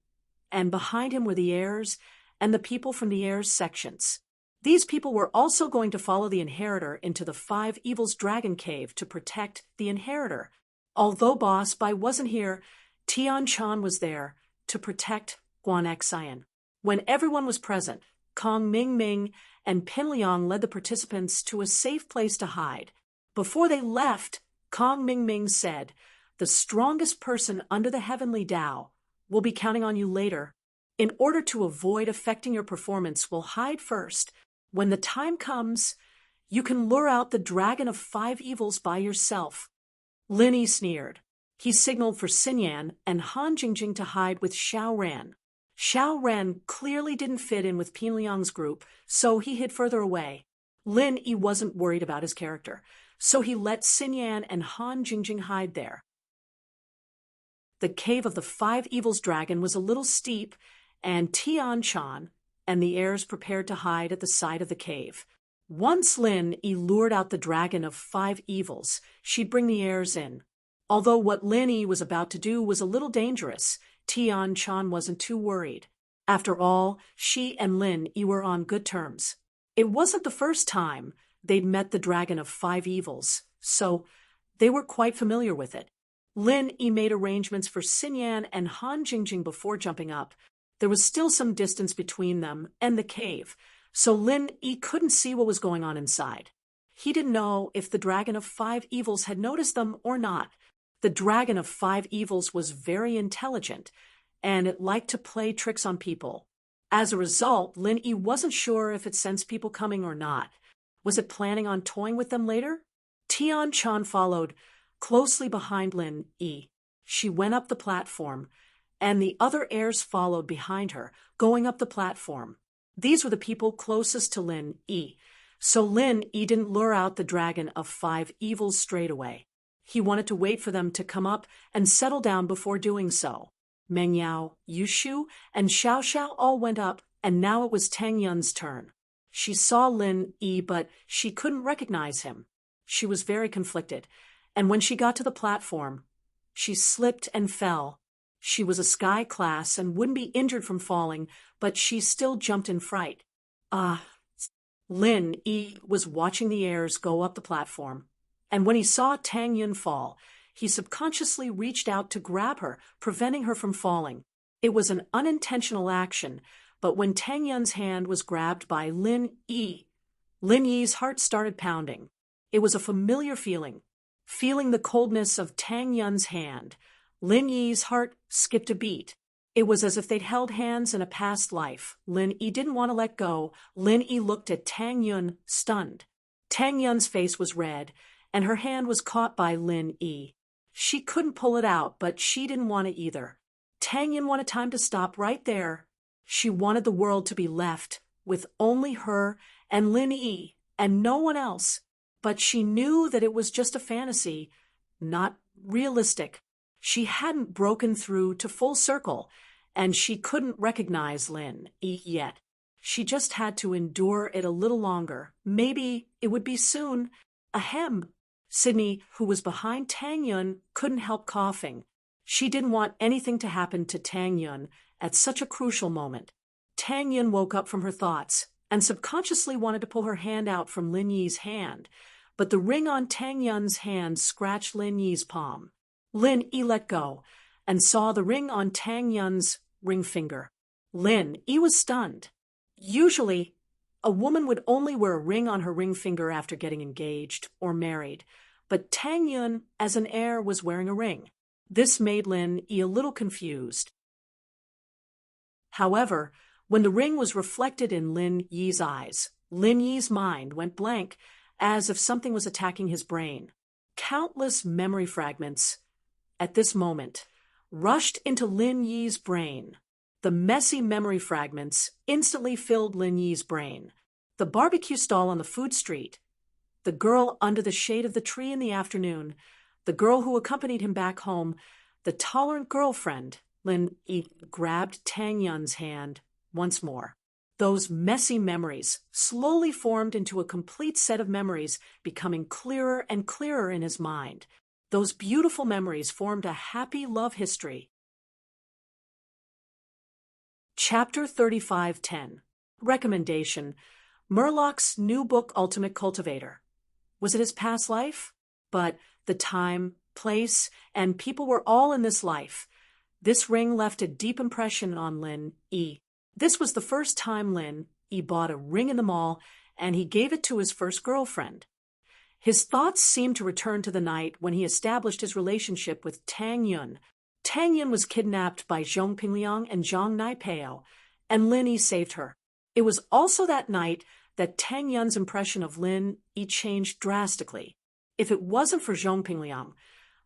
and behind him were the heirs and the people from the heirs sections. These people were also going to follow the inheritor into the Five Evils Dragon Cave to protect the inheritor. Although Boss Bai wasn't here, Tian Chan was there to protect Guan Xian. When everyone was present, Kong Ming Ming and Pin Liang led the participants to a safe place to hide. Before they left, Kong Ming Ming said, The strongest person under the heavenly Tao will be counting on you later. In order to avoid affecting your performance, we'll hide first. When the time comes, you can lure out the dragon of 5 evils by yourself. Lin Yi sneered. He signaled for Xinyan and Han Jingjing to hide with Xiao Ran. Xiao Ran clearly didn't fit in with Pin Liang's group, so he hid further away. Lin Yi wasn't worried about his character, so he let Xinyan and Han Jingjing hide there. The cave of the 5 evils dragon was a little steep, and Tian Chan and the heirs prepared to hide at the side of the cave. Once Lin Yi lured out the dragon of 5 evils, she'd bring the heirs in. Although what Lin Yi was about to do was a little dangerous, Tian Chan wasn't too worried. After all, she and Lin Yi were on good terms. It wasn't the first time they'd met the dragon of 5 evils, so they were quite familiar with it. Lin Yi made arrangements for Xinyan and Han Jingjing before jumping up. There was still some distance between them and the cave, so Lin Yi couldn't see what was going on inside. He didn't know if the dragon of 5 evils had noticed them or not. The dragon of 5 evils was very intelligent, and it liked to play tricks on people. As a result, Lin Yi wasn't sure if it sensed people coming or not. Was it planning on toying with them later? Tian Chan followed closely behind Lin Yi. She went up the platform, and the other heirs followed behind her, going up the platform. These were the people closest to Lin Yi, so Lin Yi didn't lure out the dragon of 5 evils straight away. He wanted to wait for them to come up and settle down before doing so. Meng Yao, Yushu, and Xiao Xiao all went up, and now it was Tang Yun's turn. She saw Lin Yi, but she couldn't recognize him. She was very conflicted, and when she got to the platform, she slipped and fell. She was a sky class and wouldn't be injured from falling, but she still jumped in fright. Lin Yi was watching the heirs go up the platform, and when he saw Tang Yun fall, he subconsciously reached out to grab her, preventing her from falling. It was an unintentional action, but when Tang Yun's hand was grabbed by Lin Yi's heart started pounding. It was a familiar feeling. Feeling the coldness of Tang Yun's hand, Lin Yi's heart skipped a beat. It was as if they'd held hands in a past life. Lin Yi didn't want to let go. Lin Yi looked at Tang Yun, stunned. Tang Yun's face was red, and her hand was caught by Lin Yi. She couldn't pull it out, but she didn't want it either. Tang Yun wanted time to stop right there. She wanted the world to be left with only her and Lin Yi and no one else. But she knew that it was just a fantasy, not realistic. She hadn't broken through to full circle, and she couldn't recognize Lin Yi yet. She just had to endure it a little longer. Maybe it would be soon. Ahem. Sydney, who was behind Tang Yun, couldn't help coughing. She didn't want anything to happen to Tang Yun at such a crucial moment. Tang Yun woke up from her thoughts and subconsciously wanted to pull her hand out from Lin Yi's hand, but the ring on Tang Yun's hand scratched Lin Yi's palm. Lin Yi let go and saw the ring on Tang Yun's ring finger. Lin Yi was stunned. Usually, a woman would only wear a ring on her ring finger after getting engaged or married, but Tang Yun, as an heir, was wearing a ring. This made Lin Yi a little confused. However, when the ring was reflected in Lin Yi's eyes, Lin Yi's mind went blank, as if something was attacking his brain. Countless memory fragments, at this moment, rushed into Lin Yi's brain. The messy memory fragments instantly filled Lin Yi's brain. The barbecue stall on the food street, the girl under the shade of the tree in the afternoon, the girl who accompanied him back home, the tolerant girlfriend. Lin Yi grabbed Tang Yun's hand once more. Those messy memories slowly formed into a complete set of memories, becoming clearer and clearer in his mind. Those beautiful memories formed a happy love history. Chapter 35:10. Recommendation: Murlock's new book Ultimate Cultivator. Was it his past life? But the time, place, and people were all in this life. This ring left a deep impression on Lin E. This was the first time Lin E bought a ring in the mall, and he gave it to his first girlfriend. His thoughts seemed to return to the night when he established his relationship with Tang Yun. Tang Yun was kidnapped by Zhong Pingliang and Zhang Naipeo, and Lin Yi saved her. It was also that night that Tang Yun's impression of Lin Yi changed drastically. If it wasn't for Zhong Pingliang,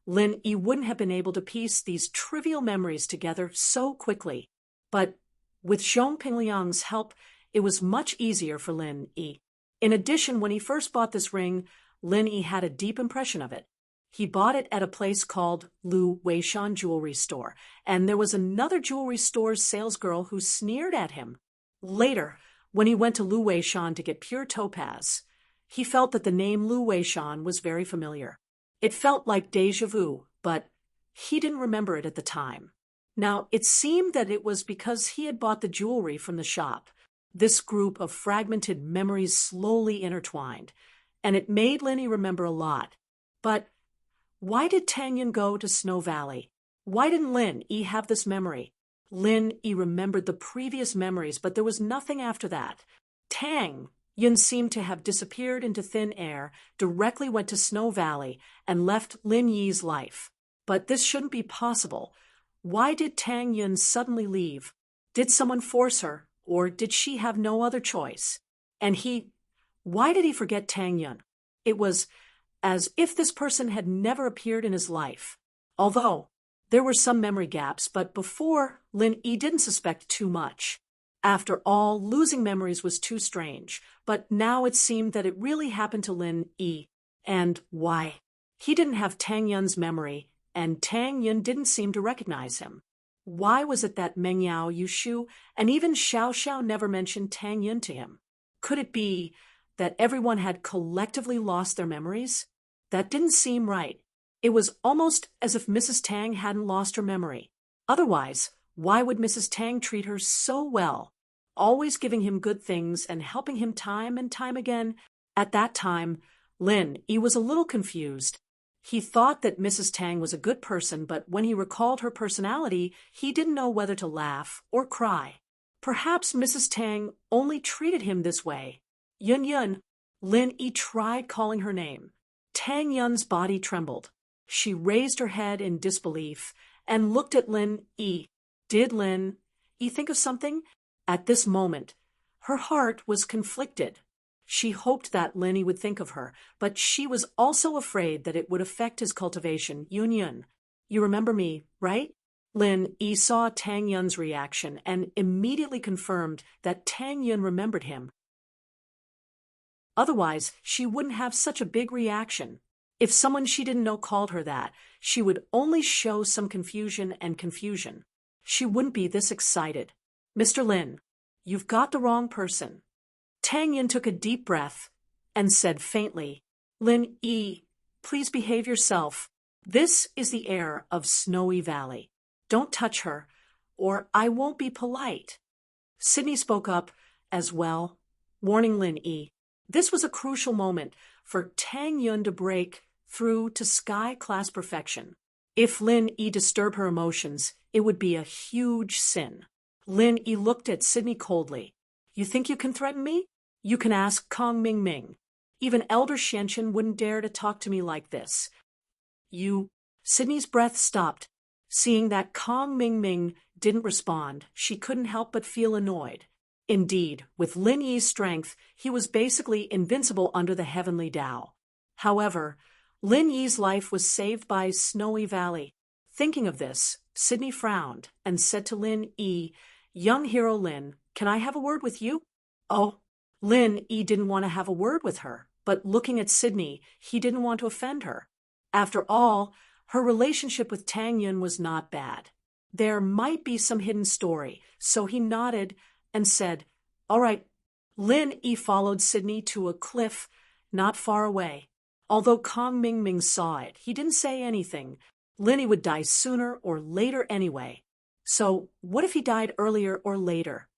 Lin Yi wouldn't have been able to piece these trivial memories together so quickly. But with Zhong Pingliang's help, it was much easier for Lin Yi. In addition, when he first bought this ring, Lin Yi had a deep impression of it. He bought it at a place called Lu Weishan Jewelry Store, and there was another jewelry store's salesgirl who sneered at him. Later, when he went to Lu Weishan to get pure topaz, he felt that the name Lu Weishan was very familiar. It felt like déjà vu, but he didn't remember it at the time. Now, it seemed that it was because he had bought the jewelry from the shop. This group of fragmented memories slowly intertwined, and it made Lin Yi remember a lot. But why did Tang Yun go to Snow Valley? Why didn't Lin Yi have this memory? Lin Yi remembered the previous memories, but there was nothing after that. Tang Yun seemed to have disappeared into thin air, directly went to Snow Valley, and left Lin Yi's life. But this shouldn't be possible. Why did Tang Yun suddenly leave? Did someone force her, or did she have no other choice? And why did he forget Tang Yun? It was as if this person had never appeared in his life. Although there were some memory gaps, but before, Lin Yi didn't suspect too much. After all, losing memories was too strange, but now it seemed that it really happened to Lin Yi. And why? He didn't have Tang Yun's memory, and Tang Yun didn't seem to recognize him. Why was it that Meng Yao, Yushu, and even Xiao Xiao never mentioned Tang Yun to him? Could it be that everyone had collectively lost their memories? That didn't seem right. It was almost as if Mrs. Tang hadn't lost her memory. Otherwise, why would Mrs. Tang treat her so well, always giving him good things and helping him time and time again? At that time, Lin Yi was a little confused. He thought that Mrs. Tang was a good person, but when he recalled her personality, he didn't know whether to laugh or cry. Perhaps Mrs. Tang only treated him this way. Yun Yun. Lin Yi tried calling her name. Tang Yun's body trembled. She raised her head in disbelief and looked at Lin Yi. Did Lin Yi think of something? At this moment, her heart was conflicted. She hoped that Lin Yi would think of her, but she was also afraid that it would affect his cultivation. Yun Yun, you remember me, right? Lin Yi saw Tang Yun's reaction and immediately confirmed that Tang Yun remembered him. Otherwise, she wouldn't have such a big reaction. If someone she didn't know called her that, she would only show some confusion and confusion. She wouldn't be this excited. Mr. Lin, you've got the wrong person. Tang Yun took a deep breath and said faintly, Lin Yi, please behave yourself. This is the air of Snowy Valley. Don't touch her, or I won't be polite. Sydney spoke up as well, warning Lin Yi. This was a crucial moment for Tang Yun to break through to sky-class perfection. If Lin Yi disturbed her emotions, it would be a huge sin. Lin Yi looked at Sydney coldly. You think you can threaten me? You can ask Kong Ming Ming. Even Elder Xianchen wouldn't dare to talk to me like this. Sydney's breath stopped. Seeing that Kong Ming Ming didn't respond, she couldn't help but feel annoyed. Indeed, with Lin Yi's strength, he was basically invincible under the heavenly Tao. However, Lin Yi's life was saved by Snowy Valley. Thinking of this, Sydney frowned and said to Lin Yi, Young hero Lin, can I have a word with you? Oh, Lin Yi didn't want to have a word with her, but looking at Sydney, he didn't want to offend her. After all, her relationship with Tang Yun was not bad. There might be some hidden story, so he nodded and said, All right. Lin Yi followed Sydney to a cliff not far away. Although Kong Ming Ming saw it, he didn't say anything. Lin Yi would die sooner or later anyway. So, what if he died earlier or later?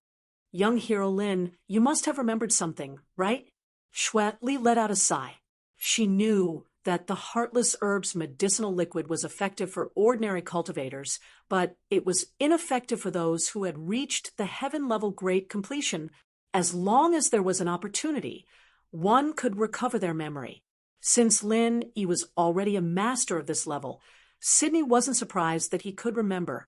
Young hero Lin, you must have remembered something, right? Xue Li let out a sigh. She knew that the heartless herb's medicinal liquid was effective for ordinary cultivators, but it was ineffective for those who had reached the heaven-level great completion. As long as there was an opportunity, one could recover their memory. Since Lin Yi was already a master of this level, Sydney wasn't surprised that he could remember.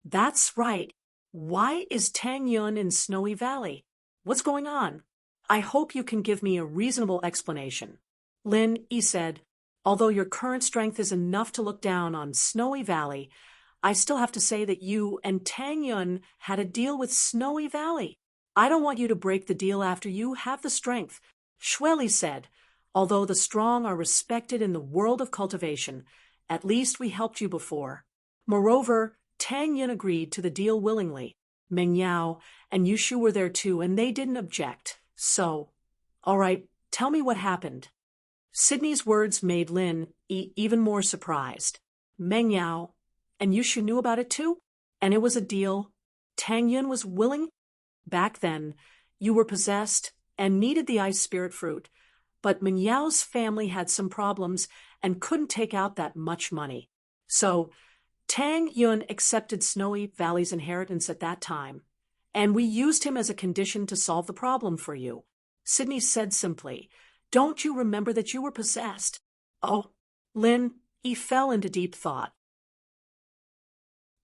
That's right. Why is Tang Yun in Snowy Valley? What's going on? I hope you can give me a reasonable explanation. Lin Yi said, although your current strength is enough to look down on Snowy Valley, I still have to say that you and Tang Yun had a deal with Snowy Valley. I don't want you to break the deal after you have the strength. Xue Li said, although the strong are respected in the world of cultivation, at least we helped you before. Moreover, Tang Yun agreed to the deal willingly. Meng Yao and Yushu were there too, and they didn't object. So, all right, tell me what happened. Sydney's words made Lin Yi even more surprised. Meng Yao and Yushu knew about it too? And it was a deal? Tang Yun was willing? Back then, you were possessed and needed the ice spirit fruit, but Meng Yao's family had some problems and couldn't take out that much money. So, Tang Yun accepted Snowy Valley's inheritance at that time, and we used him as a condition to solve the problem for you. Sydney said simply, don't you remember that you were possessed? Oh, Lin Yi fell into deep thought.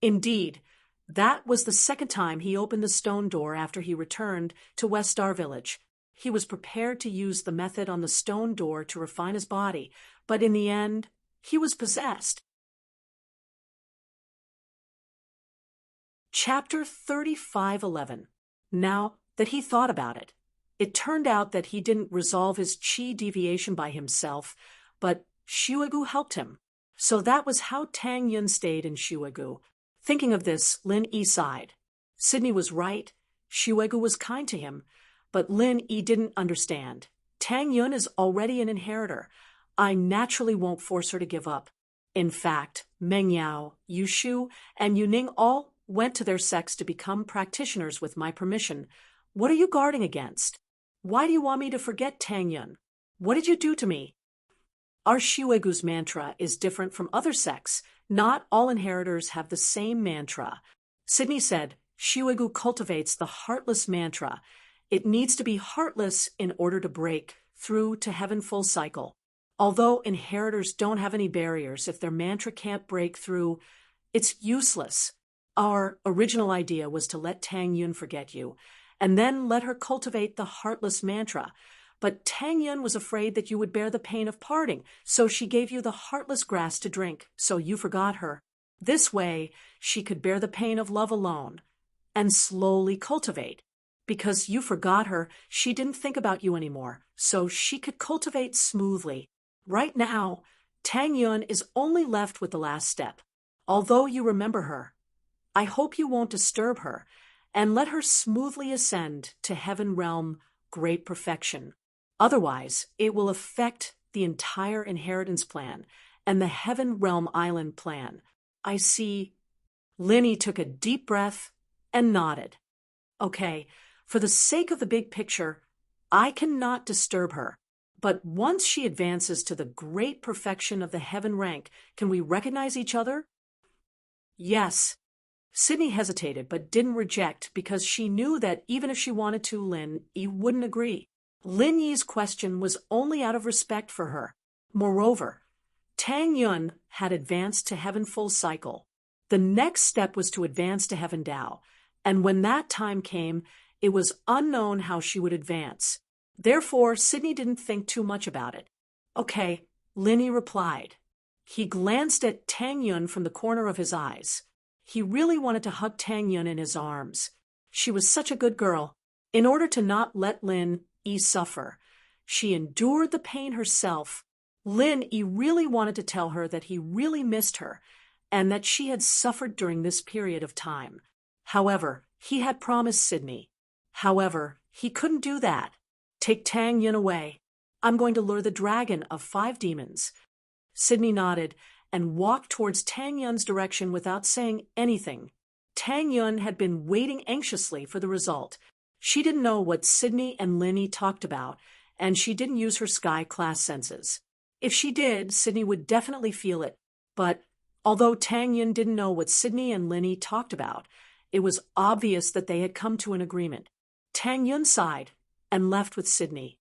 Indeed, that was the second time he opened the stone door after he returned to West Star Village. He was prepared to use the method on the stone door to refine his body, but in the end, he was possessed. Chapter 35:11. Now that he thought about it, it turned out that he didn't resolve his qi deviation by himself, but Shuegu helped him. So that was how Tang Yun stayed in Shuegu. Thinking of this, Lin Yi sighed. Sydney was right. Shuegu was kind to him, but Lin Yi didn't understand. Tang Yun is already an inheritor. I naturally won't force her to give up. In fact, Meng Yao, Yushu, and Yuning all went to their sects to become practitioners with my permission. What are you guarding against? Why do you want me to forget Tang Yun? What did you do to me? Our Shuegu's mantra is different from other sects. Not all inheritors have the same mantra. Sydney said, Shuegu cultivates the heartless mantra. It needs to be heartless in order to break through to heaven full cycle. Although inheritors don't have any barriers, if their mantra can't break through, it's useless. Our original idea was to let Tang Yun forget you, and then let her cultivate the heartless mantra. But Tang Yun was afraid that you would bear the pain of parting, so she gave you the heartless grass to drink, so you forgot her. This way, she could bear the pain of love alone, and slowly cultivate. Because you forgot her, she didn't think about you anymore, so she could cultivate smoothly. Right now, Tang Yun is only left with the last step. Although you remember her, I hope you won't disturb her, and let her smoothly ascend to heaven realm great perfection. Otherwise, it will affect the entire inheritance plan and the heaven realm island plan. I see. Lin Yi took a deep breath and nodded. Okay, for the sake of the big picture, I cannot disturb her. But once she advances to the great perfection of the heaven rank, can we recognize each other? Yes. Sydney hesitated but didn't reject because she knew that even if she wanted to, Lin Yi wouldn't agree. Lin Yi's question was only out of respect for her. Moreover, Tang Yun had advanced to heaven full cycle. The next step was to advance to heaven Dao, and when that time came, it was unknown how she would advance. Therefore, Sydney didn't think too much about it. Okay, Lin Yi replied. He glanced at Tang Yun from the corner of his eyes. He really wanted to hug Tang Yun in his arms. She was such a good girl. In order to not let Lin Yi suffer, she endured the pain herself. Lin Yi really wanted to tell her that he really missed her, and that she had suffered during this period of time. However, he had promised Sydney. However, He couldn't do that. Take Tang Yun away. I'm going to lure the dragon of 5 demons. Sydney nodded and walked towards Tang Yun's direction without saying anything. Tang Yun had been waiting anxiously for the result. She didn't know what Sydney and Linny talked about, and she didn't use her sky class senses. If she did, Sydney would definitely feel it. But although Tang Yun didn't know what Sydney and Linny talked about, it was obvious that they had come to an agreement. Tang Yun sighed and left with Sydney.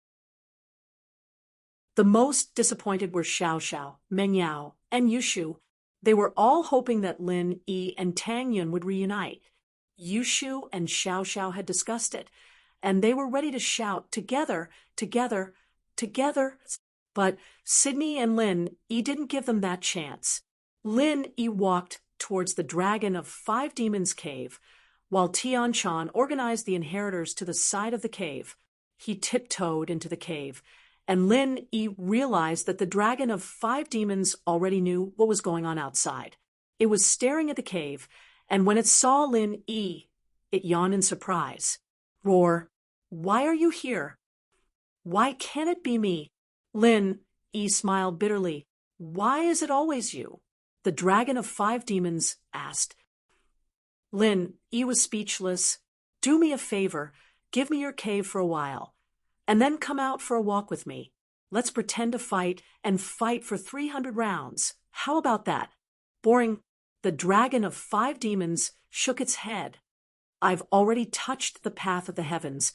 The most disappointed were Xiao Xiao, Meng Yao, and Yushu. They were all hoping that Lin Yi and Tang Yun would reunite. Yushu and Xiao Xiao had discussed it, and they were ready to shout, "Together, together, together." But Sydney and Lin Yi didn't give them that chance. Lin Yi walked towards the Dragon of 5 Demons cave, while Tian Shan organized the inheritors to the side of the cave. He tiptoed into the cave, and Lin Yi realized that the Dragon of 5 Demons already knew what was going on outside. It was staring at the cave, and when it saw Lin Yi, it yawned in surprise. "Roar, why are you here? Why can't it be me?" Lin Yi smiled bitterly. "Why is it always you?" the Dragon of 5 Demons asked. Lin Yi was speechless. "Do me a favor, give me your cave for a while, and then come out for a walk with me. Let's pretend to fight and fight for 300 rounds. How about that?" Boring. The Dragon of 5 Demons shook its head. "I've already touched the path of the heavens,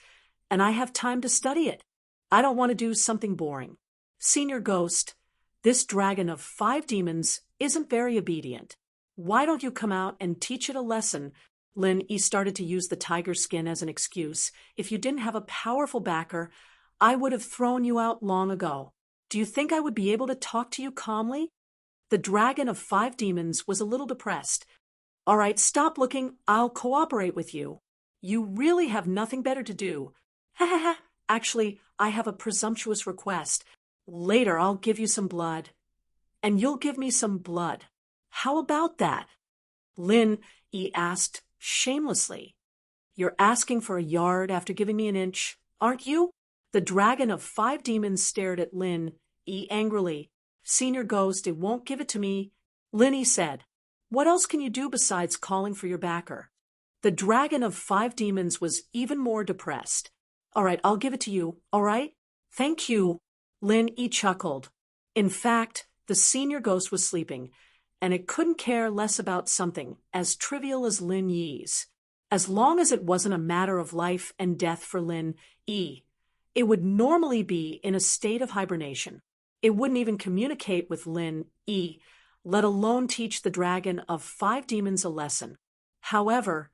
and I have time to study it. I don't want to do something boring. Senior Ghost, this Dragon of 5 Demons isn't very obedient. Why don't you come out and teach it a lesson?" Lin Yi started to use the tiger skin as an excuse. "If you didn't have a powerful backer, I would have thrown you out long ago. Do you think I would be able to talk to you calmly?" The Dragon of 5 Demons was a little depressed. "All right, stop looking. I'll cooperate with you. You really have nothing better to do." "Ha ha ha. Actually, I have a presumptuous request. Later I'll give you some blood. And you'll give me some blood. How about that?" Lin Yi asked shamelessly. "You're asking for a yard after giving me an inch, aren't you?" The Dragon of 5 Demons stared at Lin Yi angrily. "Senior Ghost, it won't give it to me." Lin Yi said, "What else can you do besides calling for your backer?" The Dragon of 5 Demons was even more depressed. "All right, I'll give it to you, all right? Thank you." Lin Yi chuckled. In fact, the Senior Ghost was sleeping, and it couldn't care less about something as trivial as Lin Yi's. As long as it wasn't a matter of life and death for Lin Yi, it would normally be in a state of hibernation. It wouldn't even communicate with Lin Yi, let alone teach the Dragon of 5 Demons a lesson. However,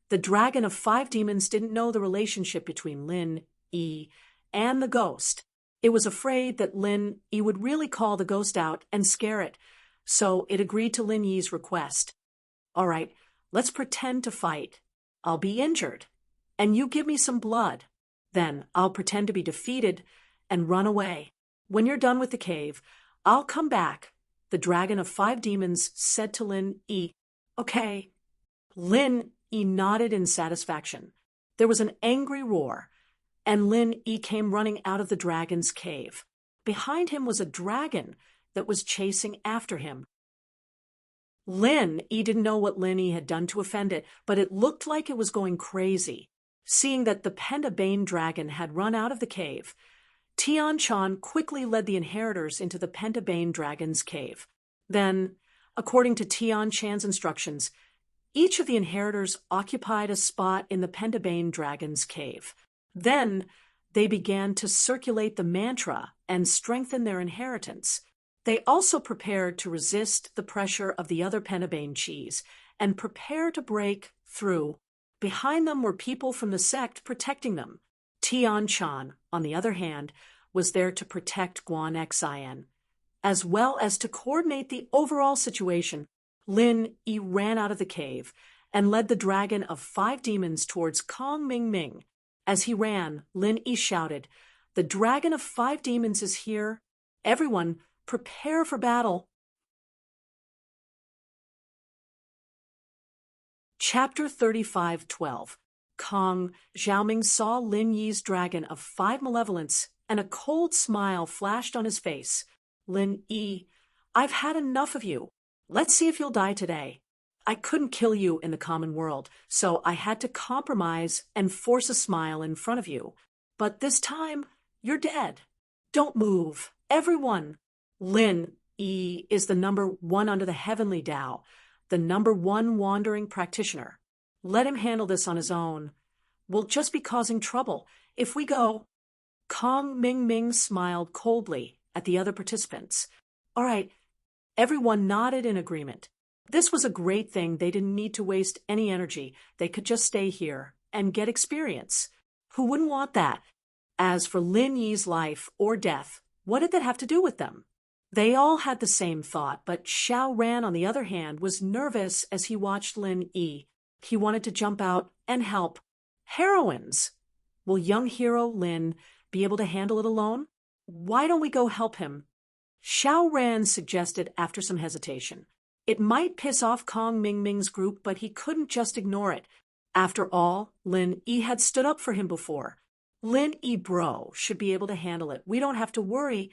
the Dragon of 5 Demons didn't know the relationship between Lin Yi and the ghost. It was afraid that Lin Yi would really call the ghost out and scare it, so it agreed to Lin Yi's request. "All right, let's pretend to fight. I'll be injured, and you give me some blood. Then I'll pretend to be defeated and run away. When you're done with the cave, I'll come back," the Dragon of 5 Demons said to Lin Yi. "Okay." Lin Yi nodded in satisfaction. There was an angry roar, and Lin Yi came running out of the dragon's cave. Behind him was a dragon that was chasing after him. Lin Yi didn't know what Lin Yi had done to offend it, but it looked like it was going crazy. Seeing that the Panda Bane dragon had run out of the cave, Tian Shan quickly led the inheritors into the Panda Bane dragon's cave. Then, according to Tian Shan's instructions, each of the inheritors occupied a spot in the Panda Bane dragon's cave. Then they began to circulate the mantra and strengthen their inheritance. They also prepared to resist the pressure of the other Panda Bane chis and prepare to break through. Behind them were people from the sect protecting them. Tian Shan, on the other hand, was there to protect Guan Xin, as well as to coordinate the overall situation. Lin Yi ran out of the cave and led the Dragon of 5 Demons towards Kong Ming Ming. As he ran, Lin Yi shouted, "The Dragon of 5 Demons is here. Everyone, prepare for battle." Chapter 35:12. Kong, Xiaoming saw Lin Yi's dragon of 5 malevolence, and a cold smile flashed on his face. Lin Yi, I've had enough of you. Let's see if you'll die today. I couldn't kill you in the common world, so I had to compromise and force a smile in front of you. But this time, you're dead. Don't move. Everyone. Lin Yi is the #1 under the heavenly Tao, the #1 wandering practitioner. Let him handle this on his own. We'll just be causing trouble if we go. Kong Ming smiled coldly at the other participants. All right, everyone nodded in agreement. This was a great thing. They didn't need to waste any energy. They could just stay here and get experience. Who wouldn't want that? As for Lin Yi's life or death, what did that have to do with them? They all had the same thought, but Xiao Ran, on the other hand, was nervous as he watched Lin Yi. He wanted to jump out and help. Heroines! Will young hero Lin be able to handle it alone? Why don't we go help him? Xiao Ran suggested after some hesitation. It might piss off Kong Ming's group, but he couldn't just ignore it. After all, Lin Yi had stood up for him before. Lin Yi bro should be able to handle it. We don't have to worry.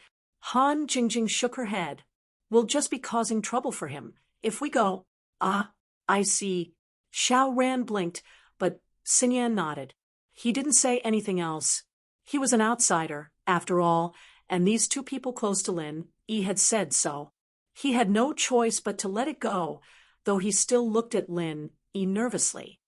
Han Jingjing shook her head. We'll just be causing trouble for him. If we go. Ah, I see. Xiao Ran blinked, but Xinyan nodded. He didn't say anything else. He was an outsider, after all, and these two people close to Lin Yi had said so. He had no choice but to let it go, though he still looked at Lin Yi nervously.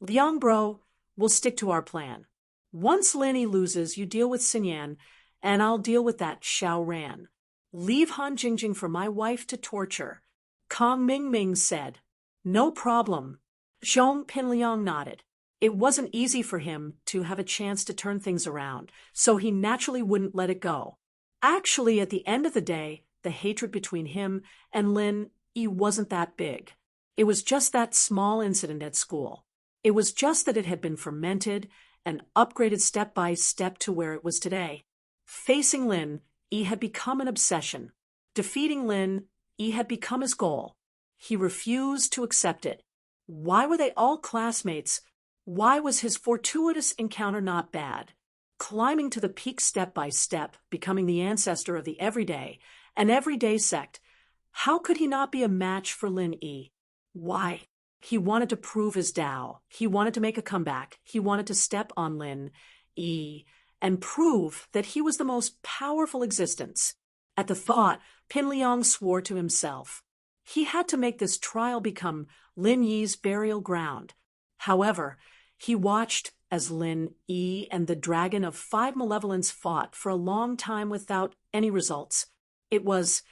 Liang bro, we'll stick to our plan. Once Lin Yi loses, you deal with Xinyan, and I'll deal with that Xiao Ran. Leave Han Jingjing for my wife to torture. Kong Ming said. No problem. Zhong Pinliang nodded. It wasn't easy for him to have a chance to turn things around, so he naturally wouldn't let it go. Actually, at the end of the day, the hatred between him and Lin Yi wasn't that big. It was just that small incident at school. It was just that it had been fermented and upgraded step by step to where it was today. Facing Lin Yi had become an obsession. Defeating Lin Yi had become his goal. He refused to accept it. Why were they all classmates? Why was his fortuitous encounter not bad? Climbing to the peak step by step, becoming the ancestor of the everyday, an everyday sect, how could he not be a match for Lin Yi? Why? He wanted to prove his Tao. He wanted to make a comeback. He wanted to step on Lin Yi and prove that he was the most powerful existence. At the thought, Pin Liang swore to himself. He had to make this trial become Lin Yi's burial ground. However, he watched as Lin Yi and the Dragon of 5 Malevolence fought for a long time without any results. It was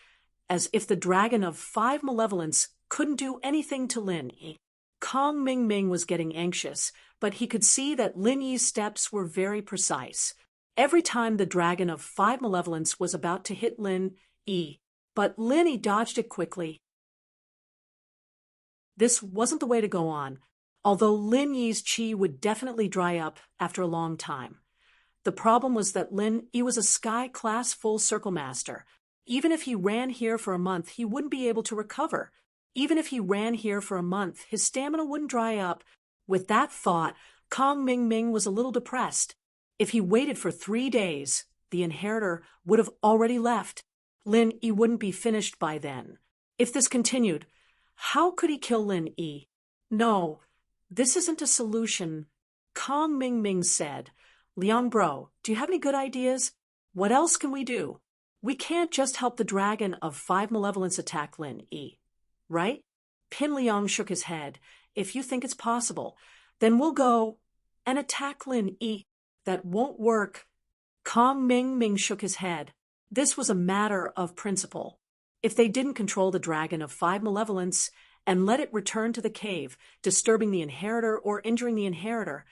as if the Dragon of 5 Malevolence couldn't do anything to Lin Yi. Kong Ming was getting anxious, but he could see that Lin Yi's steps were very precise. Every time the Dragon of 5 Malevolence was about to hit Lin Yi, but Lin Yi dodged it quickly. This wasn't the way to go on, although Lin Yi's chi would definitely dry up after a long time. The problem was that Lin Yi was a sky-class full-circle master. Even if he ran here for a month, he wouldn't be able to recover. Even if he ran here for a month, his stamina wouldn't dry up. With that thought, Kong Ming was a little depressed. If he waited for 3 days, the inheritor would have already left. Lin Yi wouldn't be finished by then. If this continued, how could he kill Lin Yi? No, this isn't a solution. Kong Ming said, Liang bro, do you have any good ideas? What else can we do? We can't just help the Dragon of 5 Malevolence attack Lin Yi, right? Pin Liang shook his head. If you think it's possible, then we'll go and attack Lin Yi. That won't work. Kong Ming shook his head. This was a matter of principle. If they didn't control the Dragon of 5 Malevolence and let it return to the cave, disturbing the inheritor or injuring the inheritor,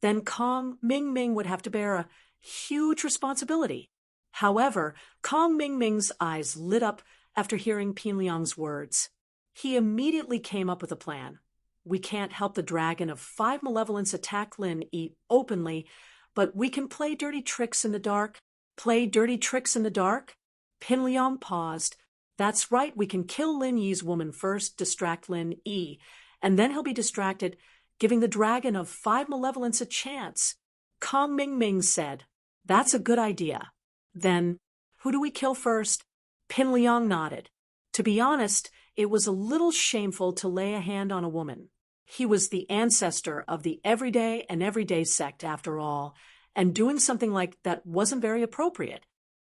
then Kong Ming would have to bear a huge responsibility. However, Kong Ming's eyes lit up after hearing Pin Liang's words. He immediately came up with a plan. We can't help the Dragon of 5 Malevolence attack Lin Yi openly, but we can play dirty tricks in the dark. Play dirty tricks in the dark? Pin Liang paused. That's right, we can kill Lin Yi's woman first, distract Lin Yi, and then he'll be distracted, giving the dragon of 5 malevolence a chance. Kong Ming Ming said, "That's a good idea." Then, "Who do we kill first?" Pin Liang nodded. To be honest, it was a little shameful to lay a hand on a woman. He was the ancestor of the everyday and everyday sect, after all, and doing something like that wasn't very appropriate.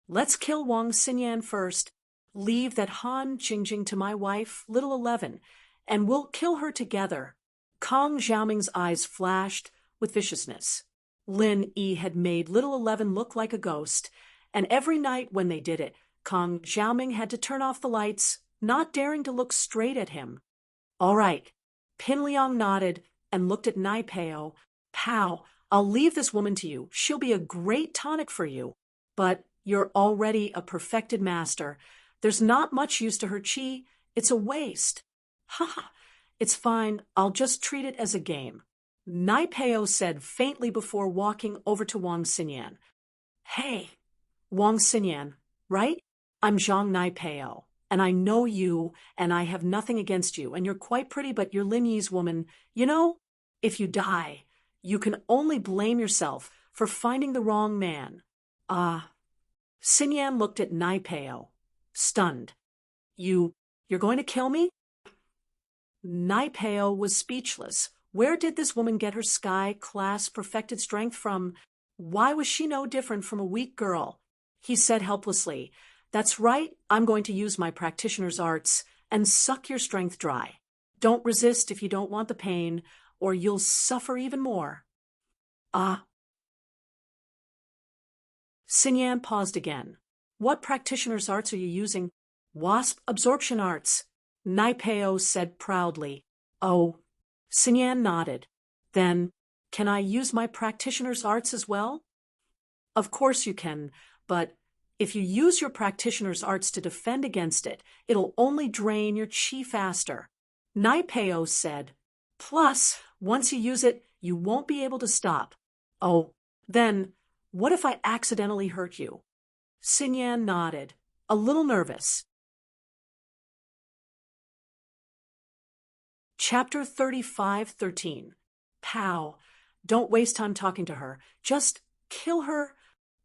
"Let's kill Wang Xinyan first. Leave that Han Jingjing to my wife, Little 11, and we'll kill her together." Kong Xiaoming's eyes flashed with viciousness. Lin Yi had made Little 11 look like a ghost, and every night when they did it, Kong Xiaoming had to turn off the lights, not daring to look straight at him. "All right." Pin Liang nodded and looked at Nai Peo. "Pow, I'll leave this woman to you. She'll be a great tonic for you. But you're already a perfected master. There's not much use to her chi. It's a waste." "Ha ha, it's fine. I'll just treat it as a game," Nai Peo said faintly before walking over to Wang Xinyan. "Hey, Wang Xinyan, right? I'm Zhang Nai Peo, and I know you, and I have nothing against you, and you're quite pretty, but you're Lin Yi's woman. You know, if you die, you can only blame yourself for finding the wrong man." Xinyan looked at Nai Peo, stunned. You're going to kill me?" Nai Peo was speechless. Where did this woman get her sky-class perfected strength from? Why was she no different from a weak girl? He said helplessly, "That's right, I'm going to use my practitioner's arts and suck your strength dry. Don't resist if you don't want the pain, or you'll suffer even more." Xinyan paused again. "What practitioner's arts are you using?" "Wasp absorption arts," Nai Peo said proudly. "Oh." Xinyan nodded. "Then, can I use my practitioner's arts as well?" "Of course you can, but if you use your practitioner's arts to defend against it, it'll only drain your chi faster," Nai Peo said. "Plus, once you use it, you won't be able to stop." "Oh, then, what if I accidentally hurt you?" Xinyan nodded, a little nervous. Chapter 35:13. Pow. Don't waste time talking to her. Just kill her.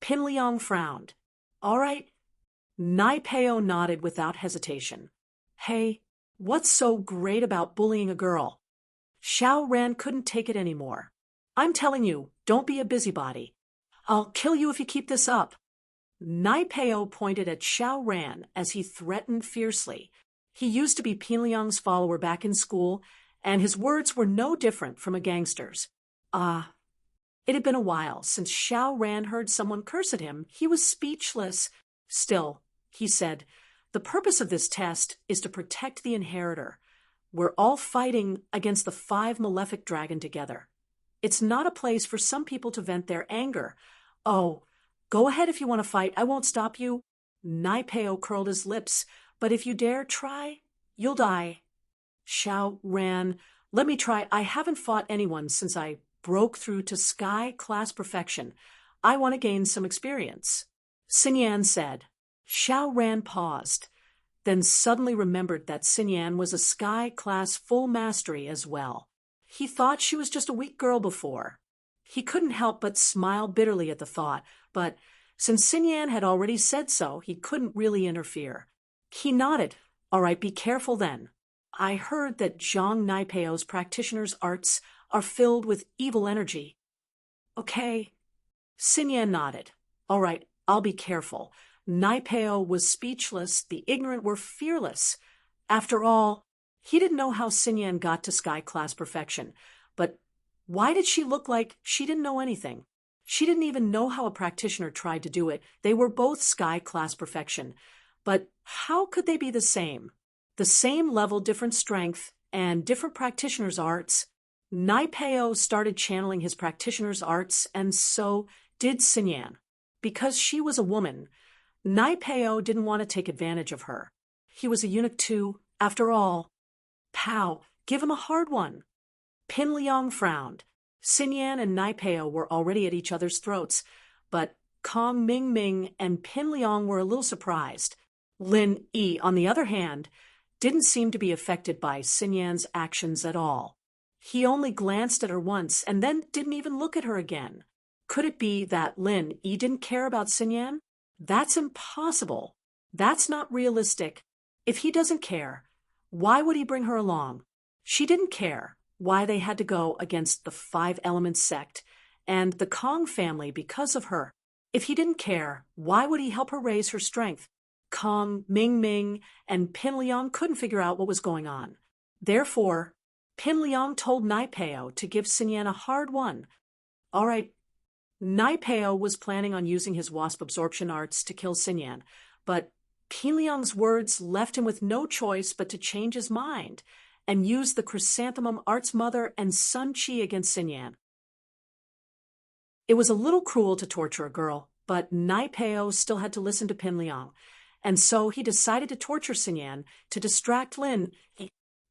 Pin Liang frowned. "All right." Nai Peo nodded without hesitation. "Hey, what's so great about bullying a girl?" Xiao Ran couldn't take it anymore. "I'm telling you, don't be a busybody. I'll kill you if you keep this up." Nai Peo pointed at Xiao Ran as he threatened fiercely. He used to be Pin Liang's follower back in school, and his words were no different from a gangster's. It had been a while since Xiao Ran heard someone curse at him. He was speechless. "Still," he said, "the purpose of this test is to protect the inheritor. We're all fighting against the 5 malefic dragon together. It's not a place for some people to vent their anger. Oh, go ahead if you want to fight. I won't stop you." Nai Peo curled his lips. "But if you dare try, you'll die." Xiao Ran, "Let me try. I haven't fought anyone since I broke through to sky-class perfection. I want to gain some experience." Xinyan said. Xiao Ran paused, then suddenly remembered that Xinyan was a sky-class full mastery as well. He thought she was just a weak girl before. He couldn't help but smile bitterly at the thought, but since Xinyan had already said so, he couldn't really interfere. He nodded. "All right, be careful then. I heard that Zhang Nai Peo's practitioner's arts are filled with evil energy." "Okay." Xinyan nodded. "All right, I'll be careful." Nai Peo was speechless. The ignorant were fearless. After all, he didn't know how Xinyan got to sky-class perfection. But why did she look like she didn't know anything? She didn't even know how a practitioner tried to do it. They were both sky-class perfection. But how could they be the same? The same level, different strength, and different practitioner's arts. Nai Peo started channeling his practitioner's arts, and so did Xinyan. Because she was a woman, Nai Peo didn't want to take advantage of her. He was a eunuch too, after all. "Pow, give him a hard one." Pin Liang frowned. Xinyan and Nai Peo were already at each other's throats, but Kong Ming Ming and Pin Liang were a little surprised. Lin Yi, on the other hand, didn't seem to be affected by Xinyan's actions at all. He only glanced at her once and then didn't even look at her again. Could it be that Lin Yi didn't care about Xinyan? That's impossible. That's not realistic. If he doesn't care, why would he bring her along? She didn't care why they had to go against the Five Elements sect and the Kong family because of her. If he didn't care, why would he help her raise her strength? Kong, Ming Ming, and Pin Liang couldn't figure out what was going on. Therefore, Pin Liang told Nai Peo to give Xinyan a hard one. All right, Nai Peo was planning on using his wasp absorption arts to kill Xinyan, but Pin Liang's words left him with no choice but to change his mind and use the chrysanthemum arts mother and sun chi against Xinyan. It was a little cruel to torture a girl, but Nai Peo still had to listen to Pin Liang, and so he decided to torture Xinyan to distract Lin.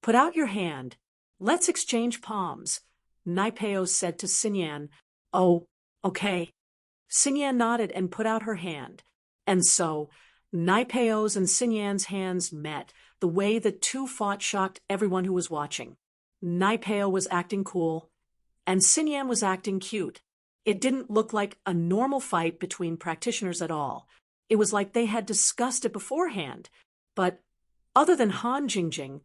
Put out your hand. Let's exchange palms, Nai Peo said to Xinyan. Oh, okay. Xinyan nodded and put out her hand, and so Nai Peo's and Xinyan's hands met. The way the two fought shocked everyone who was watching. Nai Peo was acting cool, and Xinyan was acting cute. It didn't look like a normal fight between practitioners at all. It was like they had discussed it beforehand. But other than Han Jingjing,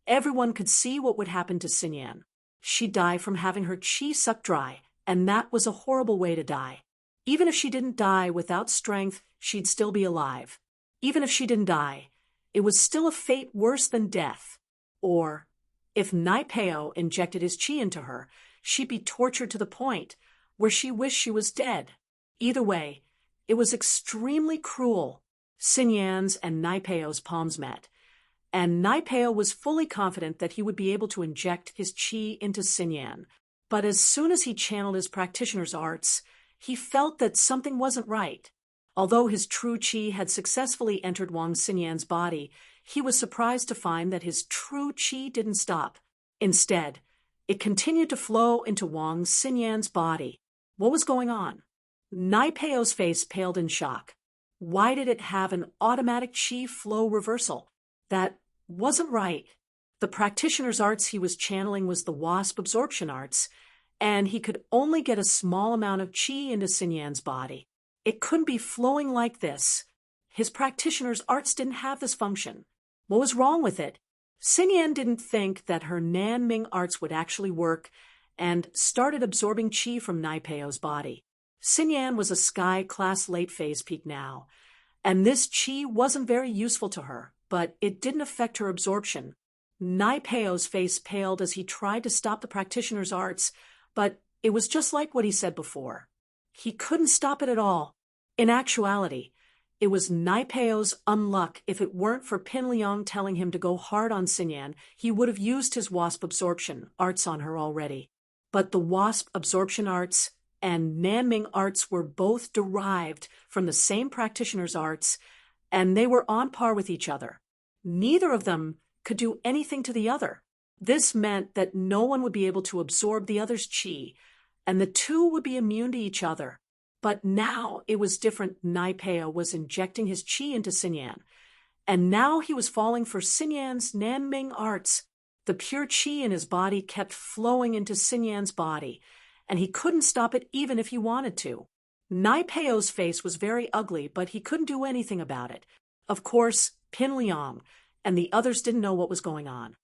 everyone could see what would happen to Xinyan. She'd die from having her qi sucked dry, and that was a horrible way to die. Even if she didn't die without strength, she'd still be alive. Even if she didn't die, it was still a fate worse than death. Or, if Nai Peo injected his qi into her, she'd be tortured to the point where she wished she was dead. Either way, it was extremely cruel. Xinyan's and Nai Peo's palms met, and Nai Peo was fully confident that he would be able to inject his qi into Xinyan. But as soon as he channeled his practitioner's arts, he felt that something wasn't right. Although his true qi had successfully entered Wang Xinyan's body, he was surprised to find that his true qi didn't stop. Instead, it continued to flow into Wang Xinyan's body. What was going on? Nai Peo's face paled in shock. Why did it have an automatic qi flow reversal? That wasn't right. The practitioner's arts he was channeling was the wasp absorption arts, and he could only get a small amount of qi into Xinyan's body. It couldn't be flowing like this. His practitioner's arts didn't have this function. What was wrong with it? Xinyan didn't think that her Nan Ming arts would actually work and started absorbing qi from Nai Peo's body. Xinyan was a sky class late phase peak now, and this qi wasn't very useful to her, but it didn't affect her absorption. Nai Peo's face paled as he tried to stop the practitioner's arts, but it was just like what he said before. He couldn't stop it at all. In actuality, it was Nai Peo's unluck. If it weren't for Pin Liang telling him to go hard on Xinyan, he would have used his wasp absorption arts on her already. But the wasp absorption arts and Nanming arts were both derived from the same practitioner's arts, and they were on par with each other. Neither of them could do anything to the other. This meant that no one would be able to absorb the other's qi, and the two would be immune to each other. But now it was different. Nai Peo was injecting his qi into Xinyan, and now he was falling for Xinyan's Nanming arts. The pure qi in his body kept flowing into Xinyan's body, and he couldn't stop it even if he wanted to. Nai Peo's face was very ugly, but he couldn't do anything about it. Of course, Pin Liang and the others didn't know what was going on.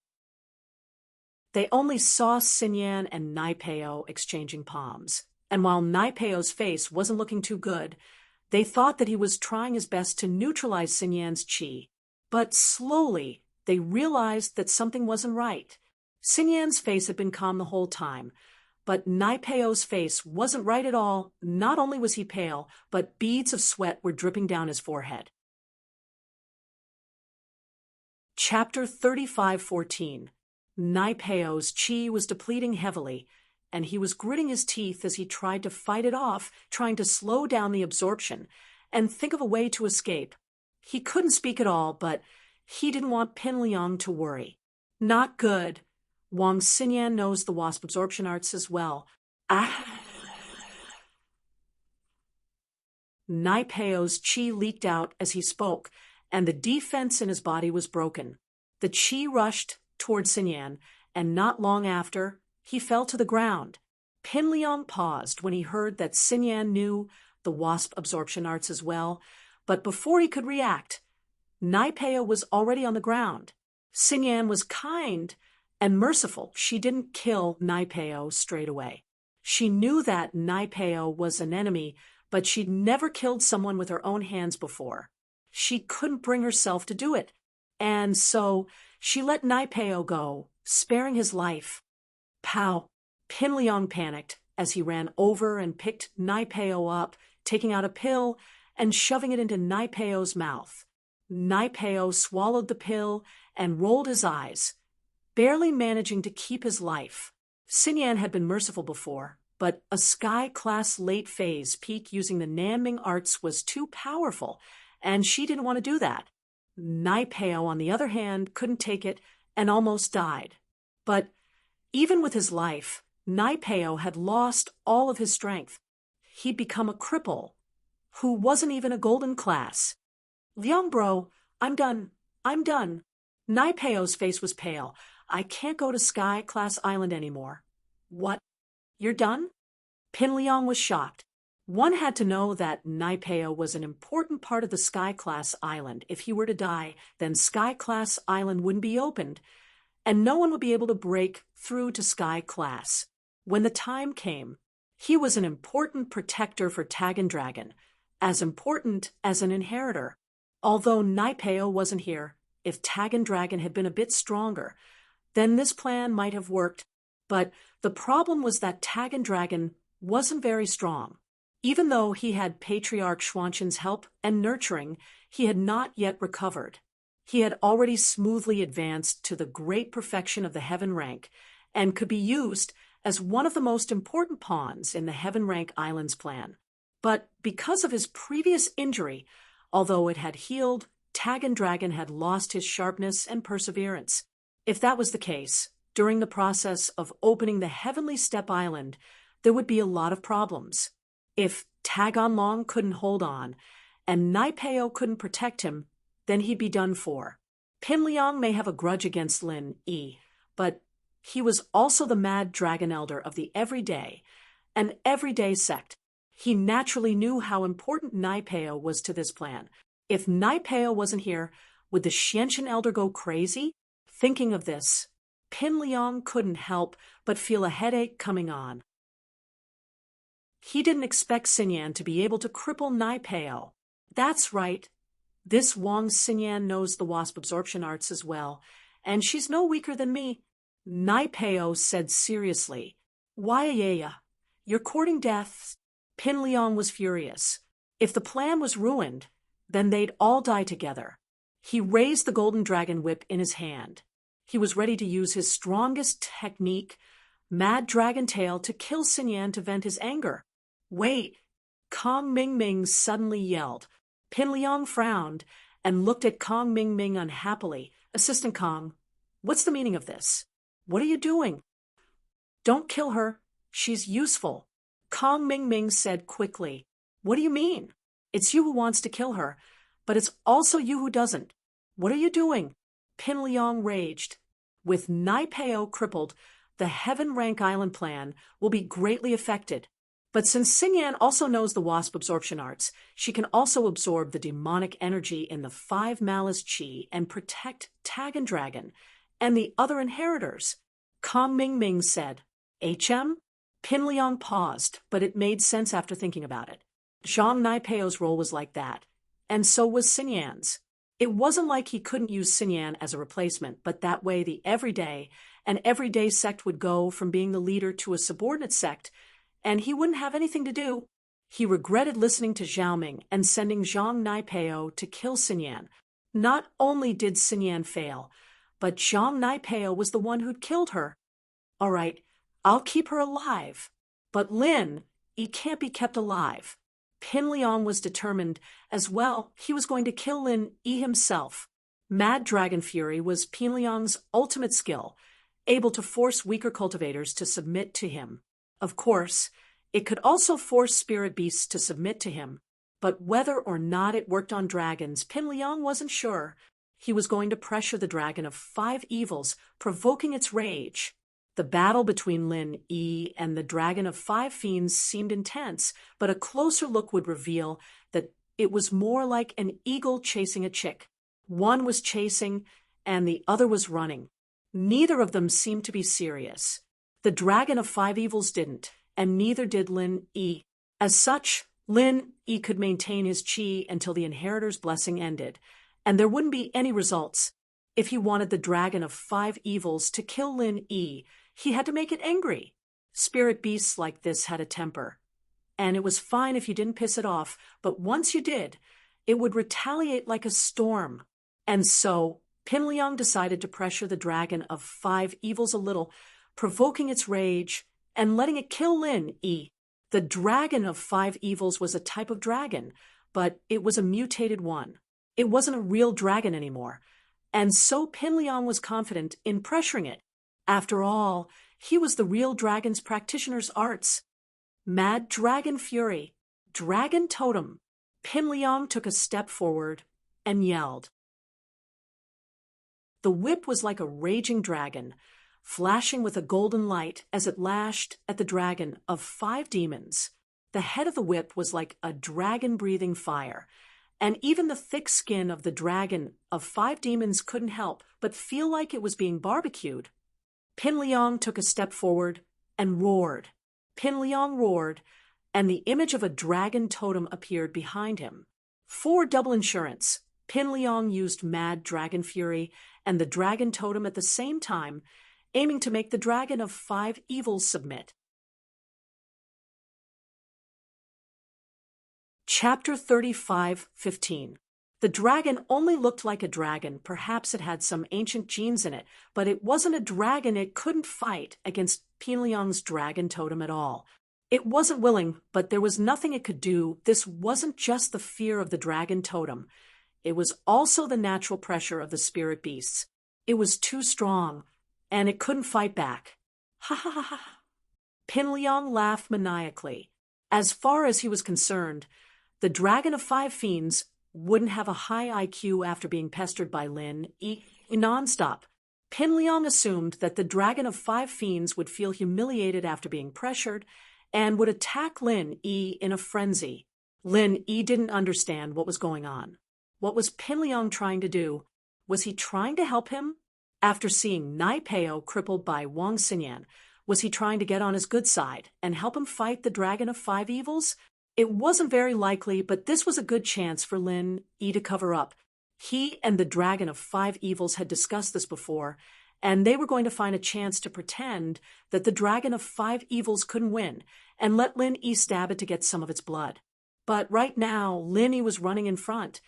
They only saw Xinyan and Nai Peo exchanging palms, and while Nai Peo's face wasn't looking too good, they thought that he was trying his best to neutralize Xinyan's qi. But slowly, they realized that something wasn't right. Xinyan's face had been calm the whole time, but Nai Peo's face wasn't right at all. Not only was he pale, but beads of sweat were dripping down his forehead. Chapter 35:14. Nai Peo's qi was depleting heavily, and he was gritting his teeth as he tried to fight it off, trying to slow down the absorption and think of a way to escape. He couldn't speak at all, but he didn't want Pin Liang to worry. Not good. Wang Xinyan knows the wasp absorption arts as well. Nai Peo's qi leaked out as he spoke, and the defense in his body was broken. The qi rushed toward Xinyan, and not long after, he fell to the ground. Pin Liang paused when he heard that Xin Yan knew the wasp absorption arts as well, but before he could react, Nai Peo was already on the ground. Xin Yan was kind and merciful. She didn't kill Nai Peo straight away. She knew that Nai Peo was an enemy, but she'd never killed someone with her own hands before. She couldn't bring herself to do it, and so she let Nai Peo go, sparing his life. Pow! Pin Liang panicked as he ran over and picked Nai Peo up, taking out a pill and shoving it into Nai Peo's mouth. Nai Peo swallowed the pill and rolled his eyes, barely managing to keep his life. Xin Yan had been merciful before, but a sky-class late phase peak using the Nanming arts was too powerful, and she didn't want to do that. Nai Peo, on the other hand, couldn't take it and almost died. But even with his life, Nai Peo had lost all of his strength. He'd become a cripple, who wasn't even a golden class. Liang bro, I'm done. Nai Peo's face was pale. I can't go to Sky Class Island anymore. What? You're done? Pin Liang was shocked. One had to know that Nai Peo was an important part of the Sky Class Island. If he were to die, then Sky Class Island wouldn't be opened, and no one would be able to break through to Sky Class. When the time came, he was an important protector for Tagan Dragon, as important as an inheritor. Although Nai Peo wasn't here, if Tagan Dragon had been a bit stronger, then this plan might have worked. But the problem was that Tagan Dragon wasn't very strong. Even though he had Patriarch Xuanqin's help and nurturing, he had not yet recovered. He had already smoothly advanced to the great perfection of the Heaven Rank and could be used as one of the most important pawns in the Heaven Rank Islands plan. But because of his previous injury, although it had healed, Tagan Dragon had lost his sharpness and perseverance. If that was the case, during the process of opening the Heavenly Step Island, there would be a lot of problems. If Tagan Long couldn't hold on, and Nai Peo couldn't protect him, then he'd be done for. Pin Liang may have a grudge against Lin Yi, but he was also the Mad Dragon Elder of the Everyday, an everyday sect. He naturally knew how important Nai Peo was to this plan. If Nai Peo wasn't here, would the Xianqian Elder go crazy? Thinking of this, Pin Liang couldn't help but feel a headache coming on. He didn't expect Xin Yan to be able to cripple Nai Peo. That's right. This Wang Xin Yan knows the wasp absorption arts as well, and she's no weaker than me. Nai Peo said seriously, Why, you're courting death. Pin Liang was furious. If the plan was ruined, then they'd all die together. He raised the golden dragon whip in his hand. He was ready to use his strongest technique, Mad Dragon Tail, to kill Xin Yan to vent his anger. Wait! Kong Mingming suddenly yelled. Pin Liang frowned and looked at Kong Mingming unhappily. Assistant Kong, what's the meaning of this? What are you doing? Don't kill her. She's useful. Kong Mingming said quickly. What do you mean? It's you who wants to kill her, but it's also you who doesn't. What are you doing? Pin Liang raged. With Nai Peo crippled, the Heaven Rank Island plan will be greatly affected. But since Xin Yan also knows the wasp absorption arts, she can also absorb the demonic energy in the 5 Malice Chi and protect Tagan Dragon and the other inheritors. Kong Mingming said, HM? Pin Liang paused, but it made sense after thinking about it. Zhang Nai Peo's role was like that, and so was Xin Yan's. It wasn't like he couldn't use Xin Yan as a replacement, but that way the everyday sect would go from being the leader to a subordinate sect, and he wouldn't have anything to do. He regretted listening to Zhao Ming and sending Zhang Nai Peo to kill Xin Yan. Not only did Xin Yan fail, but Zhang Nai Peo was the one who'd killed her. All right, I'll keep her alive. But Lin, he can't be kept alive. Pin Liang was determined as well. He was going to kill Lin Yi himself. Mad Dragon Fury was Pin Liang's ultimate skill, able to force weaker cultivators to submit to him. Of course, it could also force spirit beasts to submit to him, but whether or not it worked on dragons, Pin Liang wasn't sure. He was going to pressure the dragon of 5 evils, provoking its rage. The battle between Lin Yi and the Dragon of Five Fiends seemed intense, but a closer look would reveal that it was more like an eagle chasing a chick. One was chasing, and the other was running. Neither of them seemed to be serious. The Dragon of Five Evils didn't, and neither did Lin Yi. As such, Lin Yi could maintain his chi until the Inheritor's blessing ended, and there wouldn't be any results. If he wanted the Dragon of Five Evils to kill Lin Yi, he had to make it angry. Spirit beasts like this had a temper, and it was fine if you didn't piss it off, but once you did, it would retaliate like a storm. And so, Pinliang decided to pressure the Dragon of Five Evils a little, provoking its rage and letting it kill Lin Yi. The Dragon of Five Evils was a type of dragon, but it was a mutated one. It wasn't a real dragon anymore, and so Pinliang was confident in pressuring it. After all, he was the real dragon's practitioner's arts. Mad Dragon Fury, Dragon Totem. Pinliang took a step forward and yelled. The whip was like a raging dragon, flashing with a golden light as it lashed at the Dragon of Five Demons. The head of the whip was like a dragon breathing fire, and even the thick skin of the Dragon of Five Demons couldn't help but feel like it was being barbecued. Pinliang took a step forward and roared. Pinliang roared, and the image of a dragon totem appeared behind him. For double insurance, Pinliang used Mad Dragon Fury and the dragon totem at the same time, aiming to make the Dragon of Five Evils submit. Chapter 35:15. The dragon only looked like a dragon. Perhaps it had some ancient genes in it, but it wasn't a dragon. It couldn't fight against Pinliang's dragon totem at all. It wasn't willing, but there was nothing it could do. This wasn't just the fear of the dragon totem. It was also the natural pressure of the spirit beasts. It was too strong, and it couldn't fight back. Ha ha ha ha. Pinliang laughed maniacally. As far as he was concerned, the Dragon of Five Fiends wouldn't have a high IQ after being pestered by Lin Yi nonstop. Pinliang assumed that the Dragon of Five Fiends would feel humiliated after being pressured and would attack Lin Yi in a frenzy. Lin Yi didn't understand what was going on. What was Pinliang trying to do? Was he trying to help him? After seeing Nai Peo crippled by Wang Xinyan, was he trying to get on his good side and help him fight the Dragon of Five Evils? It wasn't very likely, but this was a good chance for Lin Yi to cover up. He and the Dragon of Five Evils had discussed this before, and they were going to find a chance to pretend that the Dragon of Five Evils couldn't win and let Lin Yi stab it to get some of its blood. But right now, Lin Yi was running in front,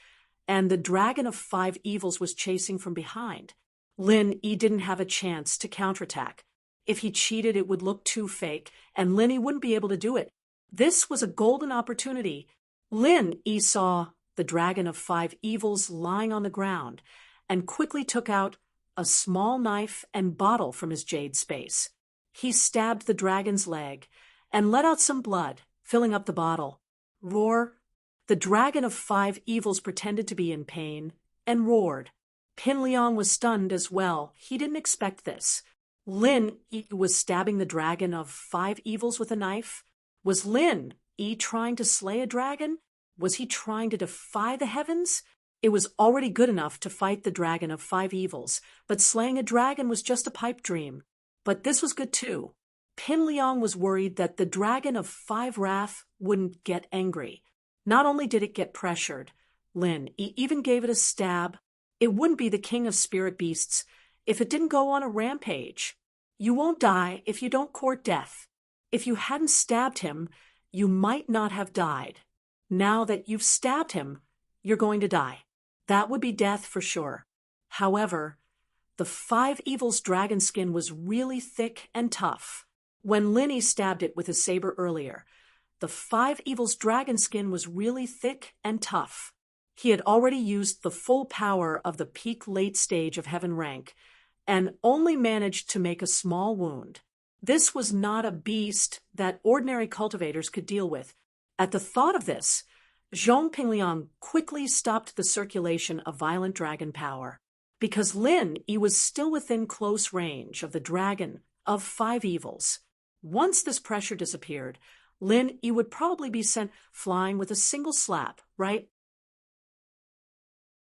and the Dragon of Five Evils was chasing from behind. Lin Yi didn't have a chance to counterattack. If he cheated, it would look too fake, and Lin Yi wouldn't be able to do it. This was a golden opportunity. Lin Yi saw the Dragon of Five Evils lying on the ground and quickly took out a small knife and bottle from his jade space. He stabbed the dragon's leg and let out some blood, filling up the bottle. Roar! The Dragon of Five Evils pretended to be in pain and roared. Pinliang was stunned as well. He didn't expect this. Lin Yi was stabbing the Dragon of Five Evils with a knife. Was Lin Yi trying to slay a dragon? Was he trying to defy the heavens? It was already good enough to fight the Dragon of Five Evils, but slaying a dragon was just a pipe dream. But this was good too. Pinliang was worried that the Dragon of Five Wrath wouldn't get angry. Not only did it get pressured, Lin Yi even gave it a stab. It wouldn't be the king of spirit beasts if it didn't go on a rampage. You won't die if you don't court death. If you hadn't stabbed him, you might not have died. Now that you've stabbed him, you're going to die. That would be death for sure. However, the Five Evils dragon skin was really thick and tough. When Lin Yi stabbed it with his saber earlier, the Five Evils dragon skin was really thick and tough. He had already used the full power of the peak late stage of heaven rank and only managed to make a small wound. This was not a beast that ordinary cultivators could deal with. At the thought of this, Zhong Pingliang quickly stopped the circulation of violent dragon power. Because Lin Yi was still within close range of the Dragon of 5 evils. Once this pressure disappeared, Lin Yi would probably be sent flying with a single slap, right?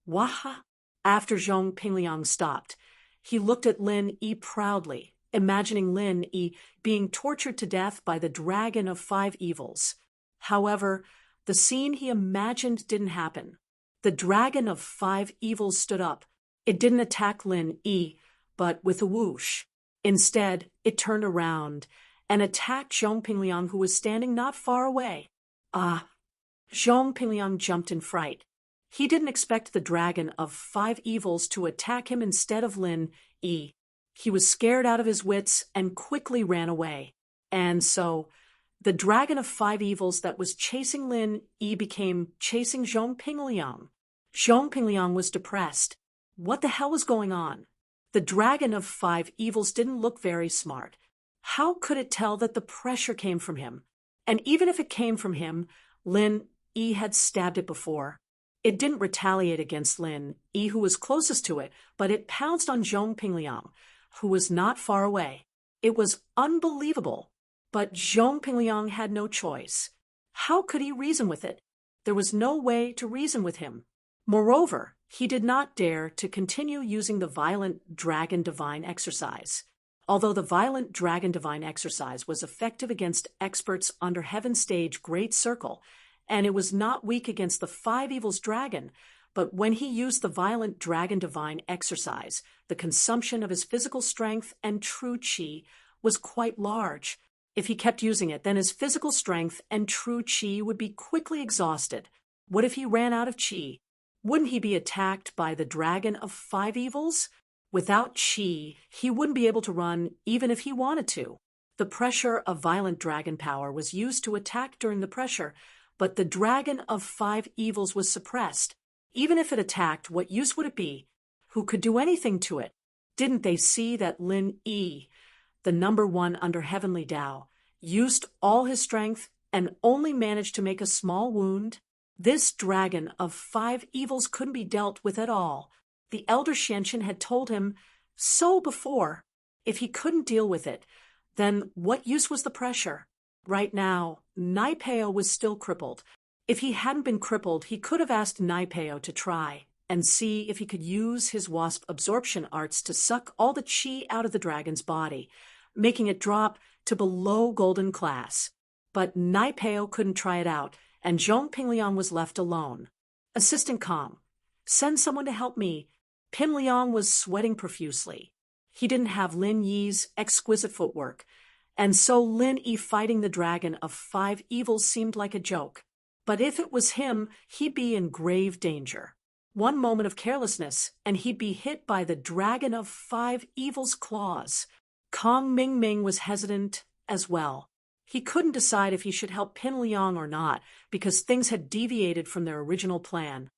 Waha! After Zhong Pingliang stopped, he looked at Lin Yi proudly, imagining Lin Yi being tortured to death by the dragon of 5 evils. However, the scene he imagined didn't happen. The dragon of 5 evils stood up. It didn't attack Lin Yi, but with a whoosh. Instead, it turned around and attacked Zhong Pingliang, who was standing not far away. Ah! Zhong Pingliang jumped in fright. He didn't expect the dragon of 5 evils to attack him instead of Lin Yi. He was scared out of his wits and quickly ran away. And so, the dragon of 5 evils that was chasing Lin Yi became chasing Zhong Pingliang. Zhong Pingliang was depressed. What the hell was going on? The dragon of 5 evils didn't look very smart. How could it tell that the pressure came from him? And even if it came from him, Lin Yi had stabbed it before. It didn't retaliate against Lin Yi, who was closest to it, but it pounced on Zhong Pingliang, who was not far away. It was unbelievable. But Zhong Pingliang had no choice. How could he reason with it? There was no way to reason with him. Moreover, he did not dare to continue using the violent dragon divine exercise. Although the violent dragon divine exercise was effective against experts under Heaven's stage Great Circle, and it was not weak against the 5 evils dragon, but when he used the violent dragon divine exercise, the consumption of his physical strength and true qi was quite large. If he kept using it, then his physical strength and true qi would be quickly exhausted. What if he ran out of qi? Wouldn't he be attacked by the dragon of 5 evils? Without qi, he wouldn't be able to run even if he wanted to. The pressure of violent dragon power was used to attack during the pressure, but the dragon of 5 evils was suppressed. Even if it attacked, what use would it be? Who could do anything to it? Didn't they see that Lin Yi, the number 1 under Heavenly Tao, used all his strength and only managed to make a small wound? This dragon of 5 evils couldn't be dealt with at all. The elder Xianqian had told him so before. If he couldn't deal with it, then what use was the pressure? Right now, Naipeo was still crippled. If he hadn't been crippled, he could have asked Naipeo to try and see if he could use his wasp absorption arts to suck all the qi out of the dragon's body, making it drop to below golden class. But Naipeo couldn't try it out, and Zhong Pingliang was left alone. Assistant Com, send someone to help me. Pingliang was sweating profusely. He didn't have Lin Yi's exquisite footwork, and so Lin Yi fighting the dragon of 5 evils seemed like a joke. But if it was him, he'd be in grave danger. One moment of carelessness, and he'd be hit by the dragon of 5 evils' claws. Kong Mingming was hesitant as well. He couldn't decide if he should help Pingliang or not, because things had deviated from their original plan.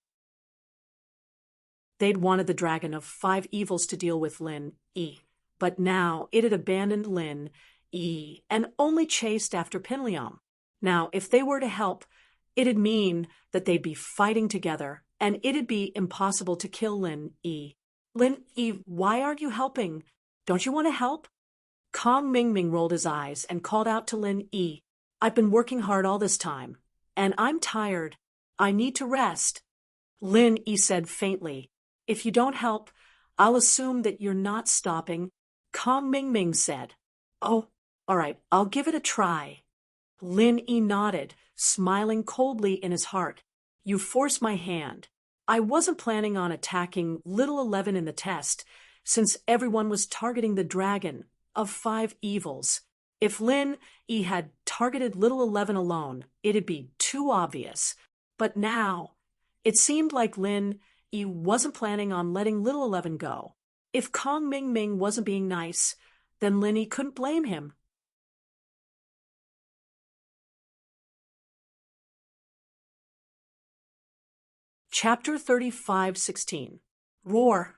They'd wanted the dragon of 5 evils to deal with Lin Yi, but now it had abandoned Lin Yi and only chased after Pingliang. Now, if they were to help, it'd mean that they'd be fighting together, and it'd be impossible to kill Lin Yi. Lin Yi, why aren't you helping? Don't you want to help? Kong Mingming rolled his eyes and called out to Lin Yi, I've been working hard all this time, and I'm tired. I need to rest. Lin Yi said faintly, if you don't help, I'll assume that you're not stopping. Kong Mingming said, oh, all right, I'll give it a try. Lin Yi nodded, smiling coldly in his heart. You forced my hand. I wasn't planning on attacking Little 11 in the test, since everyone was targeting the dragon of 5 evils. If Lin Yi had targeted Little 11 alone, it'd be too obvious. But now, it seemed like Lin Yi wasn't planning on letting Little 11 go. If Kong Mingming wasn't being nice, then Lin Yi couldn't blame him. Chapter 35:16. Roar.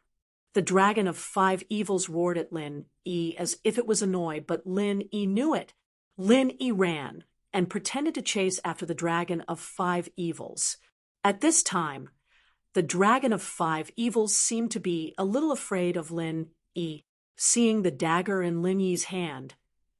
The dragon of 5 evils roared at Lin Yi as if it was annoyed, but Lin Yi knew it. Lin Yi ran and pretended to chase after the dragon of 5 evils. At this time, the dragon of 5 evils seemed to be a little afraid of Lin Yi. seeing the dagger in Lin Yi's hand.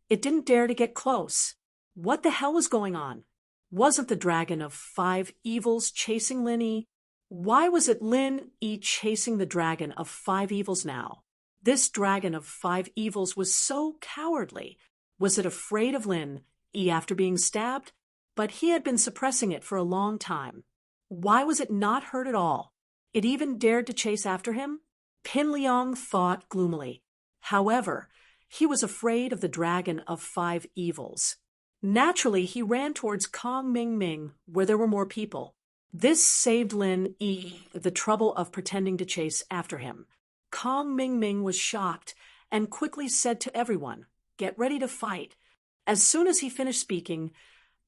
It didn't dare to get close. What the hell was going on? Wasn't the dragon of 5 evils chasing Lin Yi? Why was it Lin Yi chasing the dragon of 5 evils now? This dragon of 5 evils was so cowardly. Was it afraid of Lin Yi after being stabbed? But he had been suppressing it for a long time. Why was it not hurt at all? It even dared to chase after him? Pin Liang thought gloomily. However, he was afraid of the dragon of 5 evils. Naturally, he ran towards Kong Ming Ming, where there were more people. This saved Lin Yi the trouble of pretending to chase after him. Kong Ming Ming was shocked and quickly said to everyone, "Get ready to fight." As soon as he finished speaking,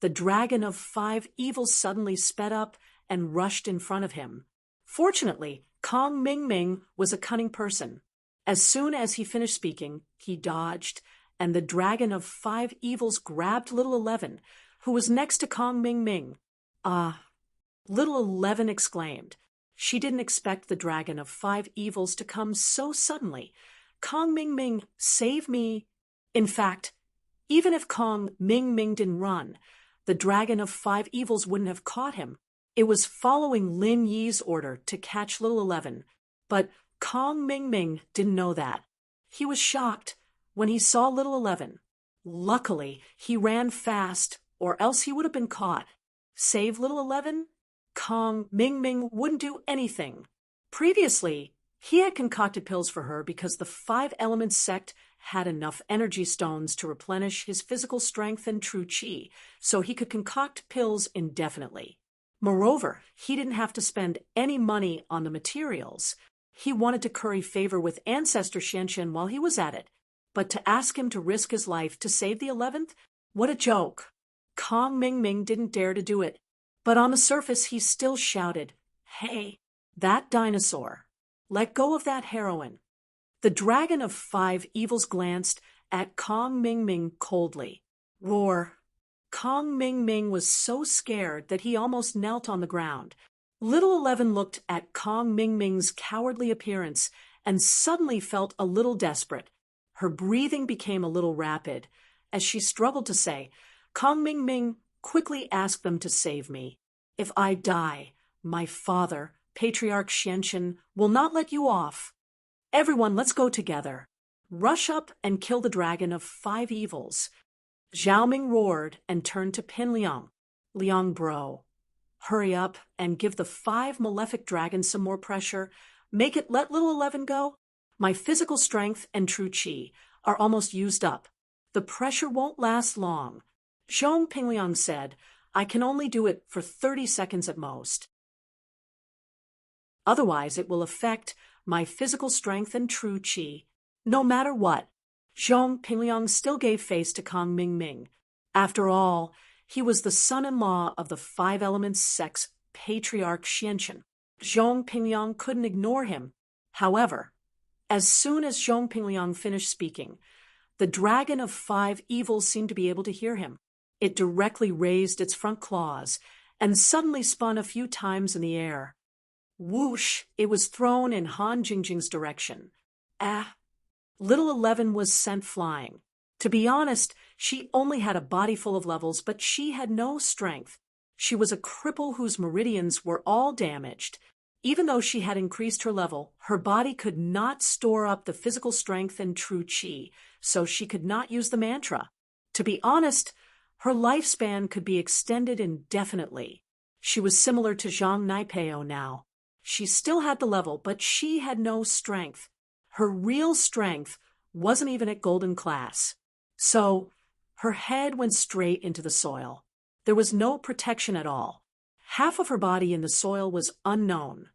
the dragon of 5 evils suddenly sped up and rushed in front of him. Fortunately, Kong Ming Ming was a cunning person. As soon as he finished speaking, he dodged, and the dragon of 5 evils grabbed Little 11, who was next to Kong Ming Ming. Little 11 exclaimed. She didn't expect the dragon of 5 evils to come so suddenly. Kong Ming Ming, save me. In fact, even if Kong Ming Ming didn't run, the dragon of 5 evils wouldn't have caught him. It was following Lin Yi's order to catch Little 11, but Kong Ming Ming didn't know that. He was shocked when he saw Little 11. Luckily, he ran fast, or else he would have been caught. Save Little 11? Kong Ming Ming wouldn't do anything. Previously, he had concocted pills for her because the 5 Elements sect had enough energy stones to replenish his physical strength and true qi, so he could concoct pills indefinitely. Moreover, he didn't have to spend any money on the materials. He wanted to curry favor with Ancestor Xianxian while he was at it, but to ask him to risk his life to save the 11th? What a joke! Kong Ming Ming didn't dare to do it, but on the surface he still shouted, "Hey, that dinosaur! Let go of that heroine!" The dragon of 5 evils glanced at Kong Ming Ming coldly. Roar! Kong Ming Ming was so scared that he almost knelt on the ground. Little 11 looked at Kong Ming Ming's cowardly appearance and suddenly felt a little desperate. Her breathing became a little rapid. As she struggled to say, Kong Ming Ming quickly asked them to save me. If I die, my father, Patriarch Xianxian, will not let you off. Everyone, let's go together. Rush up and kill the dragon of 5 evils. Zhao Ming roared and turned to Pin Liang. Liang bro, hurry up and give the 5 malefic dragons some more pressure. Make it let Little 11 go. My physical strength and true qi are almost used up. The pressure won't last long. Zhong Pingliang said, I can only do it for 30 seconds at most. Otherwise, it will affect my physical strength and true qi. No matter what, Zhong Pingliang still gave face to Kong Ming Ming. After all, he was the son-in-law of the 5 Elements sect's Patriarch Xianxian. Zhong Pingliang couldn't ignore him. However, as soon as Zhong Pingliang finished speaking, the dragon of 5 evils seemed to be able to hear him. It directly raised its front claws and suddenly spun a few times in the air. Whoosh! It was thrown in Han Jingjing's direction. Little 11 was sent flying. To be honest, she only had a body full of levels, but she had no strength. She was a cripple whose meridians were all damaged. Even though she had increased her level, her body could not store up the physical strength and true qi, so she could not use the mantra. To be honest, her lifespan could be extended indefinitely. She was similar to Zhang Naipeo now. She still had the level, but she had no strength. Her real strength wasn't even at golden class. So, her head went straight into the soil. There was no protection at all. Half of her body in the soil was unknown.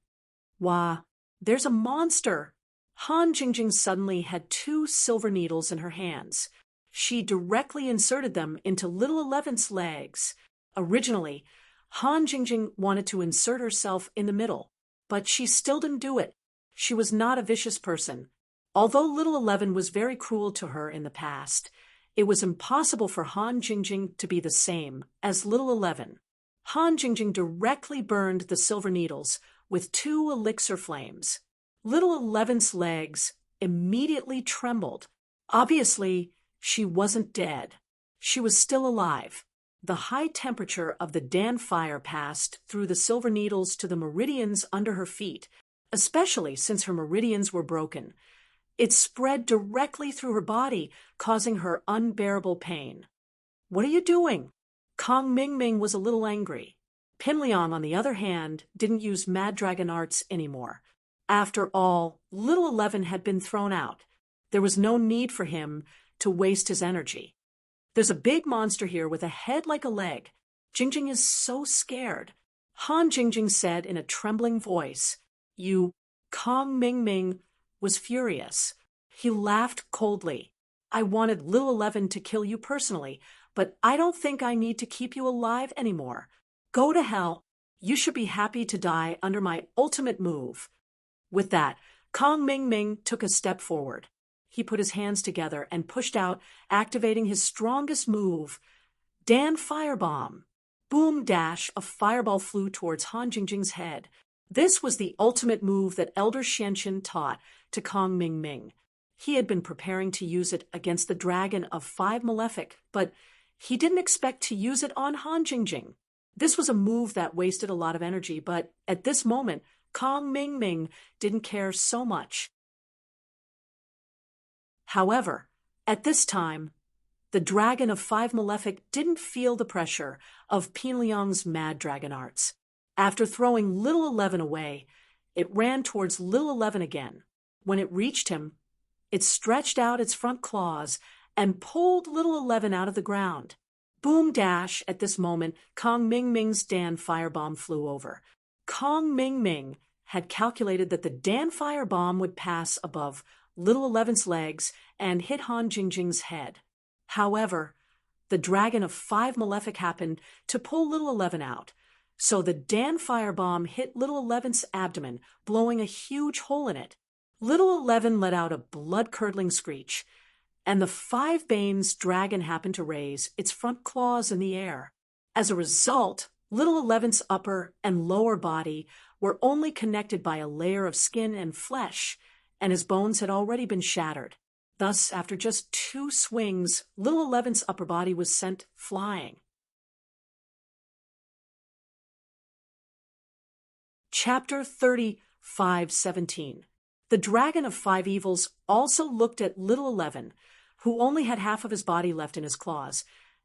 Wah, there's a monster! Han Jingjing suddenly had 2 silver needles in her hands. She directly inserted them into Little 11's legs. Originally, Han Jingjing wanted to insert herself in the middle, but she still didn't do it. She was not a vicious person. Although Little 11 was very cruel to her in the past, it was impossible for Han Jingjing to be the same as Little 11. Han Jingjing directly burned the silver needles with 2 elixir flames. Little 11's legs immediately trembled. Obviously, she wasn't dead. She was still alive. The high temperature of the Dan fire passed through the silver needles to the meridians under her feet, especially since her meridians were broken. It spread directly through her body, causing her unbearable pain. "What are you doing?" Kong Ming Ming was a little angry. Pin Liang, on the other hand, didn't use Mad Dragon arts anymore. After all, Little 11 had been thrown out. There was no need for him to waste his energy. "There's a big monster here with a head like a leg. Jingjing is so scared." Han Jingjing said in a trembling voice. "You..." Kong Ming Ming was furious. He laughed coldly. "I wanted Little 11 to kill you personally, but I don't think I need to keep you alive anymore. Go to hell. You should be happy to die under my ultimate move." With that, Kong Ming Ming took a step forward. He put his hands together and pushed out, activating his strongest move, Dan Firebomb. Boom dash, a fireball flew towards Han Jingjing's head. This was the ultimate move that Elder Xianqin taught to Kong Ming Ming. He had been preparing to use it against the Dragon of 5 Malefic, but he didn't expect to use it on Han Jingjing. This was a move that wasted a lot of energy, but at this moment, Kong Ming Ming didn't care so much. However, at this time, the Dragon of 5 Malefic didn't feel the pressure of Pin Liang's Mad Dragon arts. After throwing Little 11 away, it ran towards Little 11 again. When it reached him, it stretched out its front claws and pulled Little 11 out of the ground. Boom dash, at this moment, Kong Ming Ming's Dan Firebomb flew over. Kong Ming Ming had calculated that the Dan Firebomb would pass above Little 11's legs and hit Han Jingjing's head. However, the Dragon of 5 Malefic happened to pull Little 11 out, so the Dan Firebomb hit Little 11's abdomen, blowing a huge hole in it. Little 11 let out a blood-curdling screech, and the 5 Banes dragon happened to raise its front claws in the air. As a result, Little 11's upper and lower body were only connected by a layer of skin and flesh, and his bones had already been shattered. Thus, after just 2 swings, Little 11's upper body was sent flying. Chapter 35:17. The Dragon of 5 Evils also looked at Little 11, who only had half of his body left in his claws,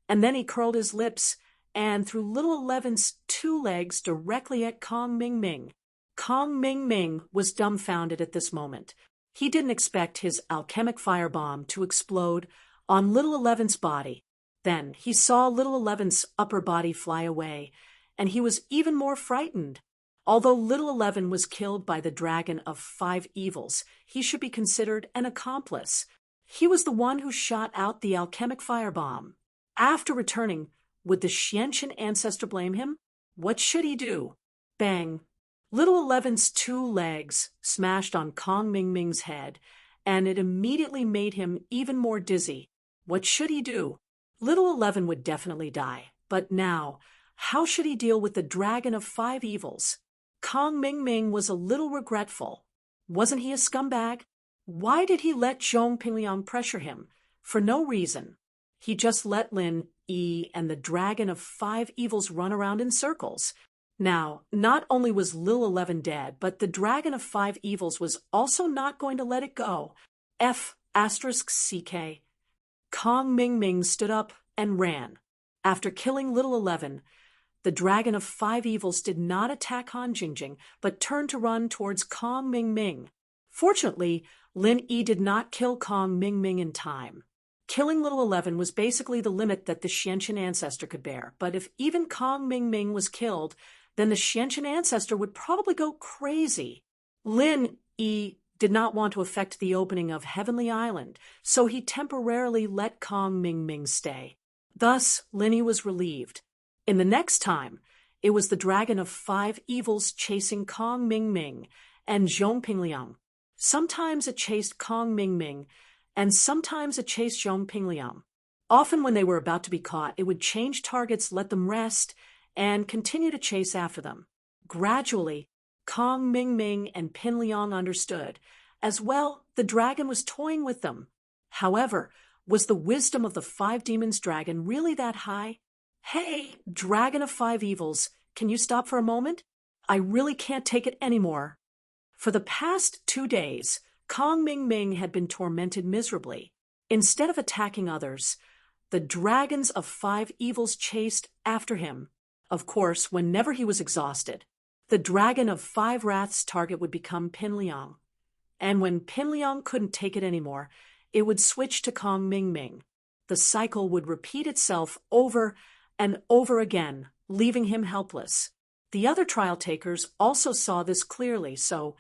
and then he curled his lips and threw Little 11's 2 legs directly at Kong Ming Ming. Kong Ming Ming was dumbfounded at this moment. He didn't expect his alchemic firebomb to explode on Little 11's body. Then he saw Little 11's upper body fly away, and he was even more frightened. Although Little 11 was killed by the Dragon of 5 Evils, he should be considered an accomplice. He was the one who shot out the alchemic firebomb. After returning, would the Xianqin ancestor blame him? What should he do? Bang! Little 11's 2 legs smashed on Kong Ming Ming's head, and it immediately made him even more dizzy. What should he do? Little 11 would definitely die, but now, how should he deal with the Dragon of 5 Evils? Kong Ming Ming was a little regretful. Wasn't he a scumbag? Why did he let Zhong Pingliang pressure him? For no reason. He just let Lin, Yi, and the Dragon of 5 Evils run around in circles. Now, not only was Lil 11 dead, but the Dragon of 5 Evils was also not going to let it go. F***CK. Kong Ming Ming stood up and ran. After killing Little 11, the Dragon of 5 Evils did not attack Han Jingjing, but turned to run towards Kong Ming Ming. Fortunately, Lin Yi did not kill Kong Ming Ming in time. Killing Little 11 was basically the limit that the Xianqin ancestor could bear, but if even Kong Ming Ming was killed, then the Xianqin ancestor would probably go crazy. Lin Yi did not want to affect the opening of Heavenly Island, so he temporarily let Kong Ming Ming stay. Thus, Lin Yi was relieved. In the next time, it was the Dragon of 5 Evils chasing Kong Ming Ming and Zhong Pingliang. Sometimes it chased Kong Ming Ming, and sometimes it chased Zhong Pingliang. Often when they were about to be caught, it would change targets, let them rest, and continue to chase after them. Gradually, Kong Ming Ming and Pin Liang understood, As well, the dragon was toying with them. However, was the wisdom of the 5 demons dragon really that high? Hey, dragon of 5 evils, can you stop for a moment? I really can't take it anymore. For the past 2 days, Kong Ming Ming had been tormented miserably. Instead of attacking others, the dragons of 5 evils chased after him. Of course, whenever he was exhausted, the dragon of 5 wraths target would become Pin Liang. And when Pin Liang couldn't take it anymore, it would switch to Kong Ming Ming. The cycle would repeat itself over and over again, leaving him helpless. The other trial takers also saw this clearly, so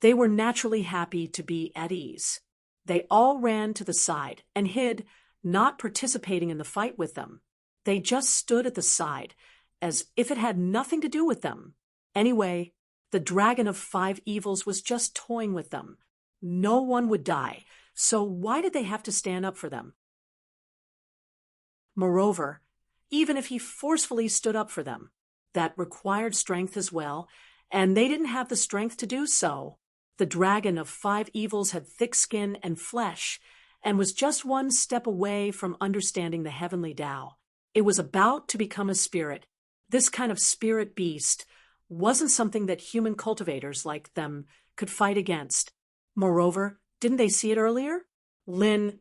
they were naturally happy to be at ease. They all ran to the side and hid, not participating in the fight with them. They just stood at the side, as if it had nothing to do with them. Anyway, the dragon of 5 evils was just toying with them. No one would die, so why did they have to stand up for them? Moreover, even if he forcefully stood up for them, that required strength as well, and they didn't have the strength to do so. The dragon of 5 evils had thick skin and flesh, and was just one step away from understanding the heavenly Tao. It was about to become a spirit. This kind of spirit beast wasn't something that human cultivators like them could fight against. Moreover, didn't they see it earlier? Lin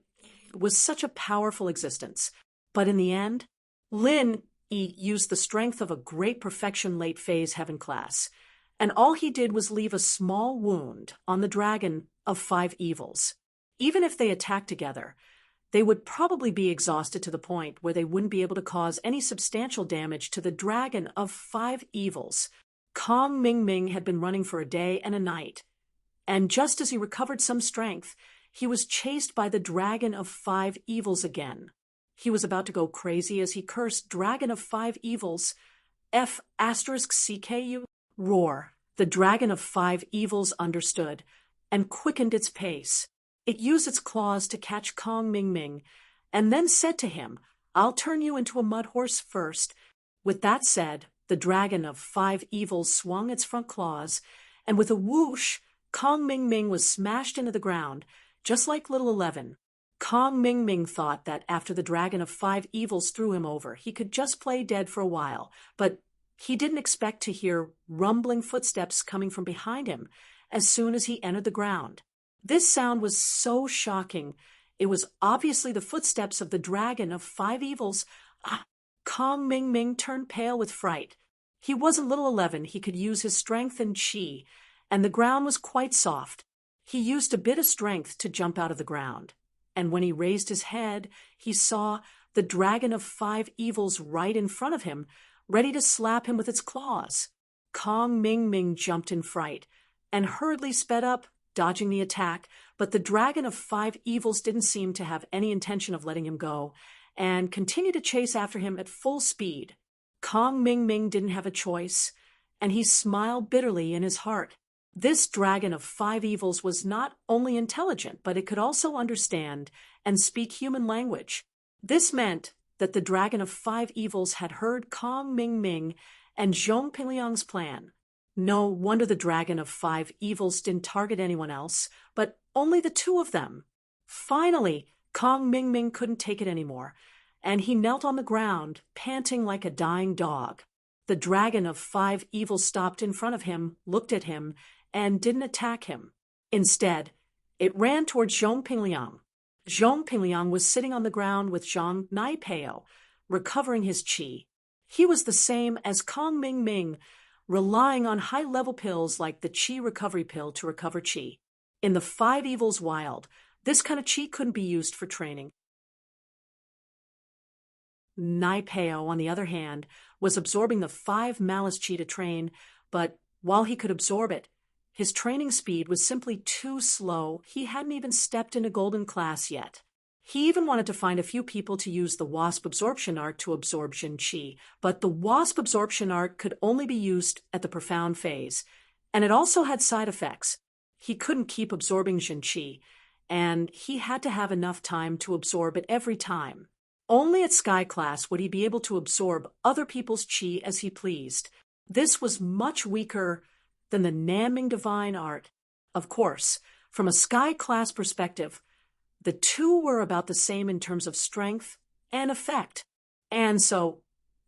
was such a powerful existence, but in the end, Lin used the strength of a great perfection late phase heaven class, and all he did was leave a small wound on the dragon of 5 evils. Even if they attacked together, they would probably be exhausted to the point where they wouldn't be able to cause any substantial damage to the dragon of 5 evils. Kong Ming Ming had been running for a day and a night, and just as he recovered some strength, he was chased by the dragon of 5 evils again. He was about to go crazy as he cursed dragon of 5 evils, F***CKU, roar. The dragon of 5 evils understood and quickened its pace. It used its claws to catch Kong Ming Ming, and then said to him, "I'll turn you into a mud horse first." With that said, the dragon of 5 evils swung its front claws, and with a whoosh, Kong Ming Ming was smashed into the ground, just like Little 11. Kong Ming Ming thought that after the dragon of 5 evils threw him over, he could just play dead for a while, but he didn't expect to hear rumbling footsteps coming from behind him as soon as he entered the ground. This sound was so shocking. It was obviously the footsteps of the dragon of 5 evils. Kong Ming Ming turned pale with fright. He wasn't Little 11. He could use his strength and chi, and the ground was quite soft. He used a bit of strength to jump out of the ground, and when he raised his head, he saw the dragon of 5 evils right in front of him, ready to slap him with its claws. Kong Ming Ming jumped in fright and hurriedly sped up, dodging the attack, but the dragon of 5 evils didn't seem to have any intention of letting him go, and continued to chase after him at full speed. Kong Ming Ming didn't have a choice, and he smiled bitterly in his heart. This dragon of 5 evils was not only intelligent, but it could also understand and speak human language. This meant that the dragon of 5 evils had heard Kong Ming Ming and Zhong Pingliang's plan. No wonder the dragon of 5 evils didn't target anyone else, but only the two of them. Finally, Kong Ming Ming couldn't take it anymore, and he knelt on the ground, panting like a dying dog. The dragon of 5 evils stopped in front of him, looked at him, and didn't attack him. Instead, it ran towards Zhong Pingliang. Zhong Pingliang was sitting on the ground with Zhang Naipeo, recovering his chi. He was the same as Kong Ming Ming, relying on high-level pills like the chi recovery pill to recover chi. In the 5 evils wild, this kind of chi couldn't be used for training. Naipeo, on the other hand, was absorbing the 5 malice chi to train, but while he could absorb it, his training speed was simply too slow. He hadn't even stepped into golden class yet. He even wanted to find a few people to use the wasp absorption art to absorb Jin Qi, but the wasp absorption art could only be used at the profound phase, and it also had side effects. He couldn't keep absorbing Jin Qi, and he had to have enough time to absorb it every time. Only at Sky Class would he be able to absorb other people's Qi as he pleased. This was much weaker than the Nanming Divine Art. Of course, From a sky class perspective, the two were about the same in terms of strength and effect. And so,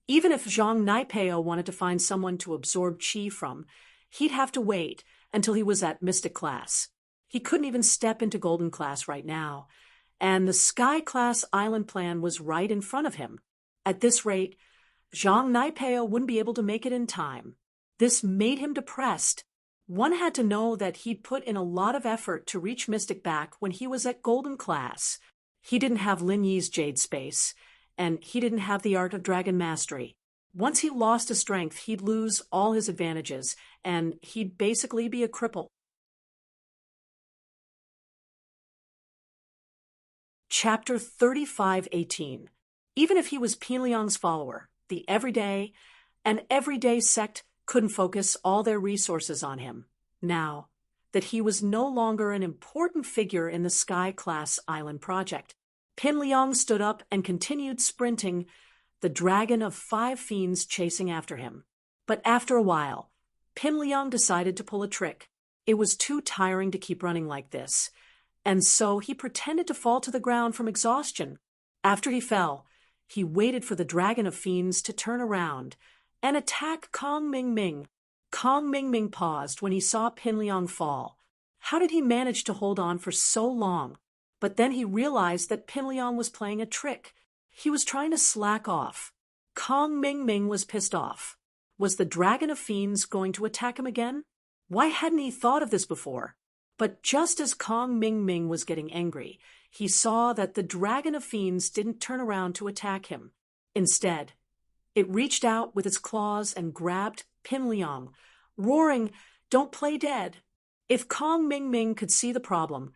even if Zhang Naipeo wanted to find someone to absorb chi from, he'd have to wait until he was at Mystic class. He couldn't even step into Golden class right now, and the Sky class island plan was right in front of him. At this rate, Zhang Naipeo wouldn't be able to make it in time. This made him depressed. One had to know that he'd put in a lot of effort to reach Mystic back when he was at Golden class. He didn't have Lin Yi's Jade Space, and he didn't have the Art of Dragon Mastery. Once he lost his strength, he'd lose all his advantages, and he'd basically be a cripple. Chapter 35:18. Even if he was Pinliang's follower, the everyday sect couldn't focus all their resources on him. Now that he was no longer an important figure in the Sky Class Island project, Pinliang stood up and continued sprinting, the dragon of 5 fiends chasing after him. But after a while, Pinliang decided to pull a trick. It was too tiring to keep running like this, and so he pretended to fall to the ground from exhaustion. After he fell, he waited for the dragon of fiends to turn around and attack Kong Mingming. Kong Mingming paused when he saw Pinliang fall. How did he manage to hold on for so long? But then he realized that Pinliang was playing a trick. He was trying to slack off. Kong Mingming was pissed off. Was the dragon of fiends going to attack him again? Why hadn't he thought of this before? But just as Kong Mingming was getting angry, he saw that the dragon of fiends didn't turn around to attack him. Instead, it reached out with its claws and grabbed Pinliang, roaring, "Don't play dead!" If Kong Mingming could see the problem,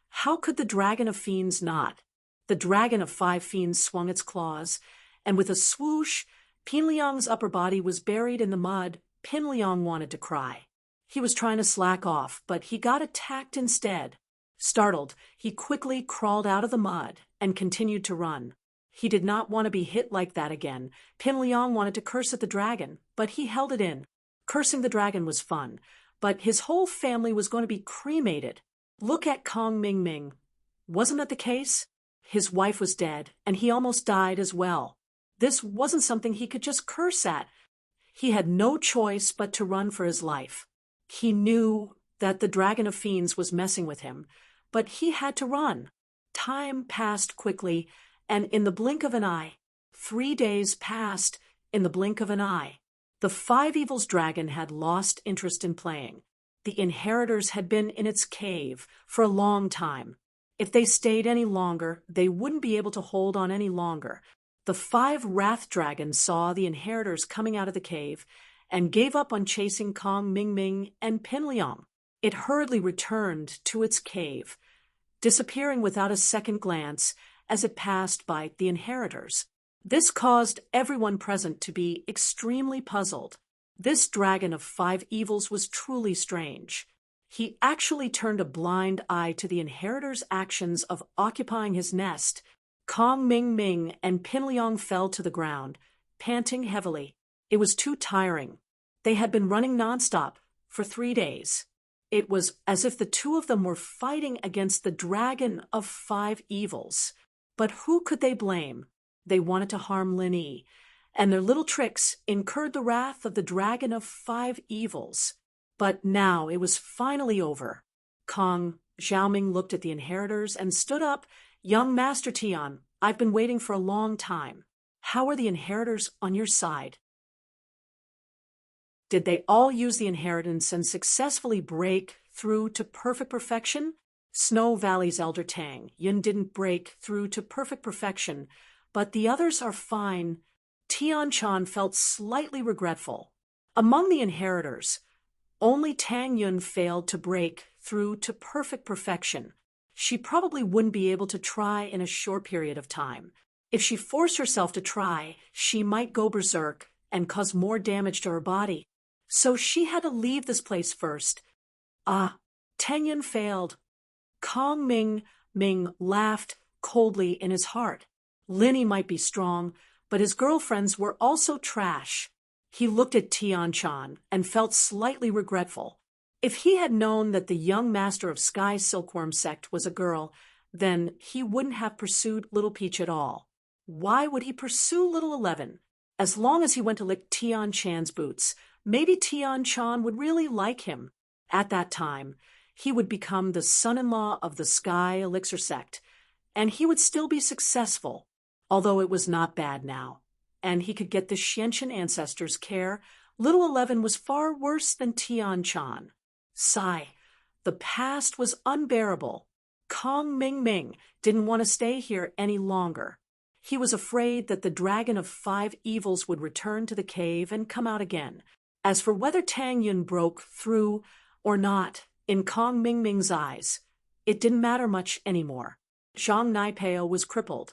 how could the dragon of fiends not? The dragon of 5 fiends swung its claws, and with a swoosh, Pinliang's upper body was buried in the mud. Pinliang wanted to cry. He was trying to slack off, but he got attacked instead. Startled, he quickly crawled out of the mud and continued to run. He did not want to be hit like that again. Pinliang wanted to curse at the dragon, but he held it in. Cursing the dragon was fun, but his whole family was going to be cremated. Look at Kong Mingming. Wasn't that the case? His wife was dead, and he almost died as well. This wasn't something he could just curse at. He had no choice but to run for his life. He knew that the dragon of fiends was messing with him, but he had to run. Time passed quickly, and in the blink of an eye, 3 days passed in the blink of an eye. The 5 Evils dragon had lost interest in playing. The inheritors had been in its cave for a long time. If they stayed any longer, they wouldn't be able to hold on any longer. The 5 wrath dragons saw the inheritors coming out of the cave and gave up on chasing Kong Mingming and Pinliang. It hurriedly returned to its cave, disappearing without a second glance as it passed by the inheritors. This caused everyone present to be extremely puzzled. This dragon of 5 evils was truly strange. He actually turned a blind eye to the inheritors' actions of occupying his nest. Kong Mingming and Pinliang fell to the ground, panting heavily. It was too tiring. They had been running nonstop for 3 days. It was as if the two of them were fighting against the dragon of 5 evils. But who could they blame? They wanted to harm Lin Yi, and their little tricks incurred the wrath of the dragon of 5 evils. But now it was finally over. Kong Xiaoming looked at the inheritors and stood up. "Young Master Tian, I've been waiting for a long time. How are the inheritors on your side?" Did they all use the inheritance and successfully break through to perfect perfection? Snow Valley's Elder Tang Yun didn't break through to perfect perfection, but the others are fine. Tian Chan felt slightly regretful. Among the inheritors, only Tang Yun failed to break through to perfect perfection. She probably wouldn't be able to try in a short period of time. If she forced herself to try, she might go berserk and cause more damage to her body. So she had to leave this place first. Tang Yun failed. Kong Ming laughed coldly in his heart. Lin Yi might be strong, but his girlfriends were also trash. He looked at Tian Chan and felt slightly regretful. If he had known that the young master of Sky Silkworm sect was a girl, then he wouldn't have pursued Little Peach at all. Why would he pursue Little 11? As long as he went to lick Tian Chan's boots, maybe Tian Chan would really like him. At that time, he would become the son-in-law of the Sky Elixir sect, and he would still be successful, although it was not bad now, and he could get the Xianqian ancestors' care. Little 11 was far worse than Tian Chan. Sigh. The past was unbearable. Kong Ming Ming didn't want to stay here any longer. He was afraid that the dragon of 5 evils would return to the cave and come out again. As for whether Tang Yun broke through or not, in Kong Ming Ming's eyes, it didn't matter much anymore. Zhang Naipeo was crippled,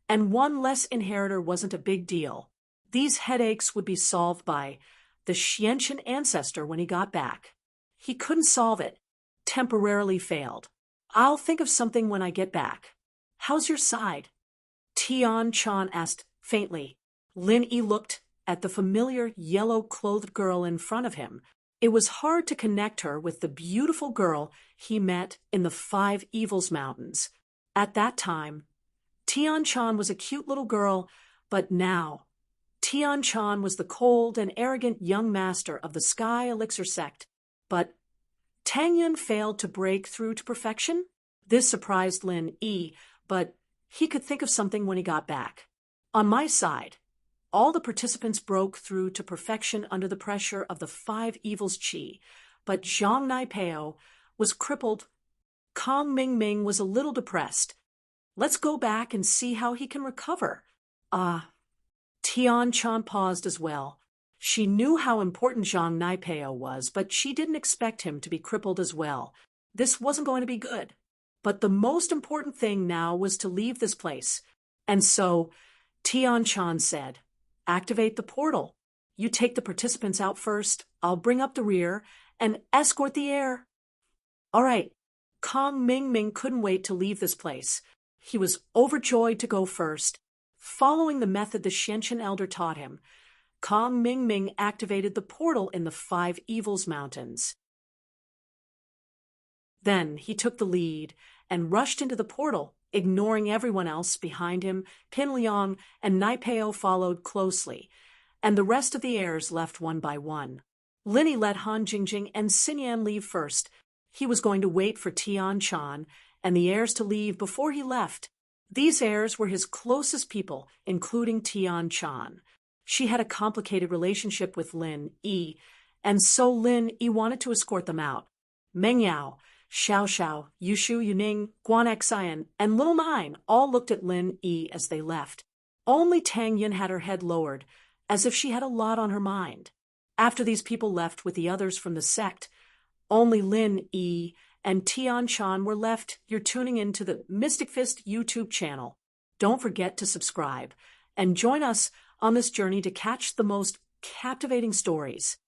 and one less inheritor wasn't a big deal. These headaches would be solved by the Xianqian ancestor when he got back. He couldn't solve it. Temporarily failed. I'll think of something when I get back. How's your side? Tian Chan asked faintly. Lin Yi looked at the familiar yellow-clothed girl in front of him. It was hard to connect her with the beautiful girl he met in the 5 Evils Mountains. At that time, Tian Chan was a cute little girl, but now, Tian Chan was the cold and arrogant young master of the Sky Elixir sect. But Tang Yun failed to break through to perfection? This surprised Lin Yi, but he could think of something when he got back. On my side, all the participants broke through to perfection under the pressure of the 5 evils chi, but Zhang Naipeo was crippled. Kong Ming Ming was a little depressed. Let's go back and see how he can recover. Tian Chan paused as well. She knew how important Zhang Naipeo was, but she didn't expect him to be crippled as well. This wasn't going to be good. But the most important thing now was to leave this place. And so, Tian Chan said, activate the portal. You take the participants out first, I'll bring up the rear, and escort the air. All right. Kong Ming Ming couldn't wait to leave this place. He was overjoyed to go first. Following the method the Xianqian elder taught him, Kong Ming Ming activated the portal in the 5 Evils Mountains. Then he took the lead and rushed into the portal, ignoring everyone else behind him. Pin Liang and Naipeo followed closely, and the rest of the heirs left one by one. Linny let Han Jingjing and Xinyan leave first. He was going to wait for Tian Chan and the heirs to leave before he left. These heirs were his closest people, including Tian Chan. She had a complicated relationship with Lin Yi, and so Lin Yi wanted to escort them out. Meng Yao, Xiao Xiao, Yushu Yuning, Guan Xian, and Little Nine all looked at Lin Yi as they left. Only Tang Yin had her head lowered, as if she had a lot on her mind. After these people left with the others from the sect, only Lin Yi and Tian Chan were left. You're tuning into the Mystic Fist YouTube channel. Don't forget to subscribe and join us on this journey to catch the most captivating stories.